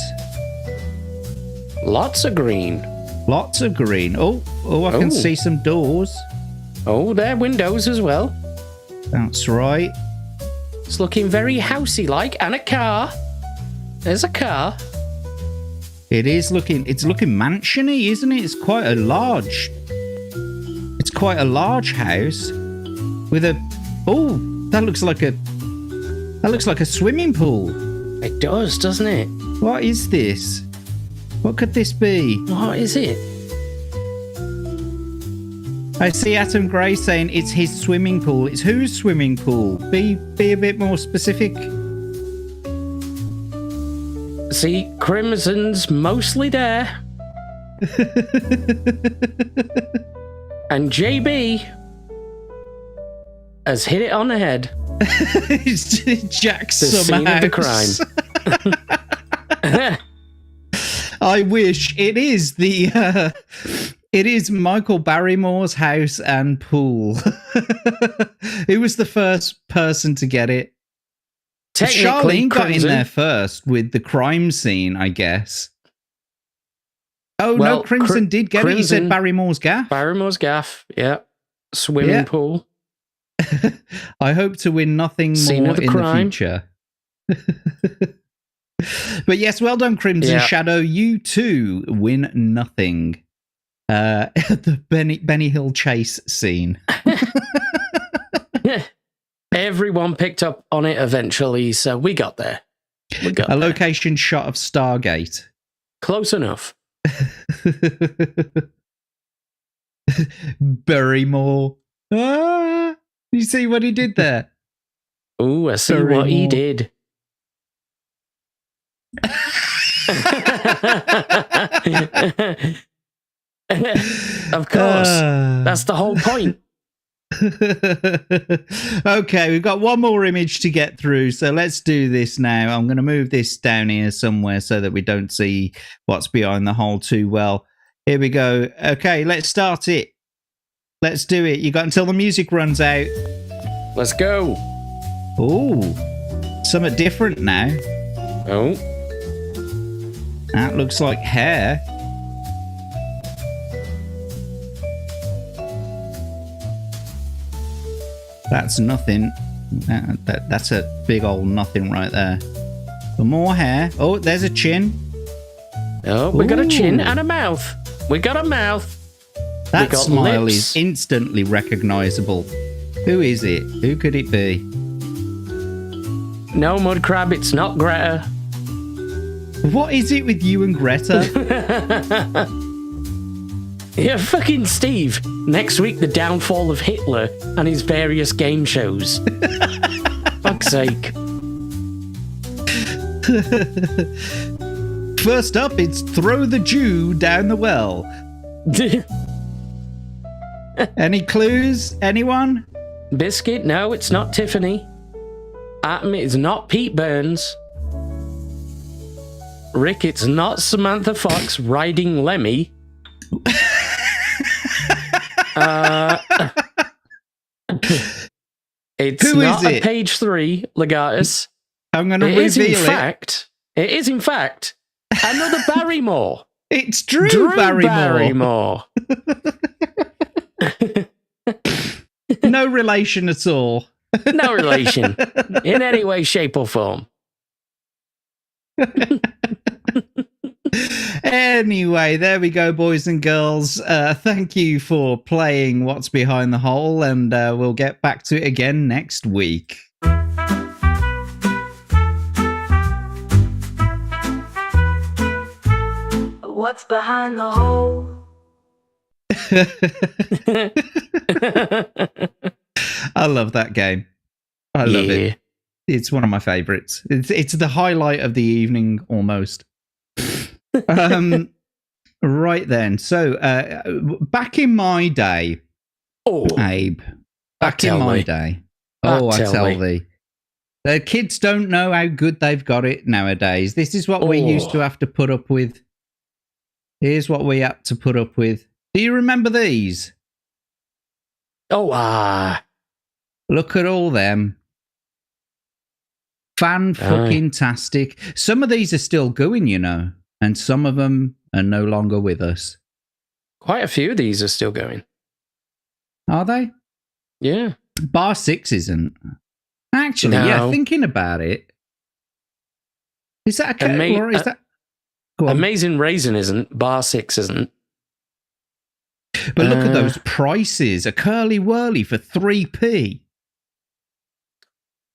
Lots of green. Lots of green. Oh, I can see some doors. Oh, there are windows as well. That's right. It's looking very housey-like, and a car. There's a car. It's looking mansiony, isn't it? It's quite a large house with a. Oh, that looks like a swimming pool. It does, doesn't it? What is this? What could this be? What is it? I see Atom Grey saying it's his swimming pool. It's whose swimming pool? Be a bit more specific. See, Crimson's mostly there. And JB has hit it on the head. Jack The scene of the crime. I wish it is it is Michael Barrymore's house and pool. Who was the first person to get it? Charlene got in there first with the crime scene, I guess. Oh, well, no, Crimson did get it. You said Barrymore's gaff? Barrymore's gaff, yeah. Swimming pool. I hope to win nothing Scene more of the in crime. the future. But yes, well done, Crimson Shadow. You too win nothing. The Benny Hill chase scene. Everyone picked up on it eventually, so we got there. A location shot of Stargate. Close enough. Barrymore. Ah, you see what he did there? Oh, I see what he did. Of course. That's the whole point. Okay, we've got one more image to get through, so let's do this now. I'm going to move this down here somewhere so that we don't see what's behind the hole too well. Here we go. Okay, let's start it. Let's do it. You got until the music runs out. Let's go. Ooh, something different now. Oh. That looks like hair. That's nothing. That's a big old nothing right there. For more hair. Oh, there's a chin. Oh, we got a chin and a mouth. We got a mouth. That smile is instantly recognizable. Who is it? Who could it be? No, Mud Crab, it's not Greta. What is it with you and Greta? Yeah, fucking Steve. Next week, the downfall of Hitler and his various game shows. Fuck's sake. First up, it's throw the Jew down the well. Any clues? Anyone? Biscuit? No, it's not Tiffany. Atom, it's not Pete Burns. Rick, it's not Samantha Fox riding Lemmy. It's Who not is it? a page 3 Legatus. I'm going to reveal It is, in fact, another Barrymore. It's Drew Barrymore. No relation at all. No relation. In any way, shape, or form. Anyway, there we go, boys and girls. Thank you for playing What's Behind the Hole, and we'll get back to it again next week. What's behind the hole? I love that game. I love it. It's one of my favorites. It's the highlight of the evening almost. Right then. So back in my day, Abe, back in my day. Oh, I tell thee. The kids don't know how good they've got it nowadays. This is what we used to have to put up with. Here's what we had to put up with. Do you remember these? Look at all them. Fan-fucking-tastic. Some of these are still going, you know, and some of them are no longer with us. Quite a few of these are still going. Are they? Yeah. Bar 6 isn't. Actually, yeah, thinking about it. Is that a or is that... Amazing Raisin isn't. Bar 6 isn't. But look at those prices. A Curly Whirly for 3p.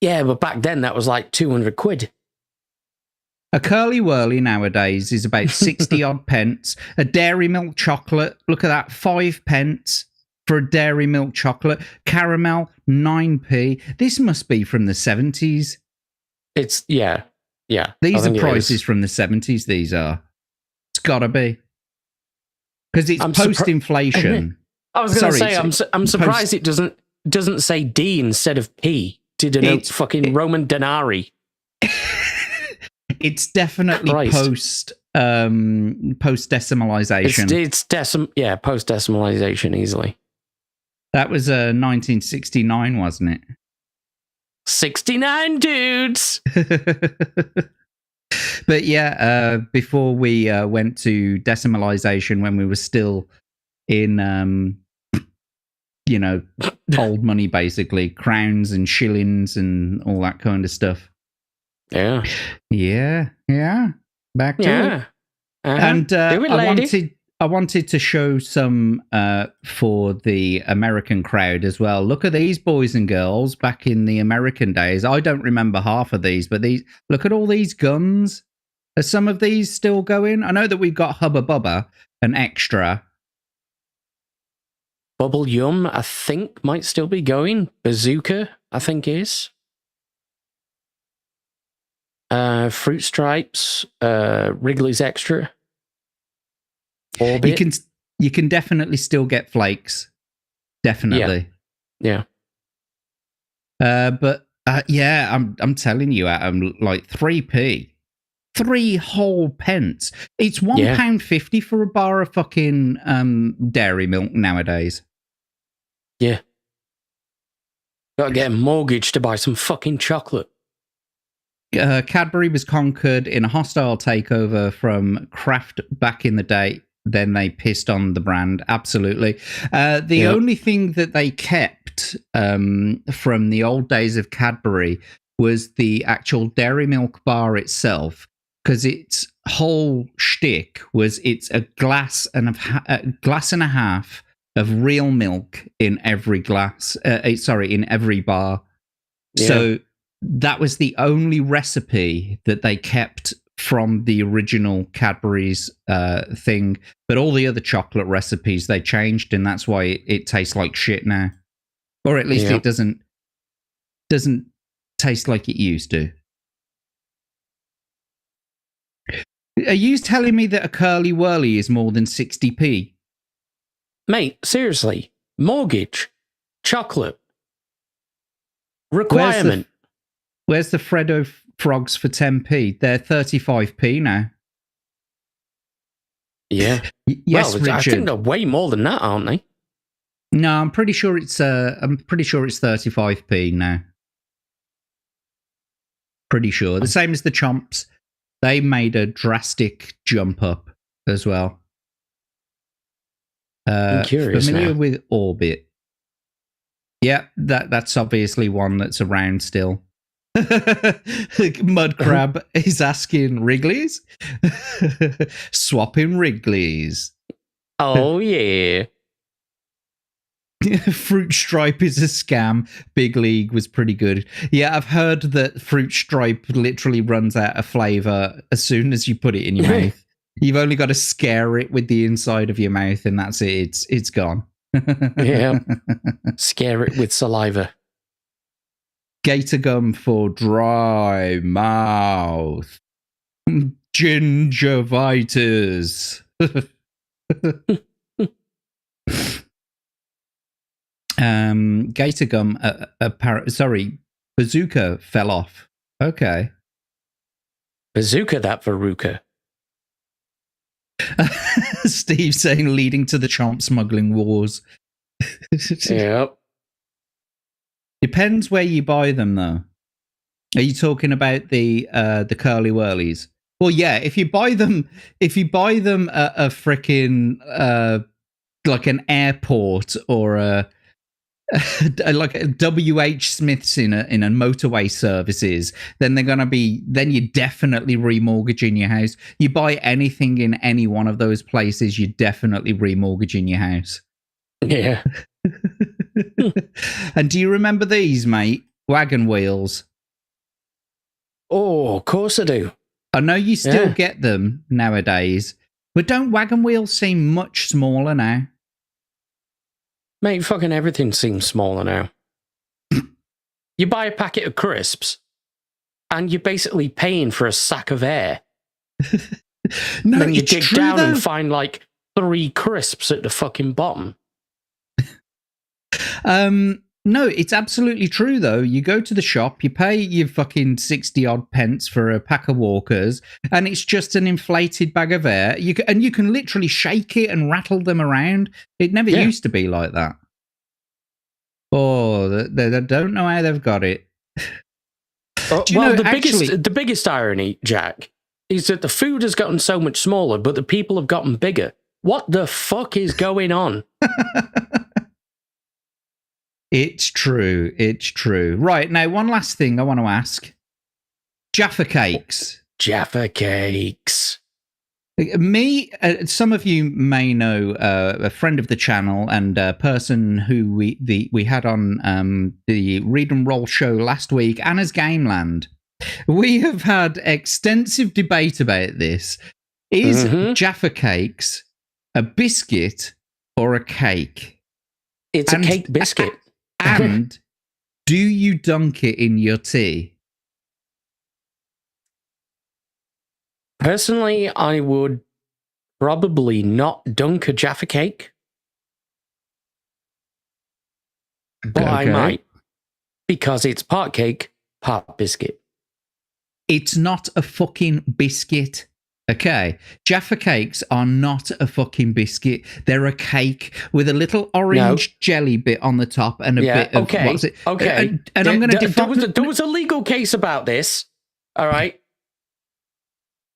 Yeah, but back then that was like 200 quid. A Curly Whirly nowadays is about 60 odd pence. A Dairy Milk chocolate, look at that, 5 pence for a Dairy Milk chocolate. Caramel, 9p. This must be from the 70s. It's, yeah. These are prices from the 70s, these are. It's gotta be. Because it's post-inflation. I was going to say, I'm surprised it doesn't say D instead of P to denote fucking Roman denarii. It's definitely post-decimalization. It's post-decimalization easily. That was 1969, wasn't it? 69 dudes! But yeah, before we went to decimalization, when we were still in, old money, basically, crowns and shillings and all that kind of stuff. Yeah. Back to it. And I wanted to show some for the American crowd as well. Look at these boys and girls back in the American days. I don't remember half of these, but look at all these guns. Are some of these still going? I know that we've got Hubba Bubba, an extra. Bubble Yum, I think, might still be going. Bazooka, I think, is. Fruit Stripes, Wrigley's Extra. Orbit. You can definitely still get flakes. Definitely. Yeah. But I'm telling you, Adam, like 3p. 3 whole pence. It's £1.50 for a bar of fucking Dairy Milk nowadays. Yeah. Gotta get a mortgage to buy some fucking chocolate. Cadbury was conquered in a hostile takeover from Kraft back in the day. Then they pissed on the brand. Absolutely. The only thing that they kept from the old days of Cadbury was the actual Dairy Milk bar itself, because its whole shtick was it's a glass and a half of real milk in every glass. In every bar. Yeah. So that was the only recipe that they kept from the original Cadbury's thing. But all the other chocolate recipes they changed, and that's why it tastes like shit now. Or at least it doesn't taste like it used to. Are you telling me that a Curly Whirly is more than 60p? Mate, seriously. Mortgage. Chocolate. Requirement. Where's the Freddo Frogs for 10p? They're 35p now. Yeah. Yes, well, Richard. I think they're way more than that, aren't they? No, I'm pretty sure it's 35p now. Pretty sure. The same as the Chomps. They made a drastic jump up as well. I'm curious familiar now. with Orbit? Yeah, that's obviously one that's around still. Mud Crab is asking Wrigley's. Swapping Wrigley's. Oh, yeah. Fruit Stripe is a scam. Big League was pretty good. Yeah, I've heard that Fruit Stripe literally runs out of flavour as soon as you put it in your mouth. You've only got to scare it with the inside of your mouth and that's it. It's gone. Yeah. Scare it with saliva. Gator gum for dry mouth. Gingivitis. Gator gum, Bazooka fell off. Okay. Bazooka that Veruca. Steve saying leading to the Chomp smuggling wars. Yep. Depends where you buy them, though. Are you talking about the Curly Whirlies? Well, yeah. If you buy them at a frickin' like an airport or like a WH Smith's in a motorway services, then you're definitely remortgaging your house. You buy anything in any one of those places, you're definitely remortgaging your house. Yeah. And do you remember these, mate? Wagon wheels. Oh, of course I do. I know you still get them nowadays, but don't wagon wheels seem much smaller now? Mate, fucking everything seems smaller now. You buy a packet of crisps, and you're basically paying for a sack of air. No, then you it's dig true, down though. and find like 3 crisps at the fucking bottom. No, it's absolutely true, though. You go to the shop, you pay your fucking 60-odd pence for a pack of Walkers, and it's just an inflated bag of air. You can literally shake it and rattle them around. It never used to be like that. Oh, they don't know how they've got it. The biggest irony, Jack, is that the food has gotten so much smaller, but the people have gotten bigger. What the fuck is going on? It's true. It's true. Right, now, one last thing I want to ask. Jaffa Cakes. Jaffa Cakes. Me, some of you may know a friend of the channel and a person who we had on the Read and Roll show last week, Anna's Gameland. We have had extensive debate about this. Is Jaffa Cakes a biscuit or a cake? It's a cake biscuit. And do you dunk it in your tea? Personally, I would probably not dunk a Jaffa cake. But I might. Because it's part cake, part biscuit. It's not a fucking biscuit. Okay, Jaffa Cakes are not a fucking biscuit. They're a cake with a little orange jelly bit on the top and a bit of... What's it? Okay. And I'm going to define... There was a legal case about this, all right?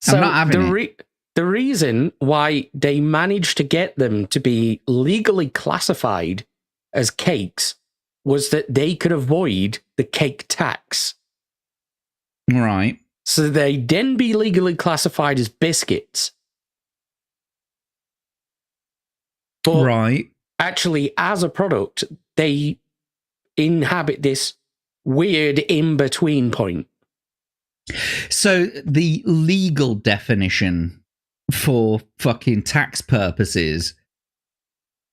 So I'm not having it. The reason why they managed to get them to be legally classified as cakes was that they could avoid the cake tax. Right. So they then be legally classified as biscuits. But actually, as a product, they inhabit this weird in-between point. So the legal definition for fucking tax purposes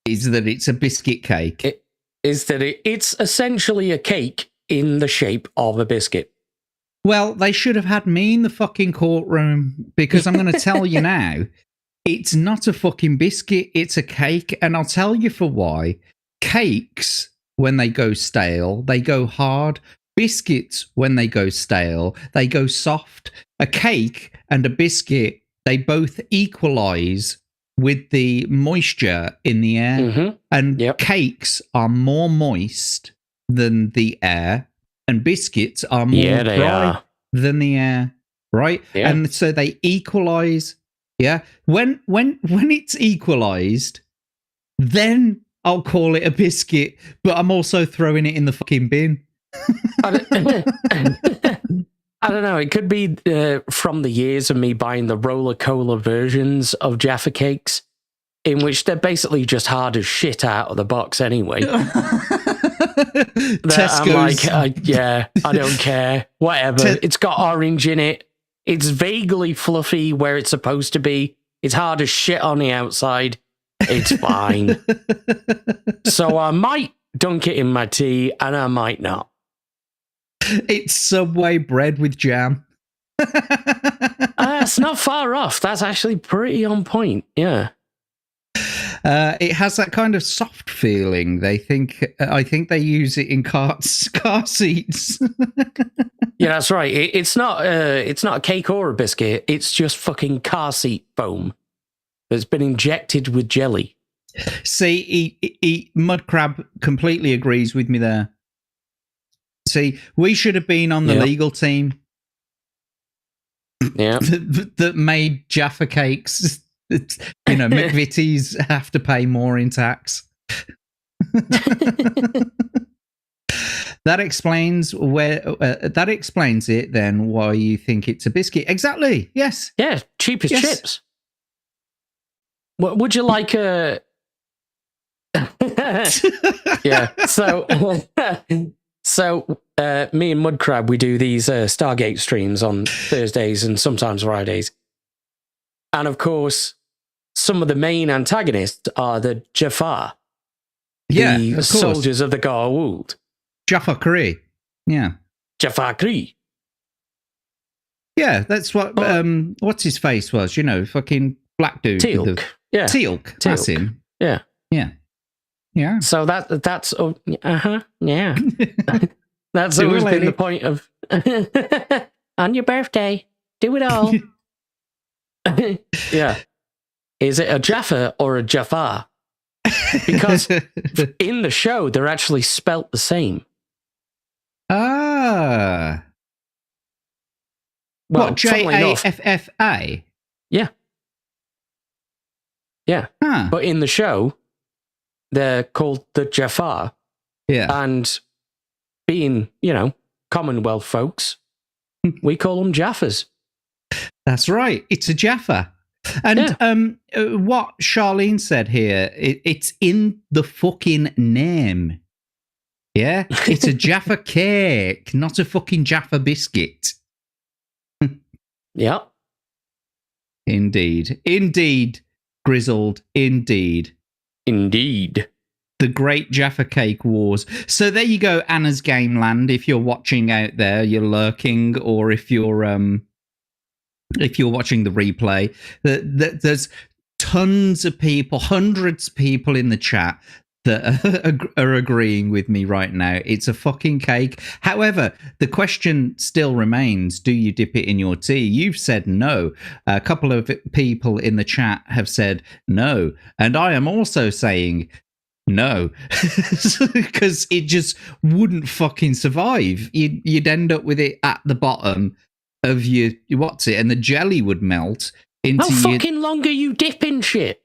is that it's a biscuit cake. It's essentially a cake in the shape of a biscuit. Well, they should have had me in the fucking courtroom, because I'm going to tell you now, it's not a fucking biscuit, it's a cake, and I'll tell you for why. Cakes, when they go stale, they go hard. Biscuits, when they go stale, they go soft. A cake and a biscuit, they both equalize with the moisture in the air. And cakes are more moist than the air, and biscuits are more dry than the air, right? Yeah. And so they equalize. Yeah. When it's equalized, then I'll call it a biscuit, but I'm also throwing it in the fucking bin. I don't know. It could be from the years of me buying the roller cola versions of Jaffa Cakes, in which they're basically just hard as shit out of the box anyway. Tesco's. I'm like, I don't care. Whatever. It's got orange in it. It's vaguely fluffy where it's supposed to be. It's hard as shit on the outside. It's fine. So I might dunk it in my tea, and I might not. It's Subway bread with jam. It's not far off. That's actually pretty on point. Yeah. It has that kind of soft feeling. I think they use it in car seats. Yeah, that's right. It's not a cake or a biscuit. It's just fucking car seat foam that's been injected with jelly. See, Mudcrab completely agrees with me there. See, we should have been on the legal team. Yeah, that made Jaffa Cakes McVitie's have to pay more in tax. That explains it then why you think it's a biscuit. Exactly. Yes. Yeah, cheap as chips. What would you like a? Yeah. So me and Mudcrab, we do these Stargate streams on Thursdays and sometimes Fridays, and of course, some of the main antagonists are the Jafar. Yeah, the soldiers of the Garwood. Jafar Kree. Yeah. Jafar Kree. Yeah, that's what what's his face was, fucking black dude. Teal'c. Yeah. Teal'c. That's him. Yeah. Yeah. Yeah. So that's yeah. That's always been the point of on your birthday, do it all. Yeah. Is it a Jaffa or a Jafar? Because in the show, they're actually spelt the same. Ah. Well, what, Jaffa? Yeah. Yeah. Huh. But in the show, they're called the Jafar. Yeah. And being, Commonwealth folks, we call them Jaffas. That's right. It's a Jaffa. And what Charlene said here, it's in the fucking name. Yeah? It's a Jaffa cake, not a fucking Jaffa biscuit. Yep. Indeed. Indeed, Grizzled. Indeed. Indeed. The Great Jaffa Cake Wars. So there you go, Anna's Game Land. If you're watching out there, you're lurking, or if you're watching the replay, there's tons of people, hundreds of people in the chat that are agreeing with me right now. It's a fucking cake. However, the question still remains, do you dip it in your tea? You've said no. A couple of people in the chat have said no. And I am also saying no, because it just wouldn't fucking survive. You'd end up with it at the bottom of your and the jelly would melt into How fucking long are you dipping shit?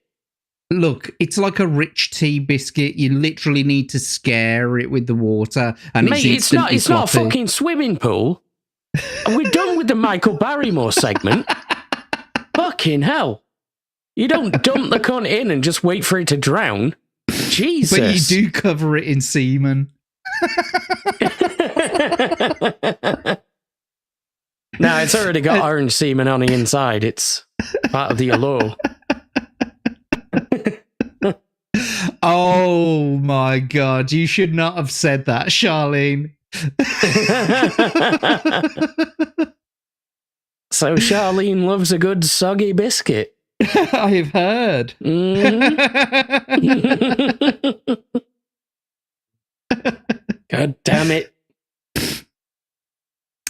Look, it's like a rich tea biscuit. You literally need to scare it with the water, and mate, it's not a fucking swimming pool. We're done with the Michael Barrymore segment. Fucking hell. You don't dump the cunt in and just wait for it to drown. Jesus. But you do cover it in semen. No, it's already got orange semen on the inside. It's part of the allure. Oh my God, you should not have said that, Charlene. So Charlene loves a good soggy biscuit. I've heard. God damn it.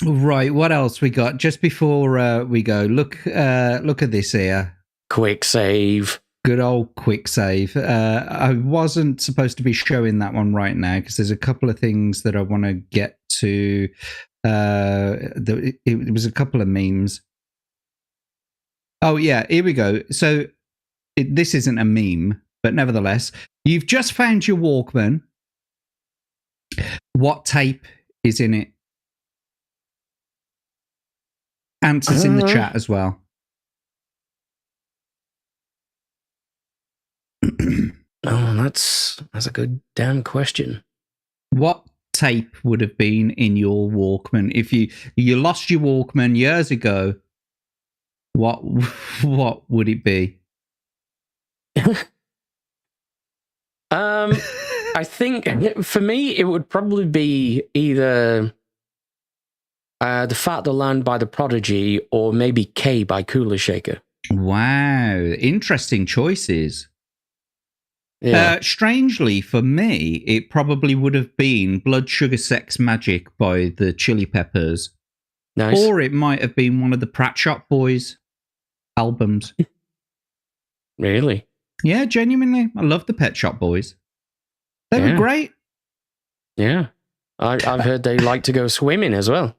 Right, what else we got? Just before we go, look at this here. Quick save. Good old quick save. I wasn't supposed to be showing that one right now because there's a couple of things that I want to get to. It was a couple of memes. Oh, yeah, here we go. So this isn't a meme, but nevertheless, you've just found your Walkman. What tape is in it? Answers in the chat as well. Oh, that's a good damn question. What tape would have been in your Walkman if you lost your Walkman years ago? What would it be? I think for me it would probably be either The Fat the Land by The Prodigy or maybe K by Cooler Shaker. Wow, interesting choices. Yeah. Strangely, for me, it probably would have been Blood Sugar Sex Magic by the Chili Peppers. Nice. Or it might have been one of the Prat Shop Boys albums. Really? Yeah, genuinely. I love the Pet Shop Boys. They were great. Yeah. I've heard they like to go swimming as well.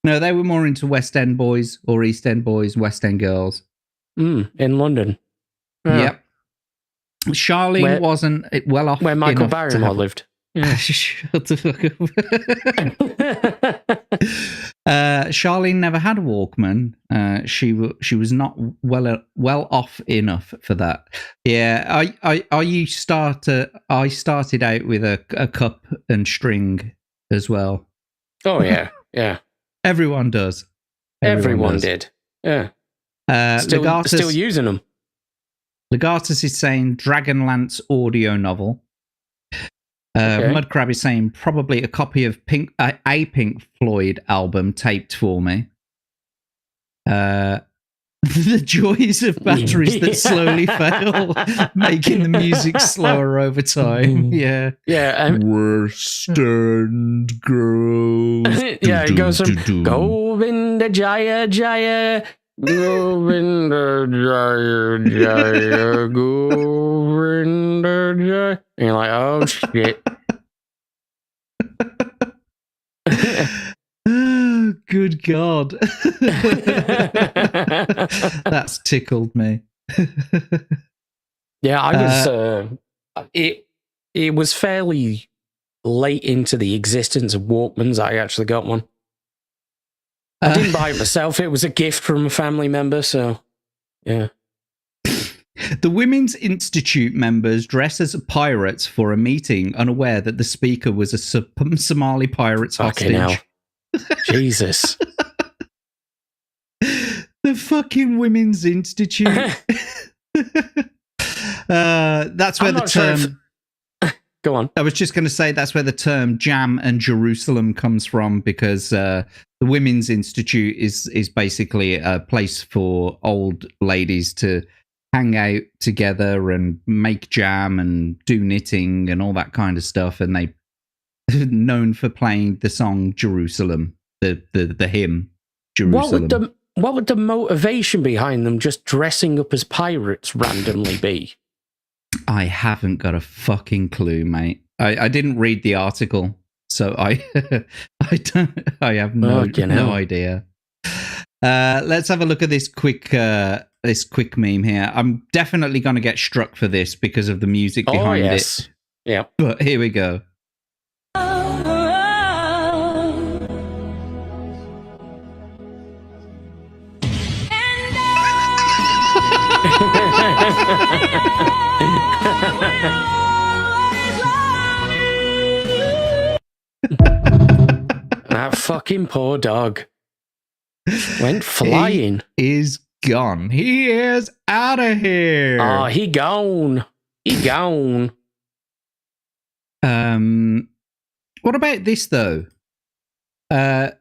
No, they were more into West End boys or East End boys, West End girls. In London. Yeah. Yep. Charlene wasn't well off where Michael enough Barrymore lived. Yeah. Shut the fuck up. Charlene never had a Walkman. She was not well off enough for that. Yeah, I started out with a cup and string as well. Oh yeah, yeah. Everyone does. Everyone did. Yeah. Still using them. Legatus is saying Dragonlance audio novel. Mudcrab is saying probably a copy of a Pink Floyd album taped for me. The joys of batteries that slowly fail, making the music slower over time. Yeah. Yeah. West End girls. Yeah, it goes from Govinda Jaya Jaya. Govinda Jaya Jaya Govinda Jaya. And you're like, oh shit. Oh, good God. That's tickled me. Yeah, I was it was fairly late into the existence of Walkmans. I actually got one. I didn't buy it myself. It was a gift from a family member, so yeah. The Women's Institute members dress as pirates for a meeting, unaware that the speaker was a Somali pirate's hostage. Hell. Jesus. The fucking Women's Institute. That's where the term... Go on. I was just going to say that's where the term Jam and Jerusalem comes from, because the Women's Institute is basically a place for old ladies to hang out together and make jam and do knitting and all that kind of stuff. And they known for playing the song Jerusalem, the hymn Jerusalem. What would the motivation behind them just dressing up as pirates randomly be? I haven't got a fucking clue, mate. I didn't read the article, so I have no idea. Let's have a look at this quick meme here. I'm definitely going to get struck for this because of the music behind it. Yeah. But here we go. That fucking poor dog went flying. He is gone. He is out of here. Oh, he gone. He gone. What about this though? They're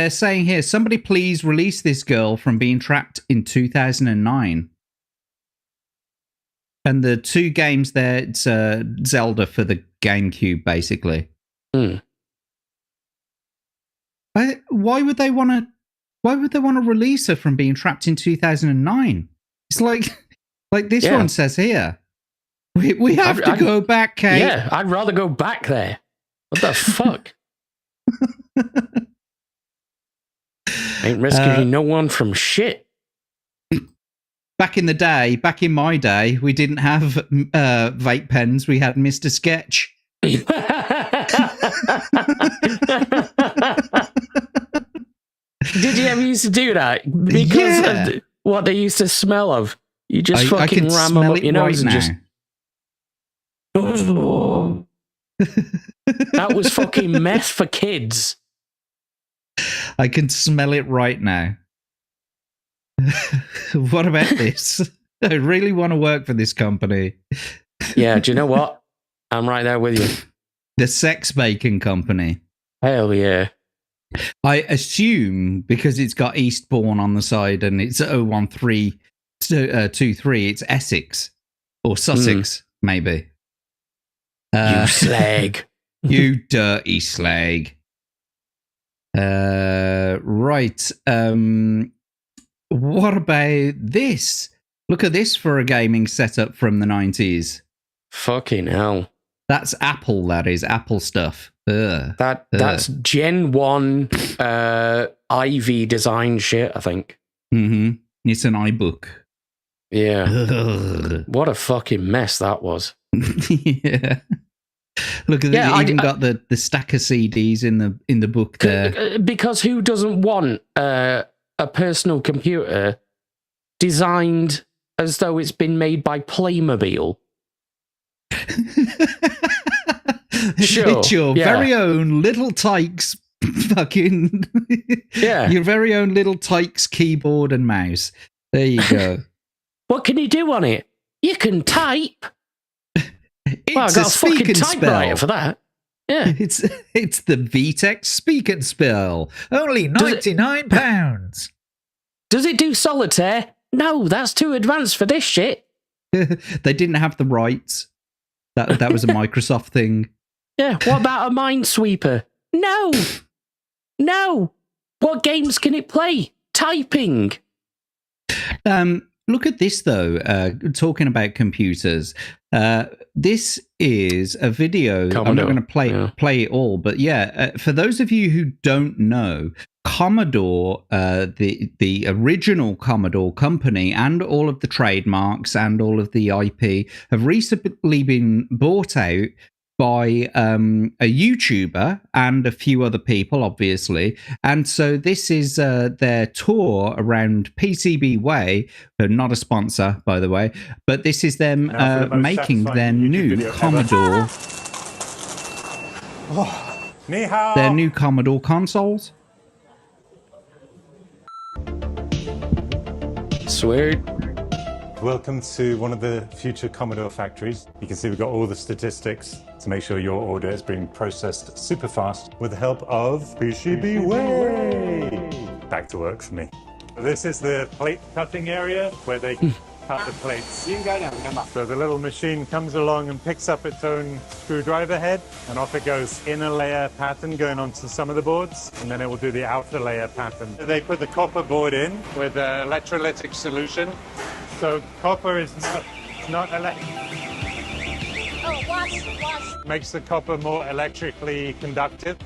saying here, somebody please release this girl from being trapped in 2009. And the two games there, it's Zelda for the GameCube, basically. Why would they want to release her from being trapped in 2009? It's like this one says here. We have to go back, Kate. Yeah, I'd rather go back there. What the fuck? Ain't rescuing no one from shit. Back in my day, we didn't have vape pens. We had Mr. Sketch. Did you ever used to do that? Because of what they used to smell of. You just fucking ram them up your nose and just... Oh. That was fucking meth for kids. I can smell it right now. What about this? I really want to work for this company. Yeah, do you know what? I'm right there with you. The Sex Bacon Company. Hell yeah. I assume because it's got Eastbourne on the side and it's 01323, it's Essex or Sussex, maybe. You slag. You dirty slag. Right. What about this? Look at this for a gaming setup from the 90s. Fucking hell. That's Apple, that is. Apple stuff. That's Gen 1 Ivy design shit, I think. Mm-hmm. It's an iBook. Yeah. What a fucking mess that was. Yeah. Look at Yeah, it. Even got the stack of CDs in the book there. Because who doesn't want a personal computer designed as though it's been made by Playmobil? Sure. It's your very own little Tykes fucking... Yeah. Your very own little Tykes keyboard and mouse. There you go. What can you do on it? You can type. It's well, I got a fucking speak and typewriter spell. for that. Yeah. It's the VTech Speak and Spell. Only £99. Does it do solitaire? No, that's too advanced for this shit. They didn't have the rights. That was a Microsoft thing. Yeah, what about a Minesweeper? No! No! What games can it play? Typing! Look at this, though, talking about computers. This is a video. Commodore. I'm not going to play it all, but yeah, for those of you who don't know, Commodore, the original Commodore company and all of the trademarks and all of the IP have recently been bought out by a YouTuber and a few other people, obviously. And so this is their tour around PCB Way, not a sponsor, by the way, but this is them making their new Commodore, their new Commodore consoles. Sweet. Welcome to one of the future Commodore factories. You can see we've got all the statistics to make sure your order is being processed super fast with the help of PCB Way. Back to work for me. This is the plate cutting area where they cut the plates. So the little machine comes along and picks up its own screwdriver head, and off it goes. Inner layer pattern going onto some of the boards, and then it will do the outer layer pattern. They put the copper board in with an electrolytic solution. So copper is not electric. Oh, wash. Makes the copper more electrically conductive.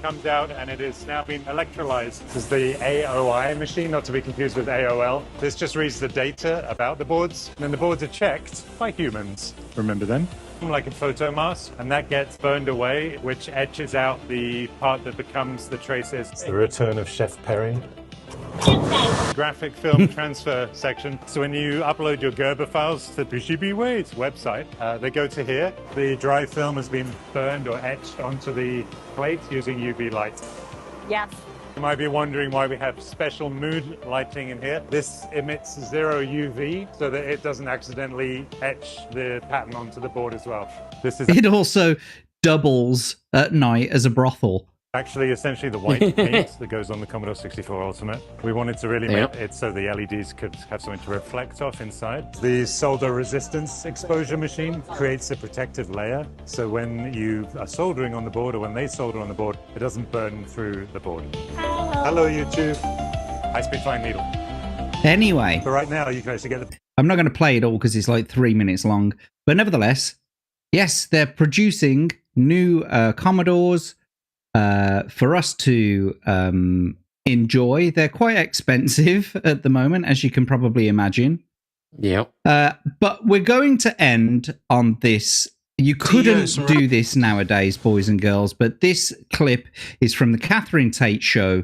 Comes out and it is now being electrolyzed. This is the AOI machine, not to be confused with AOL. This just reads the data about the boards, and then the boards are checked by humans. Remember them? Like a photo mask, and that gets burned away, which etches out the part that becomes the traces. It's the return of Chef Perry. Graphic film transfer section. So when you upload your Gerber files to PCB Way's website, they go to here. The dry film has been burned or etched onto the plate using UV light. Yes. You might be wondering why we have special mood lighting in here. This emits 0 UV so that it doesn't accidentally etch the pattern onto the board as well. This is It also doubles at night as a brothel. actually essentially the white paint that goes on the Commodore 64 Ultimate. We wanted to really make it so the LEDs could have something to reflect off inside. The solder resistance exposure machine creates a protective layer, so when you are soldering on the board or when they solder on the board, it doesn't burn through the board. Hello YouTube. High-speed fine needle. Anyway. So right now you can actually get the... I'm not going to play it all because it's like 3 minutes long. But nevertheless, yes, they're producing new Commodores for us to enjoy. They're quite expensive at the moment, as you can probably imagine. Yep. But we're going to end on this. You couldn't do this nowadays, boys and girls, but this clip is from the Catherine Tate show,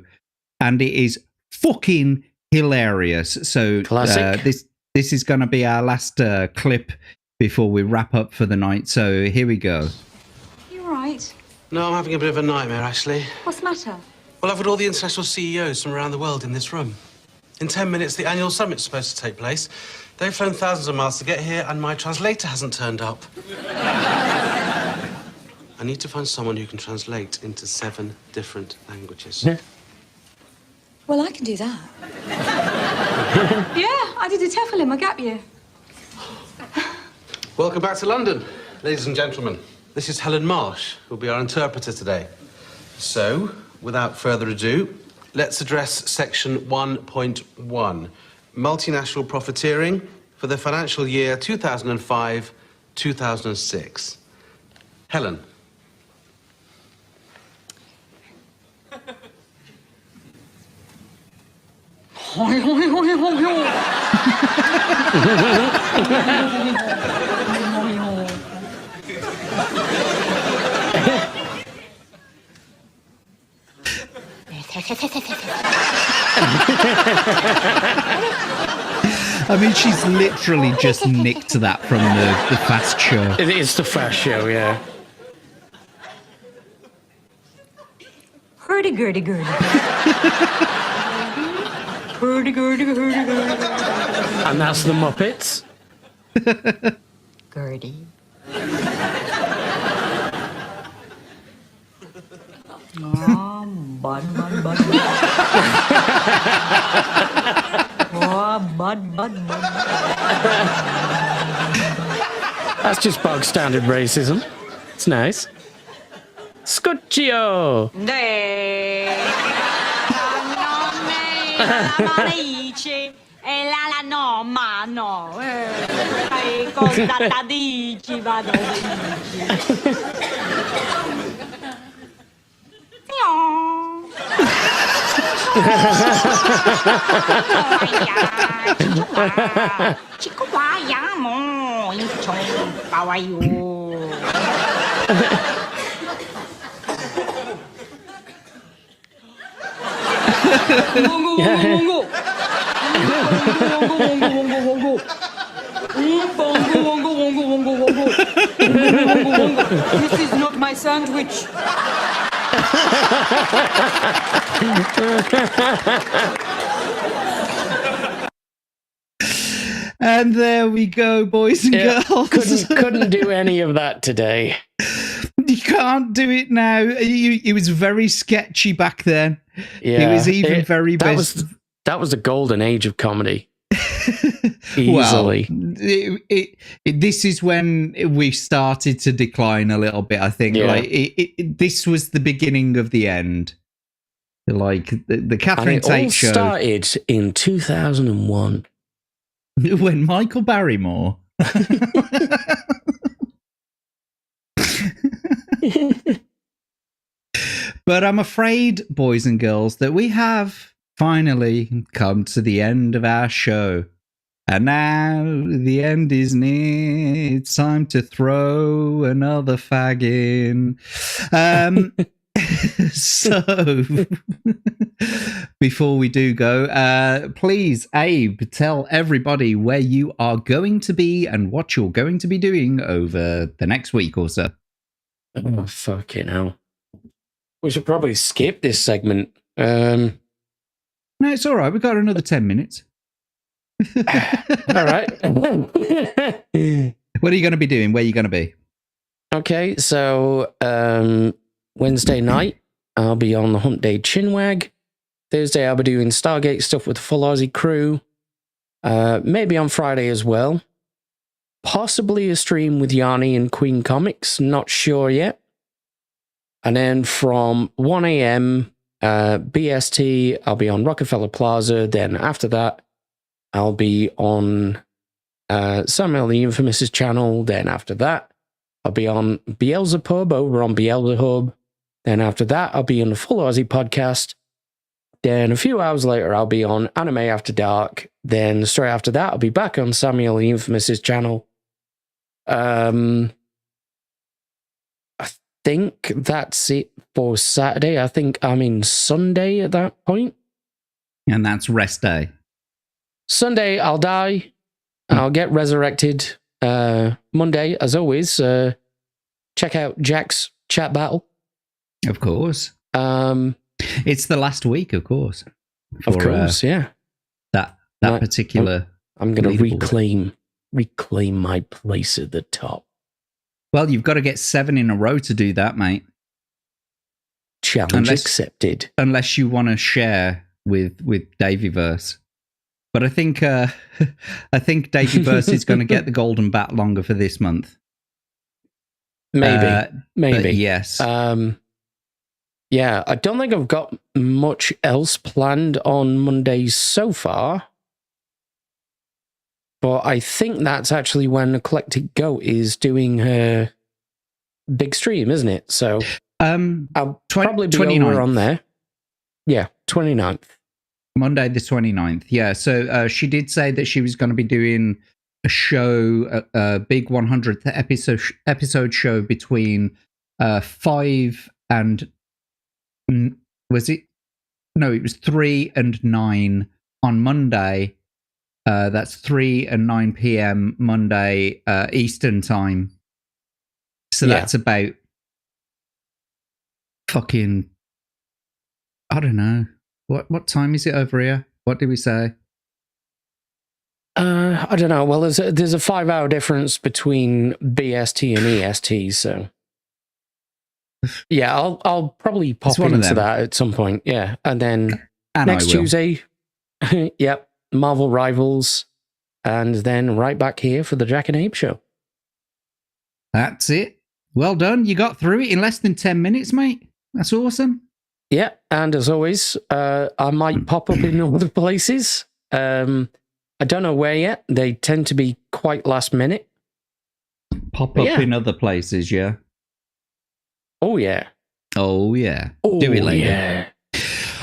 and it is fucking hilarious. So this is going to be our last clip before we wrap up for the night. So here we go. You all right? No, I'm having a bit of a nightmare, actually. What's the matter? Well, I've got all the international CEOs from around the world in this room. In 10 minutes, the annual summit's supposed to take place. They've flown thousands of miles to get here, and my translator hasn't turned up. I need to find someone who can translate into 7 different languages. Yeah. Well, I can do that. Yeah, I did a TEFL in my gap year. Welcome back to London, ladies and gentlemen. This is Helen Marsh, who'll be our interpreter today. So, without further ado, let's address section 1.1, multinational profiteering for the financial year 2005-2006. Helen. I mean, she's literally just nicked that from the Fast Show. It is the Fast Show, yeah. Hurdy-gurdy-gurdy. Hurdy-gurdy-gurdy-gurdy. And that's the Muppets. Gertie. Oh, bud. Oh, bud. That's just bog standard racism. It's nice. Scuccio! This is not my sandwich. And there we go, boys and girls. Couldn't do any of that today. You can't do it now. It was very sketchy back then. Yeah, it was even very that best. That was the golden age of comedy. Easily. Well, this is when we started to decline a little bit. I think this was the beginning of the end. Like the Catherine Tate show started in 2001 when Michael Barrymore. But I'm afraid, boys and girls, that we have finally come to the end of our show. And now the end is near. It's time to throw another fag in. So, before we do go, please, Abe, tell everybody where you are going to be and what you're going to be doing over the next week or so. Oh, fucking hell. We should probably skip this segment. No, it's all right. We've got another 10 minutes. All right. What are you going to be doing? Where are you going to be? Okay, so Wednesday night, I'll be on the Hunt Day Chinwag. Thursday, I'll be doing Stargate stuff with the Full Aussie crew. Maybe on Friday as well. Possibly a stream with Yanni and Queen Comics. Not sure yet. And then from 1 a.m. BST, I'll be on Rockefeller Plaza. Then after that, I'll be on Samuel the Infamous's channel. Then after that, I'll be on Beelzebub over on Beelzehub. Then after that, I'll be on the Full Aussie podcast. Then a few hours later, I'll be on Anime After Dark. Then straight after that, I'll be back on Samuel the Infamous's channel. I think that's it for Saturday. I think I'm in Sunday at that point. And that's rest day. Sunday, I'll die. I'll get resurrected. Monday, as always, check out Jack's chat battle. Of course. It's the last week, of course. Yeah. That particular. I'm going to reclaim my place at the top. Well, you've got to get 7 in a row to do that, mate. Challenge accepted. Unless you want to share with Daveyverse. But I think Daveyverse is going to get the golden bat longer for this month. Maybe. Yes. Yeah, I don't think I've got much else planned on Mondays so far. But I think that's actually when Eclectic Goat is doing her big stream, isn't it? So I'll probably be 29th. over on there. Yeah, 29th. Monday the 29th. Yeah. So she did say that she was going to be doing a show, a big 100th episode show between 5 and was it? No, it was 3 and 9 on Monday. That's 3 and 9 p.m. Monday Eastern time. So that's about fucking, I don't know. What time is it over here? What did we say? I don't know. Well, there's a 5-hour difference between BST and EST, so yeah, I'll probably pop into that at some point. Yeah, and then next Tuesday, yep, Marvel Rivals, and then right back here for the Jack and Abe show. That's it. Well done. You got through it in less than 10 minutes, mate. That's awesome. Yeah, and as always, I might pop up in other places. I don't know where yet. They tend to be quite last minute. Pop up in other places, yeah. Oh, yeah. Oh, yeah. Oh, do it later. Yeah.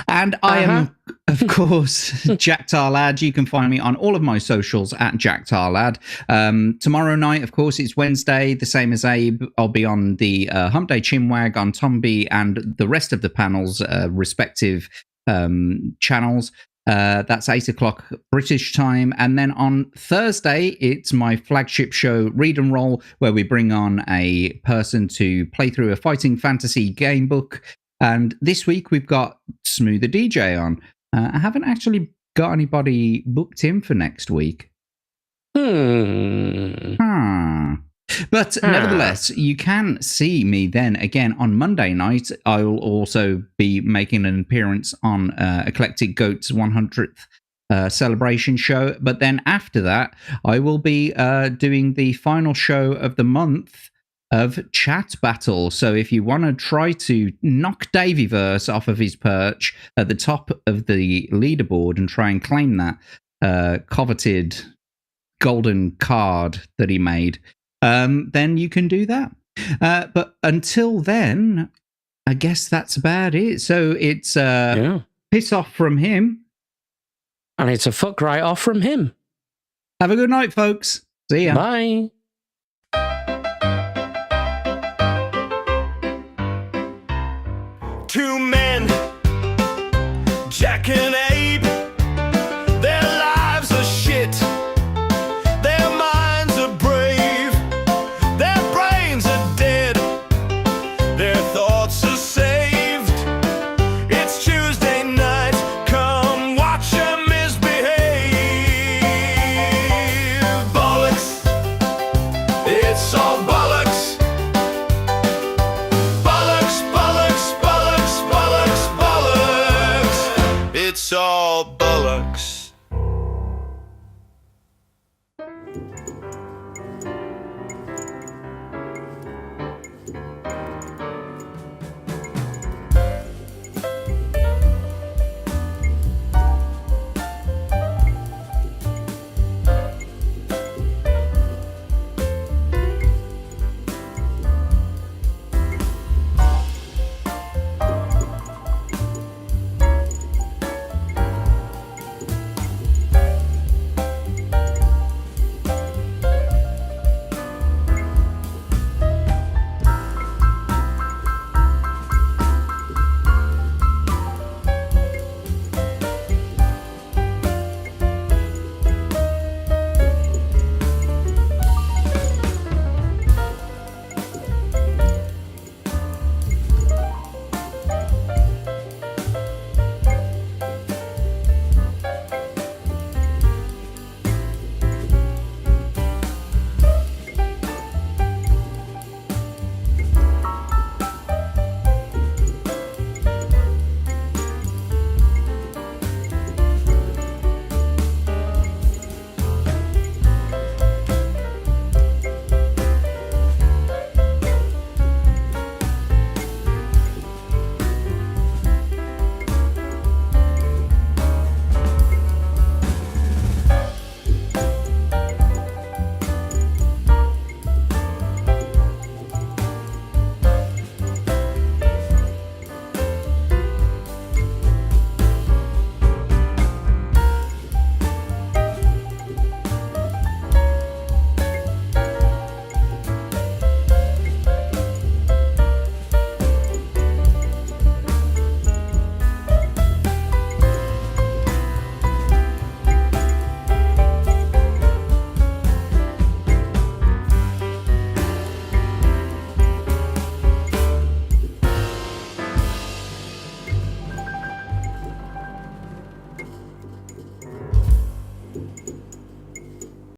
And I am, of course, Jack Tarlad. You can find me on all of my socials at Jack Tarlad. Tomorrow night, of course, it's Wednesday, the same as Abe. I'll be on the Hump Day Chinwag on Tomby and the rest of the panel's respective channels. That's 8 o'clock British time. And then on Thursday, it's my flagship show, Read and Roll, where we bring on a person to play through a fighting fantasy game book. And this week, we've got Smooth the DJ on. I haven't actually got anybody booked in for next week. But nevertheless, you can see me then again on Monday night. I will also be making an appearance on Eclectic Goat's 100th celebration show. But then after that, I will be doing the final show of the month of Chat Battle. So if you want to try to knock Davyverse off of his perch at the top of the leaderboard and try and claim that coveted golden card that he made, then you can do that. But until then, I guess that's about it. So it's piss off from him. And it's a fuck right off from him. Have a good night, folks. See ya. Bye. Two men, Jack and Abe, their lives are shit. Their minds are brave, their brains are dead, their thoughts are saved. It's Tuesday night, come watch them misbehave. Bollocks, it's all bollocks. Bollocks, bollocks, bollocks, bollocks. It's all bollocks.